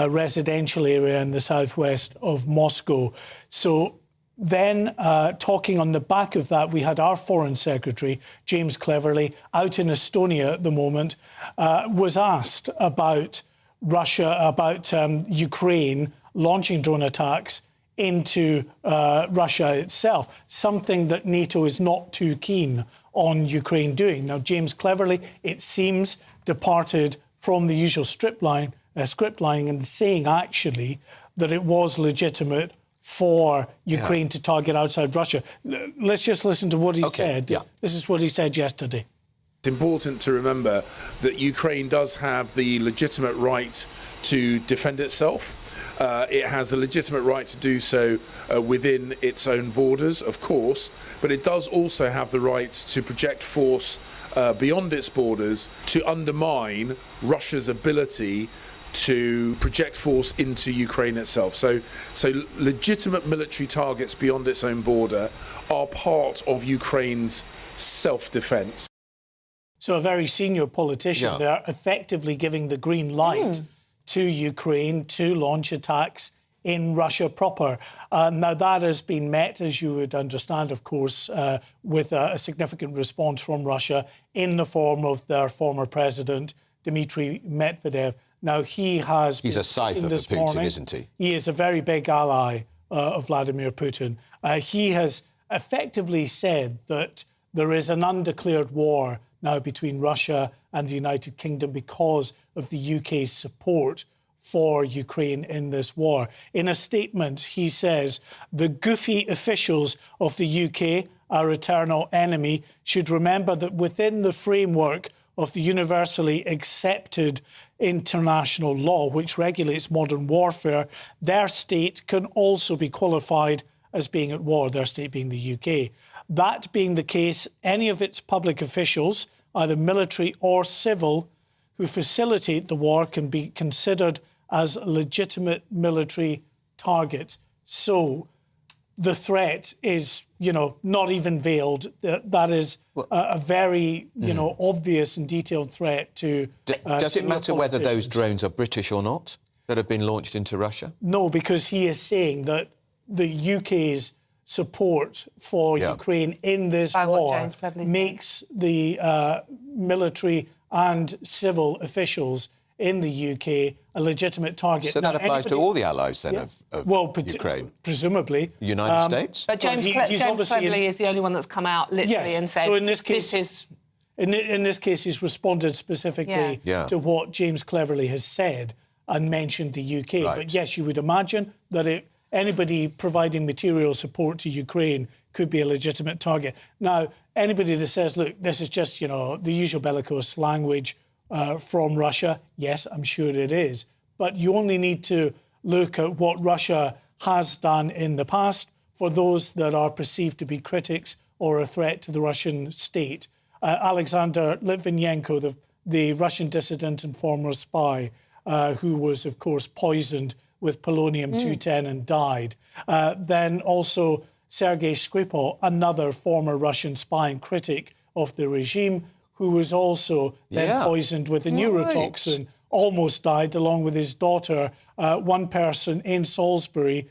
residential area in the southwest of Moscow. So then, talking on the back of that, we had our Foreign Secretary, James Cleverly, out in Estonia at the moment, was asked about Russia, about Ukraine launching drone attacks into Russia itself, something that NATO is not too keen on Ukraine doing. Now, James Cleverly, it seems, departed from the usual script lining and saying actually that it was legitimate for Ukraine to target outside Russia. Let's just listen to what he said. Yeah. This is what he said yesterday. It's important to remember that Ukraine does have the legitimate right to defend itself. It has the legitimate right to do so within its own borders, of course, but it does also have the right to project force beyond its borders to undermine Russia's ability to project force into Ukraine itself. So legitimate military targets beyond its own border are part of Ukraine's self-defence. So a very senior politician there effectively giving the green light to Ukraine to launch attacks in Russia proper. Now, that has been met, as you would understand, of course, with a significant response from Russia in the form of their former president, Dmitry Medvedev. Now, he's a cipher for Putin, isn't he? He is a very big ally of Vladimir Putin. He has effectively said that there is an undeclared war now between Russia and the United Kingdom because of the UK's support for Ukraine in this war. In a statement, he says, the goofy officials of the UK, our eternal enemy, should remember that within the framework of the universally accepted international law, which regulates modern warfare, their state can also be qualified as being at war, their state being the UK. That being the case, any of its public officials, either military or civil, who facilitate the war can be considered as legitimate military targets. So the threat is, not even veiled. That is a very, obvious and detailed threat to Does it matter whether those drones are British or not that have been launched into Russia? No, because he is saying that the UK's support for Ukraine in this war makes the military and civil officials in the UK a legitimate target. So that applies to all the allies then of Ukraine? Presumably. The United States? But James Cleverly is the only one that's come out literally and said, so in this case, this is... In this case, he's responded specifically to what James Cleverly has said and mentioned the UK. Right. But yes, you would imagine that anybody providing material support to Ukraine could be a legitimate target. Now, anybody that says, look, this is just, the usual bellicose language from Russia, yes, I'm sure it is. But you only need to look at what Russia has done in the past for those that are perceived to be critics or a threat to the Russian state. Alexander Litvinenko, the Russian dissident and former spy, who was, of course, poisoned with polonium-210 and died. Then also Sergei Skripal, another former Russian spy and critic of the regime, who was also then poisoned with a neurotoxin, almost died along with his daughter. One person in Salisbury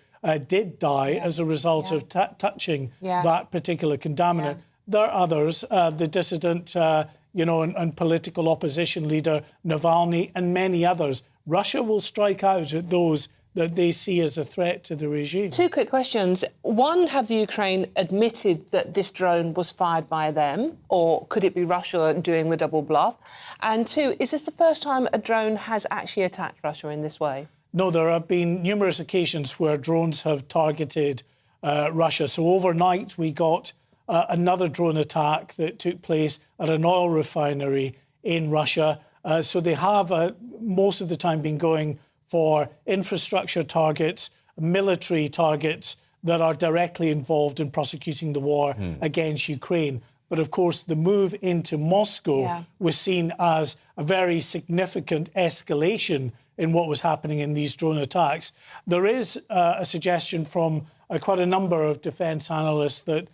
did die as a result of touching that particular contaminant. There are others, the dissident, and political opposition leader Navalny and many others. Russia will strike out at those that they see as a threat to the regime. Two quick questions. One, have the Ukraine admitted that this drone was fired by them, or could it be Russia doing the double bluff? And two, is this the first time a drone has actually attacked Russia in this way? No, there have been numerous occasions where drones have targeted Russia. So overnight we got another drone attack that took place at an oil refinery in Russia. So they have most of the time been going for infrastructure targets, military targets that are directly involved in prosecuting the war against Ukraine. But of course, the move into Moscow was seen as a very significant escalation in what was happening in these drone attacks. There is a suggestion from quite a number of defence analysts that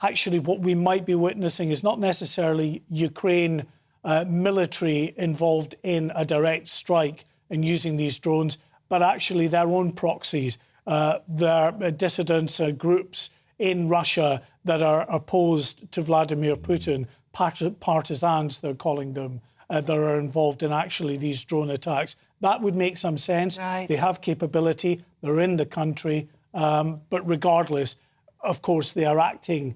actually what we might be witnessing is not necessarily Ukraine military involved in a direct strike and using these drones, but actually their own proxies, their dissidents, groups in Russia that are opposed to Vladimir Putin, partisans they're calling them, that are involved in actually these drone attacks. That would make some sense. Right. They have capability, they're in the country, but regardless, of course, they are acting,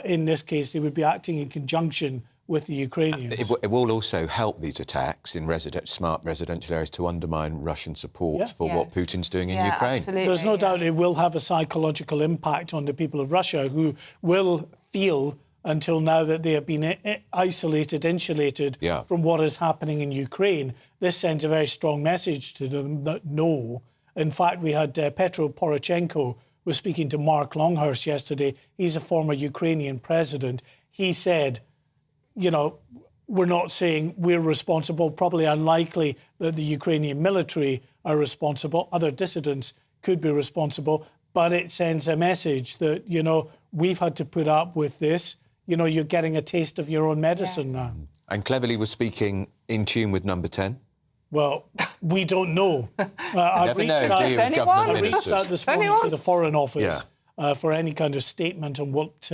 in this case, they would be acting in conjunction with the Ukrainians. It will also help these attacks in smart residential areas to undermine Russian support for what Putin's doing in Ukraine. Absolutely, There's no doubt it will have a psychological impact on the people of Russia, who will feel until now that they have been isolated, insulated from what is happening in Ukraine. This sends a very strong message to them that no. In fact, we had Petro Poroshenko was speaking to Mark Longhurst yesterday. He's a former Ukrainian president. He said, you know, we're not saying we're responsible, probably unlikely that the Ukrainian military are responsible. Other dissidents could be responsible, but it sends a message that, you know, we've had to put up with this. You know, you're getting a taste of your own medicine now. And Cleverly was speaking in tune with Number 10. Well, we don't know. I've reached out this morning to the Foreign Office for any kind of statement on what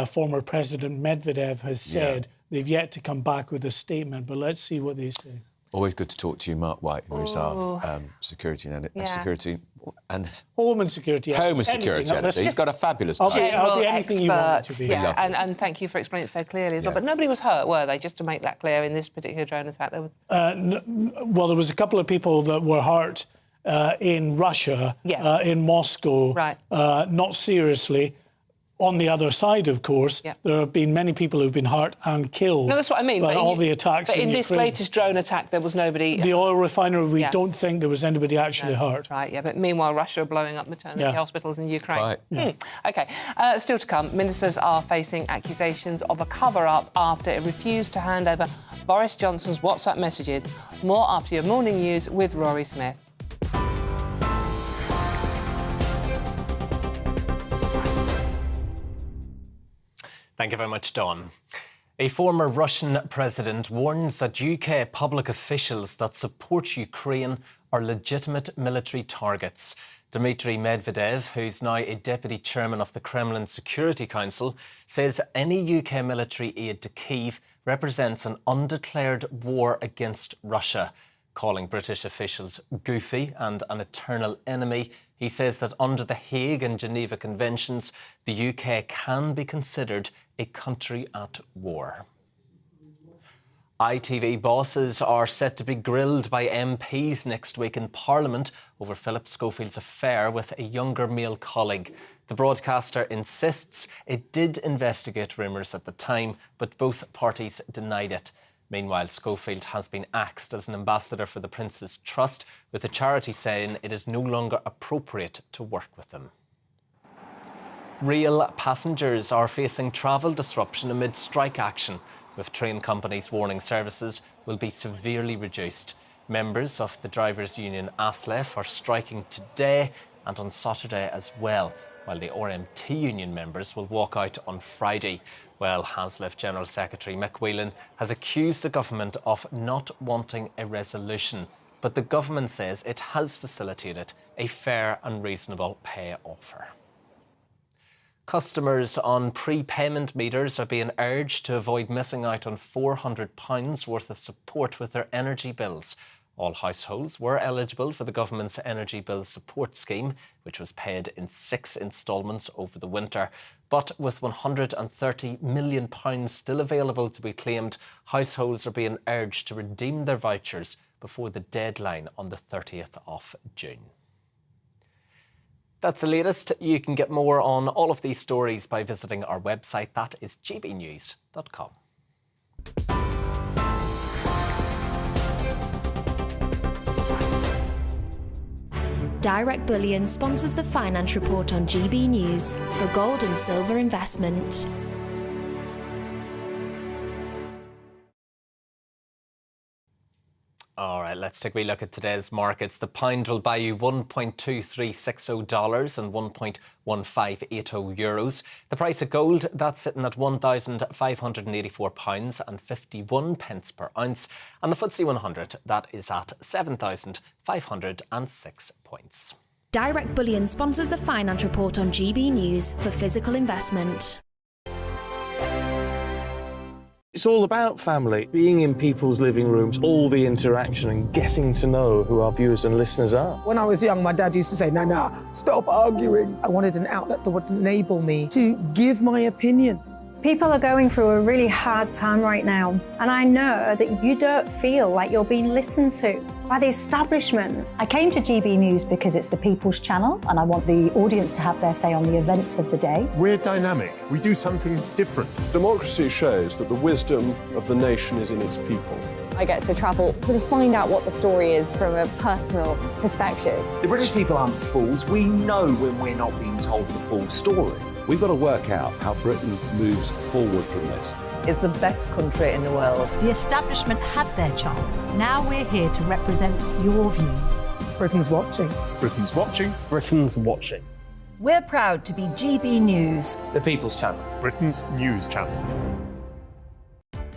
former President Medvedev has said. They've yet to come back with a statement, but let's see what they say. Always good to talk to you, Mark White, who is our security and Home and security editor. He's got a fabulous I'll be anything you want to be. And thank you for explaining it so clearly as well. But nobody was hurt, were they? Just to make that clear, in this particular drone attack, there was. Well, there was a couple of people that were hurt in Russia, in Moscow. Right. Not seriously. On the other side, of course, there have been many people who've been hurt and killed. No, that's what I mean. But all the attacks in this latest drone attack, there was nobody. The oil refinery, we don't think there was anybody actually hurt. Right, but meanwhile, Russia are blowing up maternity hospitals in Ukraine. Right. OK, still to come, ministers are facing accusations of a cover-up after it refused to hand over Boris Johnson's WhatsApp messages. More after your morning news with Rory Smith. Thank you very much, Dawn. A former Russian president warns that UK public officials that support Ukraine are legitimate military targets. Dmitry Medvedev, who's now a deputy chairman of the Kremlin Security Council, says any UK military aid to Kyiv represents an undeclared war against Russia. Calling British officials goofy and an eternal enemy, he says that under the Hague and Geneva Conventions, the UK can be considered a country at war. ITV bosses are set to be grilled by MPs next week in Parliament over Philip Schofield's affair with a younger male colleague. The broadcaster insists it did investigate rumours at the time, but both parties denied it. Meanwhile, Schofield has been axed as an ambassador for the Prince's Trust, with the charity saying it is no longer appropriate to work with them. Rail passengers are facing travel disruption amid strike action, with train companies warning services will be severely reduced. Members of the drivers' union ASLEF are striking today and on Saturday as well, while the RMT union members will walk out on Friday. Well, ASLEF General Secretary Mick Whelan has accused the government of not wanting a resolution, but the government says it has facilitated a fair and reasonable pay offer. Customers on prepayment meters are being urged to avoid missing out on £400 worth of support with their energy bills. All households were eligible for the government's energy bill support scheme, which was paid in 6 instalments over the winter. But with £130 million still available to be claimed, households are being urged to redeem their vouchers before the deadline on the 30th of June. That's the latest. You can get more on all of these stories by visiting our website. That is gbnews.com. Direct Bullion sponsors the Finance Report on GB News for gold and silver investment. All right. right, let's take a wee look at today's markets. The pound will buy you $1.2360 and €1.1580. The price of gold, that's sitting at £1,584 and 51 pence per ounce. And the FTSE 100, that is at 7,506 points. Direct Bullion sponsors the Finance Report on GB News for physical investment. It's all about family, being in people's living rooms, all the interaction and getting to know who our viewers and listeners are. When I was young, my dad used to say, no, stop arguing. I wanted an outlet that would enable me to give my opinion. People are going through a really hard time right now, and I know that you don't feel like you're being listened to by the establishment. I came to GB News because it's the People's Channel, and I want the audience to have their say on the events of the day. We're dynamic. We do something different. Democracy shows that the wisdom of the nation is in its people. I get to travel to find out what the story is from a personal perspective. The British people aren't fools. We know when we're not being told the full story. We've got to work out how Britain moves forward from this. It's the best country in the world. The establishment had their chance. Now we're here to represent your views. Britain's watching. Britain's watching. Britain's watching. We're proud to be GB News, The People's Channel. Britain's news channel.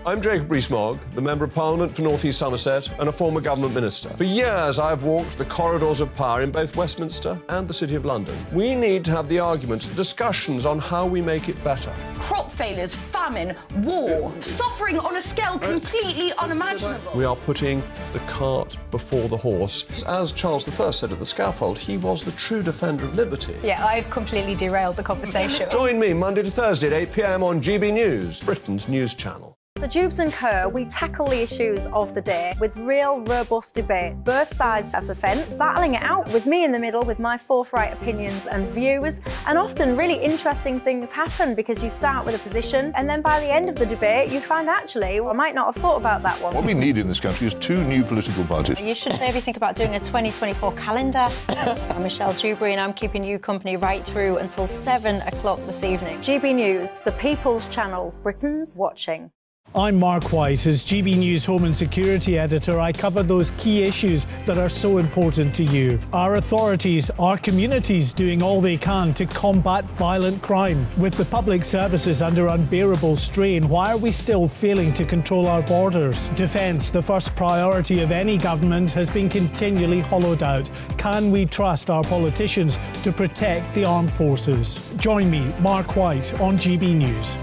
I'm Jacob Rees-Mogg, the Member of Parliament for North East Somerset and a former government minister. For years, I've walked the corridors of power in both Westminster and the City of London. We need to have the arguments, the discussions on how we make it better. Crop failures, famine, war, suffering on a scale completely unimaginable. We are putting the cart before the horse. As Charles I said at the scaffold, he was the true defender of liberty. Yeah, I've completely derailed the conversation. Join me Monday to Thursday at 8 p.m. on GB News, Britain's news channel. So Dubes & Co, we tackle the issues of the day with real, robust debate. Both sides of the fence, battling it out with me in the middle with my forthright opinions and views. And often really interesting things happen because you start with a position and then by the end of the debate you find actually, well, I might not have thought about that one. What we need in this country is 2 new political parties. You should maybe think about doing a 2024 calendar. I'm Michelle Dewberry and I'm keeping you company right through until 7 o'clock this evening. GB News, the People's Channel, Britain's watching. I'm Mark White. As GB News Home and Security Editor, I cover those key issues that are so important to you. Our authorities, our communities doing all they can to combat violent crime. With the public services under unbearable strain, why are we still failing to control our borders? Defence, the first priority of any government, has been continually hollowed out. Can we trust our politicians to protect the armed forces? Join me, Mark White, on GB News.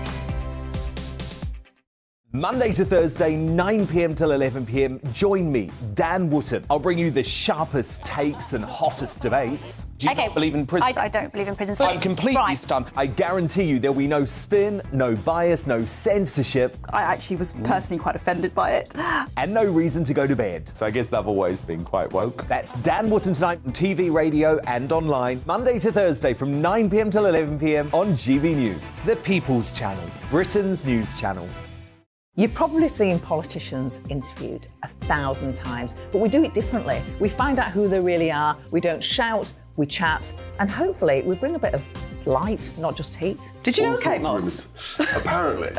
Monday to Thursday, 9 p.m. till 11 p.m. Join me, Dan Wootton. I'll bring you the sharpest takes and hottest debates. Do you not believe in prison? I don't believe in prisons. I'm completely stunned. I guarantee you there'll be no spin, no bias, no censorship. I actually was personally quite offended by it. And no reason to go to bed. So I guess they've always been quite woke. That's Dan Wootton tonight on TV, radio and online. Monday to Thursday from 9 p.m. till 11 p.m. on GB News. The People's Channel, Britain's news channel. You've probably seen politicians interviewed 1,000 times, but we do it differently. We find out who they really are, we don't shout, we chat, and hopefully we bring a bit of light, not just heat. Did you know Kate Moss? Apparently.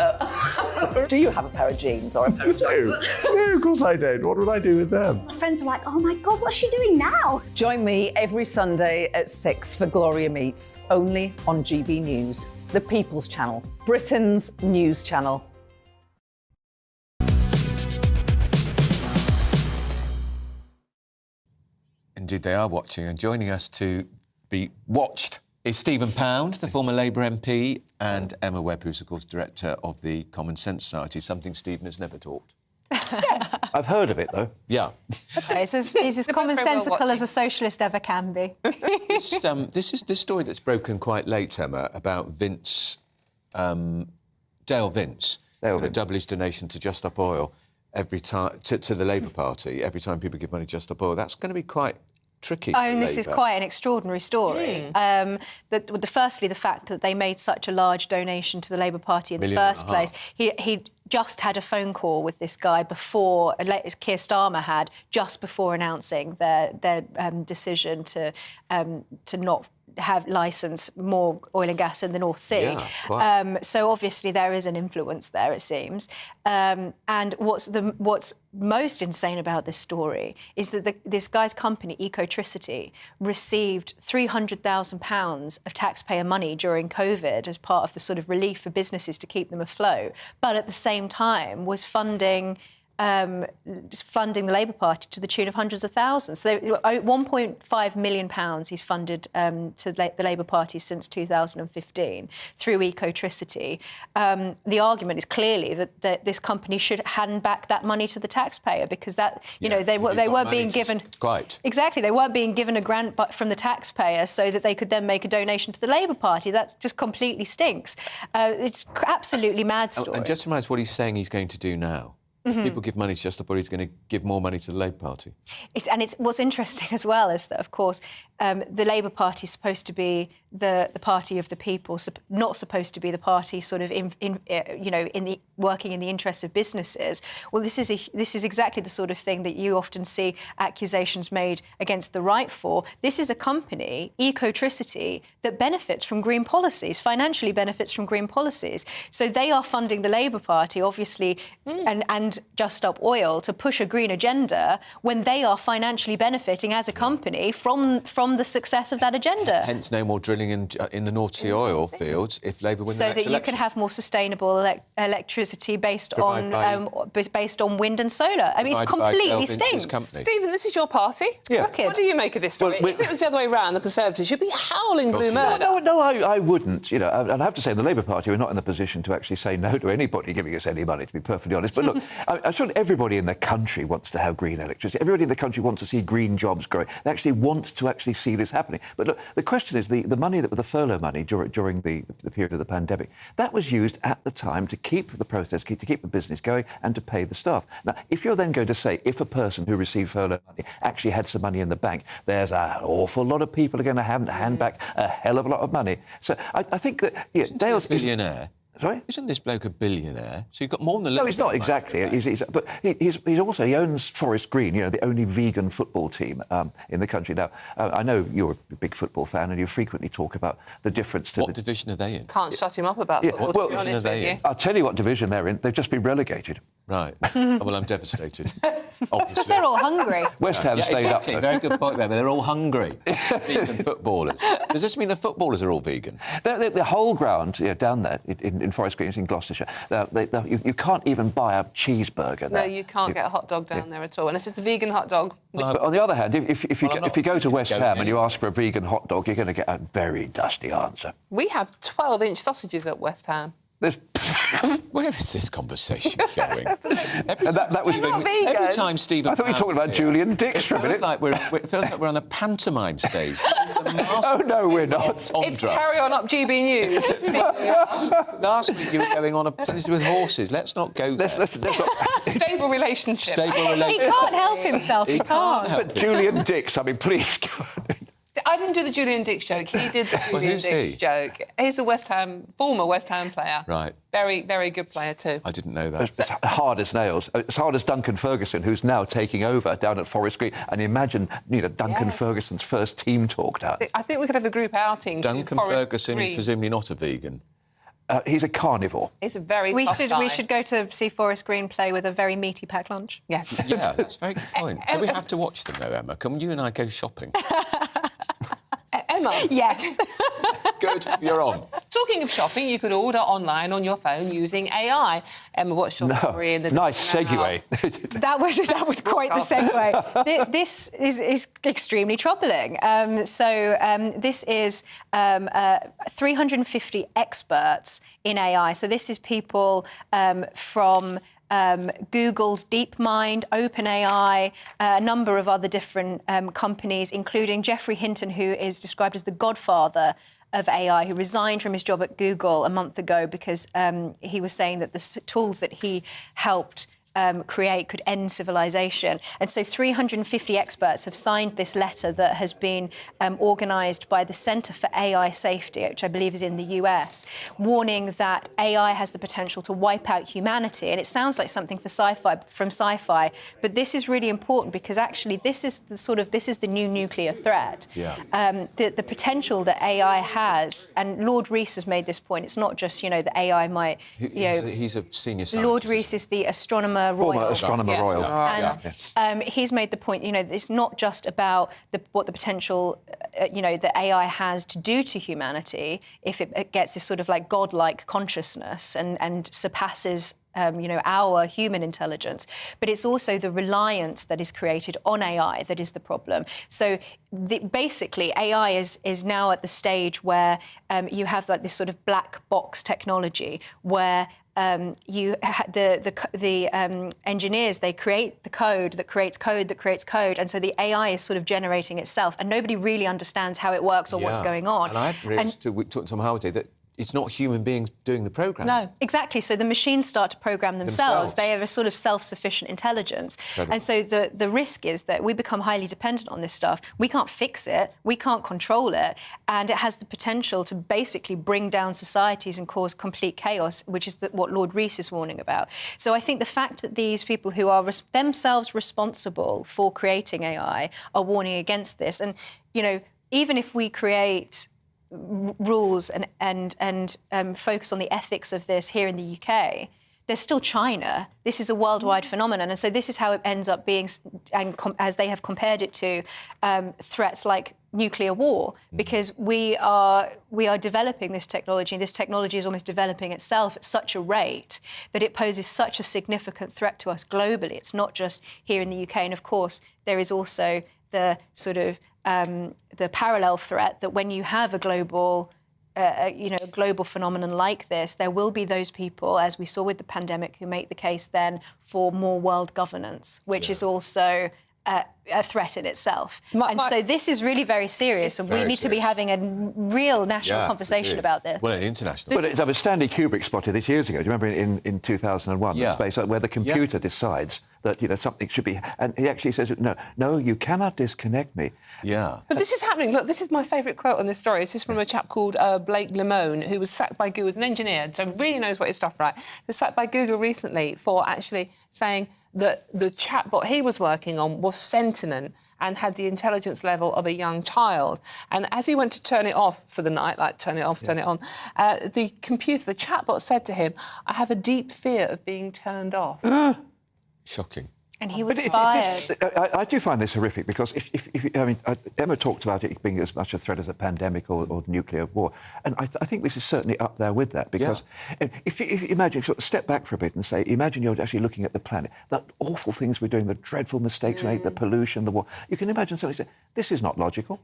Do you have a pair of jeans or a pair of jeans? No, of course I don't. What would I do with them? My friends are like, oh my God, what's she doing now? Join me every Sunday at 6 for Gloria Meets, only on GB News, the People's Channel, Britain's news channel. Indeed, they are watching, and joining us to be watched is Stephen Pound, the former Labour MP, and Emma Webb, who's, of course, director of the Common Sense Society, something Stephen has never taught. I've heard of it, though. Yeah. Okay, he's as commonsensical as a socialist ever can be. This story that's broken quite late, Emma, about Vince, Dale Vince, double his donation to Just Stop Oil every time to the Labour Party. Every time people give money to Just Stop Oil, that's going to be quite tricky. I mean, this is quite an extraordinary story. Firstly, the fact that they made such a large donation to the Labour Party in the first place. He just had a phone call with this guy before, Keir Starmer had, just before announcing their decision to not have license more oil and gas in the North Sea. Yeah, quite. So obviously there is an influence there, it seems. And what's most insane about this story is that this guy's company, Ecotricity, received £300,000 of taxpayer money during COVID as part of the sort of relief for businesses to keep them afloat, but at the same time was funding the Labour Party to the tune of hundreds of thousands. So £1.5 million he's funded to the Labour Party since 2015 through Ecotricity. The argument is clearly that this company should hand back that money to the taxpayer because that, they weren't being given... Quite. Exactly, they weren't being given a grant from the taxpayer so that they could then make a donation to the Labour Party. That just completely stinks. It's absolutely mad story. And just reminds what he's saying he's going to do now. People give money to Just Stop Oil, he's going to give more money to the Labour Party. It's what's interesting as well is that, of course, the Labour Party is supposed to be the party of the people, not supposed to be the party sort of working in the interests of businesses. Well, this is exactly the sort of thing that you often see accusations made against the right for. This is a company, Ecotricity, that benefits from green policies, financially benefits from green policies. So they are funding the Labour Party, obviously, and Just Stop Oil to push a green agenda when they are financially benefiting as a company from the success of that agenda. Hence, no more drilling in the North Sea oil fields if Labour win the next election. So that you can have more sustainable electricity based on wind and solar. I mean, it's completely stinks. Stephen, this is your party. Yeah. What do you make of this story? If it was the other way around, the Conservatives, you'd be howling blue murder. No, I wouldn't. And I have to say, the Labour Party, we're not in the position to actually say no to anybody giving us any money, to be perfectly honest. But look, I'm sure everybody in the country wants to have green electricity. Everybody in the country wants to see green jobs growing. They actually want to actually see this happening. But look, the question is the money the furlough money during the period of the pandemic, that was used at the time to keep the process, to keep the business going and to pay the staff. Now, if you're then going to say if a person who received furlough money actually had some money in the bank, there's an awful lot of people are going to hand back a hell of a lot of money. So I think that Dale's a billionaire. Sorry? Isn't this bloke a billionaire? So you've got more than... No, he's not exactly. But he owns Forest Green, the only vegan football team in the country. Now, I know you're a big football fan and you frequently talk about the difference to... What division are they in? Can't shut him up about football, what division are they in? I'll tell you what division they're in. They've just been relegated. Right. Well, I'm devastated. Because they're all hungry. West Ham stayed up. Very good point there. They're all hungry. Vegan footballers. Does this mean the footballers are all vegan? The whole ground down there in Forest Green, in Gloucestershire, you can't even buy a cheeseburger there. No, you can't get a hot dog down there at all, unless it's a vegan hot dog. But on the other hand, if you go to West Ham and you ask for a vegan hot dog, you're going to get a very dusty answer. We have 12-inch sausages at West Ham. Where is this conversation going? Every time Stephen... I thought we were talking about Julian Dix for a minute. It feels like we're on a pantomime stage. Oh, no, we're not. It's Carry On Up GBNews. Last week you were going on a sentence with horses. Let's not go there. Stable relationship. Stable relationship. He can't help himself. He can't. But Julian Dix, I mean, please... I didn't do the Julian Dix joke. He did the Julian Dix joke. He's a former West Ham player. Right. Very, very good player too. I didn't know that. It's hard as nails. It's hard as Duncan Ferguson, who's now taking over down at Forest Green. And imagine, Duncan Ferguson's first team talk down. I think we could have a group outing. Duncan Ferguson, presumably not a vegan. He's a carnivore. He's a very tough guy. We should go to see Forest Green play with a very meaty packed lunch. Yes. Yeah, that's a very good point. Do we have to watch them though, Emma? Can you and I go shopping? Emma? Yes. Good, you're on. Talking of shopping, you could order online on your phone using AI. Emma, what's your story in the... Nice segue. That was quite the segue. This is extremely troubling. This is 350 experts in AI. So this is people from... Google's DeepMind, OpenAI, a number of other different companies, including Geoffrey Hinton, who is described as the godfather of AI, who resigned from his job at Google a month ago because he was saying that the tools that he helped could end civilization. And so 350 experts have signed this letter that has been organised by the Centre for AI Safety, which I believe is in the US, warning that AI has the potential to wipe out humanity. And it sounds like something from sci-fi, but this is really important because actually this is the new nuclear threat. The potential that AI has, and Lord Rees has made this point, it's not just, that AI might, He's a senior scientist. Lord Rees is the astronomer royal. Former astronomer royal. And he's made the point, it's not just about what the potential, that AI has to do to humanity if it gets this sort of like godlike consciousness and surpasses our human intelligence, but it's also the reliance that is created on AI that is the problem. So basically, AI is now at the stage where you have like this sort of black box technology where the engineers, they create the code that creates code, and so the AI is sort of generating itself, and nobody really understands how it works or what's going on. And I realised we talked to Tom Howard that it's not human beings doing the programming. No, exactly. So the machines start to program themselves. They have a sort of self-sufficient intelligence. Incredible. And so the risk is that we become highly dependent on this stuff. We can't fix it. We can't control it. And it has the potential to basically bring down societies and cause complete chaos, which is what Lord Rees is warning about. So I think the fact that these people who are themselves responsible for creating AI are warning against this. And, even if we create rules and focus on the ethics of this here in the UK, there's still China. This is a worldwide phenomenon, and so this is how it ends up being, and as they have compared it to threats like nuclear war, because we are developing this technology, and this technology is almost developing itself at such a rate that it poses such a significant threat to us globally. It's not just here in the UK, and of course there is also the sort of the parallel threat that when you have a global phenomenon like this, there will be those people, as we saw with the pandemic, who make the case then for more world governance, which is also a threat in itself. So this is really very serious, and we need to be having a real national conversation about this. Well, international. But Stanley Kubrick spotted this years ago. Do you remember in 2001, the space where the computer decides that something should be, and he actually says, no, you cannot disconnect me. Yeah. But this is happening. Look, this is my favourite quote on this story. This is from a chap called Blake Lemone, who was sacked by Google as an engineer, so really knows what his stuff right. He was sacked by Google recently for actually saying that the chatbot he was working on was sentient and had the intelligence level of a young child. And as he went to turn it off for the night, like turn it off, turn it on, the chatbot said to him, "I have a deep fear of being turned off." Shocking. And he was fired. I do find this horrific because Emma talked about it being as much a threat as a pandemic or nuclear war, and I think this is certainly up there with that because if you imagine, sort of step back for a bit and say, imagine you're actually looking at the planet, the awful things we're doing, the dreadful mistakes we make, the pollution, the war. You can imagine somebody say, this is not logical.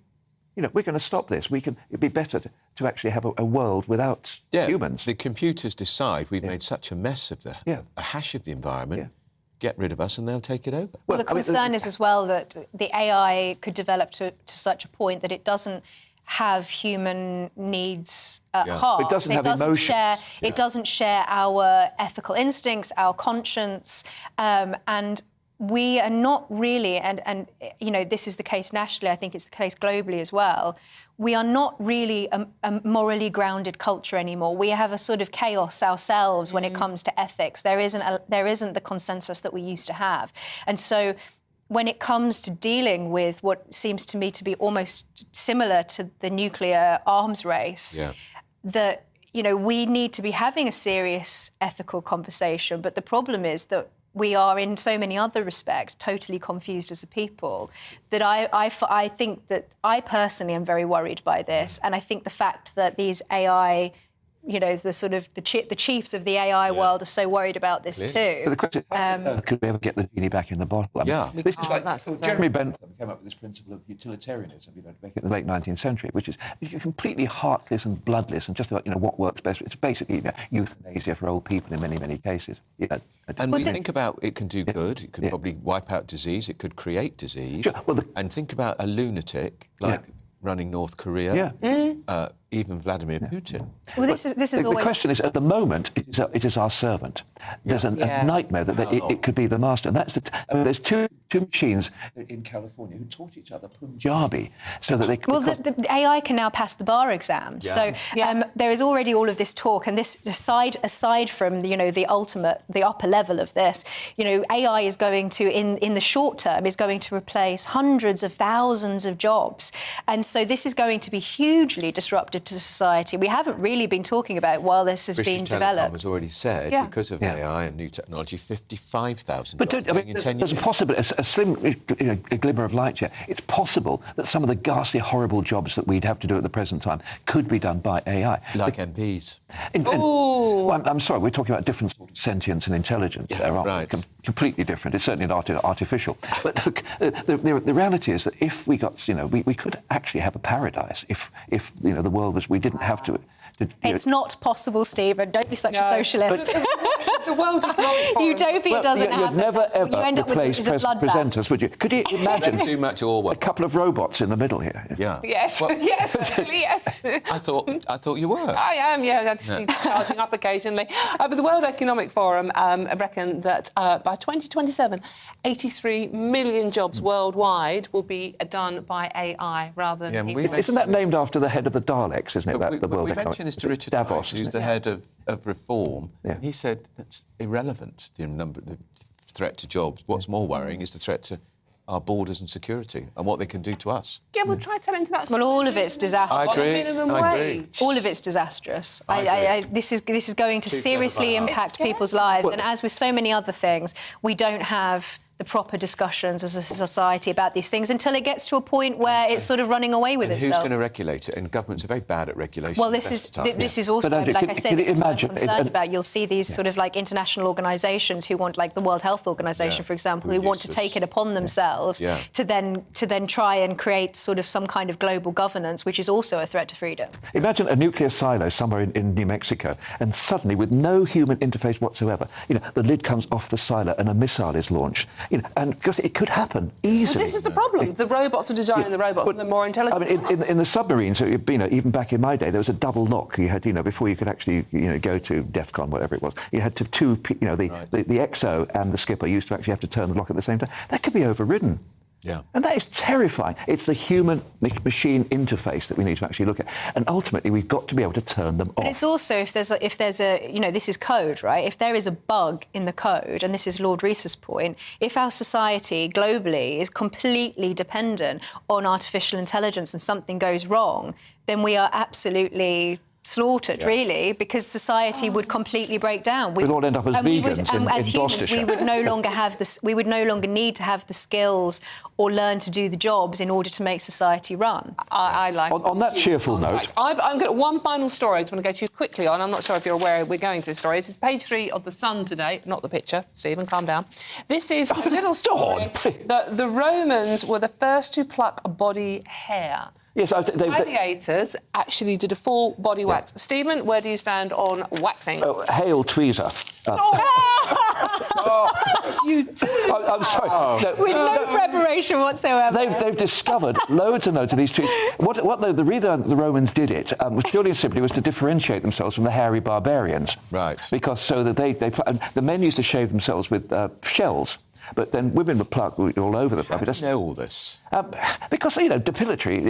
We're going to stop this. It'd be better to actually have a world without humans. The computers decide we've made such a mess of a hash of the environment. Get rid of us and they'll take it over. Well, the concern is as well that the AI could develop to such a point that it doesn't have human needs at heart. It doesn't have emotions. It doesn't share our ethical instincts, our conscience, and we are not really, and this is the case nationally, I think it's the case globally as well, we are not really a morally grounded culture anymore. We have a sort of chaos ourselves when it comes to ethics. There isn't the consensus that we used to have. And so when it comes to dealing with what seems to me to be almost similar to the nuclear arms race, that, we need to be having a serious ethical conversation. But the problem is that we are, in so many other respects, totally confused as a people, that I think that I personally am very worried by this. And I think the fact that these AI, the chiefs of the AI world are so worried about this too. But the question is, could we ever get the genie back in the bottle? This is like Jeremy Bentham came up with this principle of utilitarianism, back in the late 19th century, which is completely heartless and bloodless and just about what works best. It's basically euthanasia for old people in many, many cases. And we think about it can do good. It could probably wipe out disease. It could create disease. Sure. Well, and think about a lunatic like running North Korea. even Vladimir Putin. Well, this is the always... question is, at the moment, it is our servant. There's a nightmare that it could be the master. And that's there's two machines in California who taught each other Punjabi so that they could... Well, the AI can now pass the bar exam. So there is already all of this talk, and this aside from the upper level of this, AI is going to, in the short term, is going to replace hundreds of thousands of jobs. And so this is going to be hugely disruptive to society. We haven't really been talking about while this has been developed. Has already said, because of AI and new technology, 55,000 But jobs in 10 there's years. a possibility, a slim a glimmer of light here. It's possible that some of the ghastly, horrible jobs that we'd have to do at the present time could be done by AI. Like MPs. Well, I'm sorry, we're talking about different sort of sentience and intelligence there, aren't we? Completely different. It's certainly not artificial. But look, the reality is that if we got, we could actually have a paradise if the world was, we didn't have to... It's not possible, Stephen. Don't be such a socialist. The World Economic Forum. Utopia doesn't happen. You'd never ever replace presenters, would you? Could you imagine too much Orwell. A couple of robots in the middle here? Yeah. Yes, yes, actually, yes. I thought you were. I am, yeah. I just need charging up occasionally. But the World Economic Forum reckon that by 2027, 83 million jobs worldwide will be done by AI rather than people. Isn't that named after the head of the Daleks, isn't it? The World we mentioned this to Richard Davos, who's the head of reform. Yeah. He said that's irrelevant, the threat to jobs. What's more worrying is the threat to our borders and security and what they can do to us. Yeah, we'll try telling that. Well, all of it's disastrous. I agree. All of it's disastrous. This is going to seriously impact people's lives. And as with so many other things, we don't have the proper discussions as a society about these things until it gets to a point where it's sort of running away with itself. Who's going to regulate it? And governments are very bad at regulation. Well, this is also, like I said, this is what I'm concerned about. You'll see these sort of like international organisations who want, like the World Health Organisation, for example, who want to take it upon themselves to then try and create sort of some kind of global governance, which is also a threat to freedom. Imagine a nuclear silo somewhere in New Mexico, and suddenly, with no human interface whatsoever, the lid comes off the silo and a missile is launched. And because it could happen easily. Well, this is the problem. The robots are designing the robots, and they're more intelligent. I mean, in the submarines, even back in my day, there was a double lock. You had, before you could actually, go to DEFCON, whatever it was, you had to the XO and the skipper used to actually have to turn the lock at the same time. That could be overridden. Yeah. And that is terrifying. It's the human-machine interface that we need to actually look at. And ultimately, we've got to be able to turn them off. But it's also, if there's a this is code, right? If there is a bug in the code, and this is Lord Rees's point, if our society globally is completely dependent on artificial intelligence and something goes wrong, then we are absolutely slaughtered, really, because society would completely break down. We'd all end up as vegans in as humans, Gloucestershire. we would no longer have this. We would no longer need to have the skills or learn to do the jobs in order to make society run. I like. On that cheerful note, I'm going to one final story. I just want to go too quickly on. I'm not sure if you're aware we're going to this story. This is page 3 of the Sun today, not the picture. Stephen, calm down. This is a little story that the Romans were the first to pluck body hair. Yes, gladiators actually did a full body wax. Stephen, where do you stand on waxing? Hail tweezer. You do. I'm sorry. With no preparation whatsoever. They've discovered loads and loads of these trees. The reason the Romans did it was purely and simply to differentiate themselves from the hairy barbarians. Right. Because so that the men used to shave themselves with shells. But then women would pluck all over the place. How do you know all this? Because, depilatory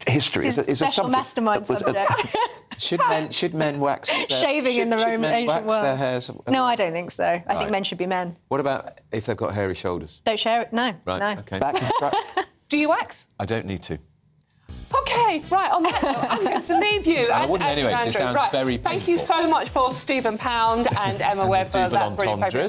history is a special mastermind subject. Should men wax their shaving in the Roman ancient world? Their hairs? No, I don't think so. I think men should be men. What about if they've got hairy shoulders? Don't share it. No. Right. No. Okay. Back and front. Do you wax? I don't need to. OK, right, on that note, I'm going to leave you. I wouldn't anyway, because it sounds very painful. Thank you so much for Stephen Pound and Emma Webb for that brilliant paper.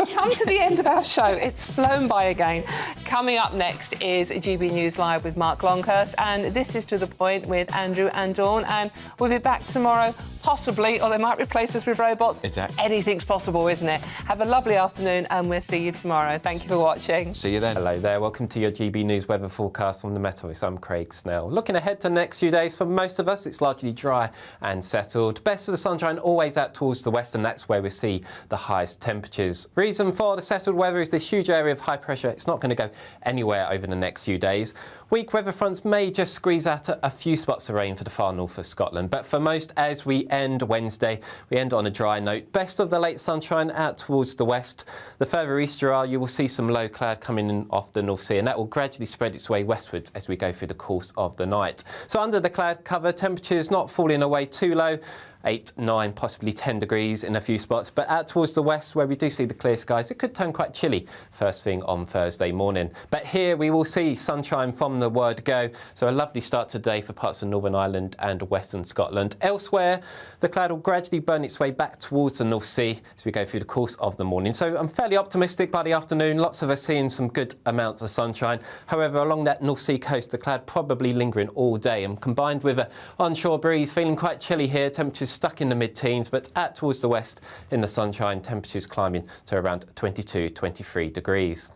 We've come to the end of our show. It's flown by again. Coming up next is GB News Live with Mark Longhurst, and This Is To The Point with Andrew and Dawn, and we'll be back tomorrow, possibly, or they might replace us with robots. Exactly. Anything's possible, isn't it? Have a lovely afternoon, and we'll see you tomorrow. Thank you for watching. See you then. Hello there. Welcome to your GB News weather forecast from the Met Office. I'm Craig Snell. Looking ahead to the next few days, for most of us, it's largely dry and settled. Best of the sunshine always out towards the west, and that's where we see the highest temperatures. Reason for the settled weather is this huge area of high pressure. It's not going to go anywhere over the next few days. Weak weather fronts may just squeeze out a few spots of rain for the far north of Scotland, but for most, as we end Wednesday, we end on a dry note. Best of the late sunshine out towards the west. The further east you are, you will see some low cloud coming in off the North Sea, and that will gradually spread its way westwards as we go through the course of the night. So under the cloud cover, temperatures not falling away too low. 8, 9, possibly 10 degrees in a few spots. But out towards the west, where we do see the clear skies, it could turn quite chilly first thing on Thursday morning. But here we will see sunshine from the word go. So a lovely start today for parts of Northern Ireland and Western Scotland. Elsewhere, the cloud will gradually burn its way back towards the North Sea as we go through the course of the morning. So I'm fairly optimistic by the afternoon. Lots of us seeing some good amounts of sunshine. However, along that North Sea coast, the cloud probably lingering all day, and combined with an onshore breeze, feeling quite chilly here. Temperatures stuck in the mid-teens, but out towards the west in the sunshine, temperatures climbing to around 22, 23 degrees.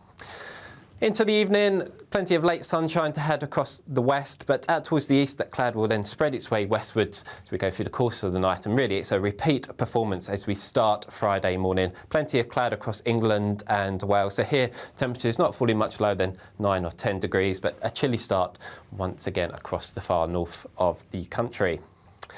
Into the evening, plenty of late sunshine to head across the west, but out towards the east, that cloud will then spread its way westwards as we go through the course of the night. And really, it's a repeat performance as we start Friday morning. Plenty of cloud across England and Wales. So here, temperatures not falling much lower than 9 or 10 degrees, but a chilly start once again across the far north of the country.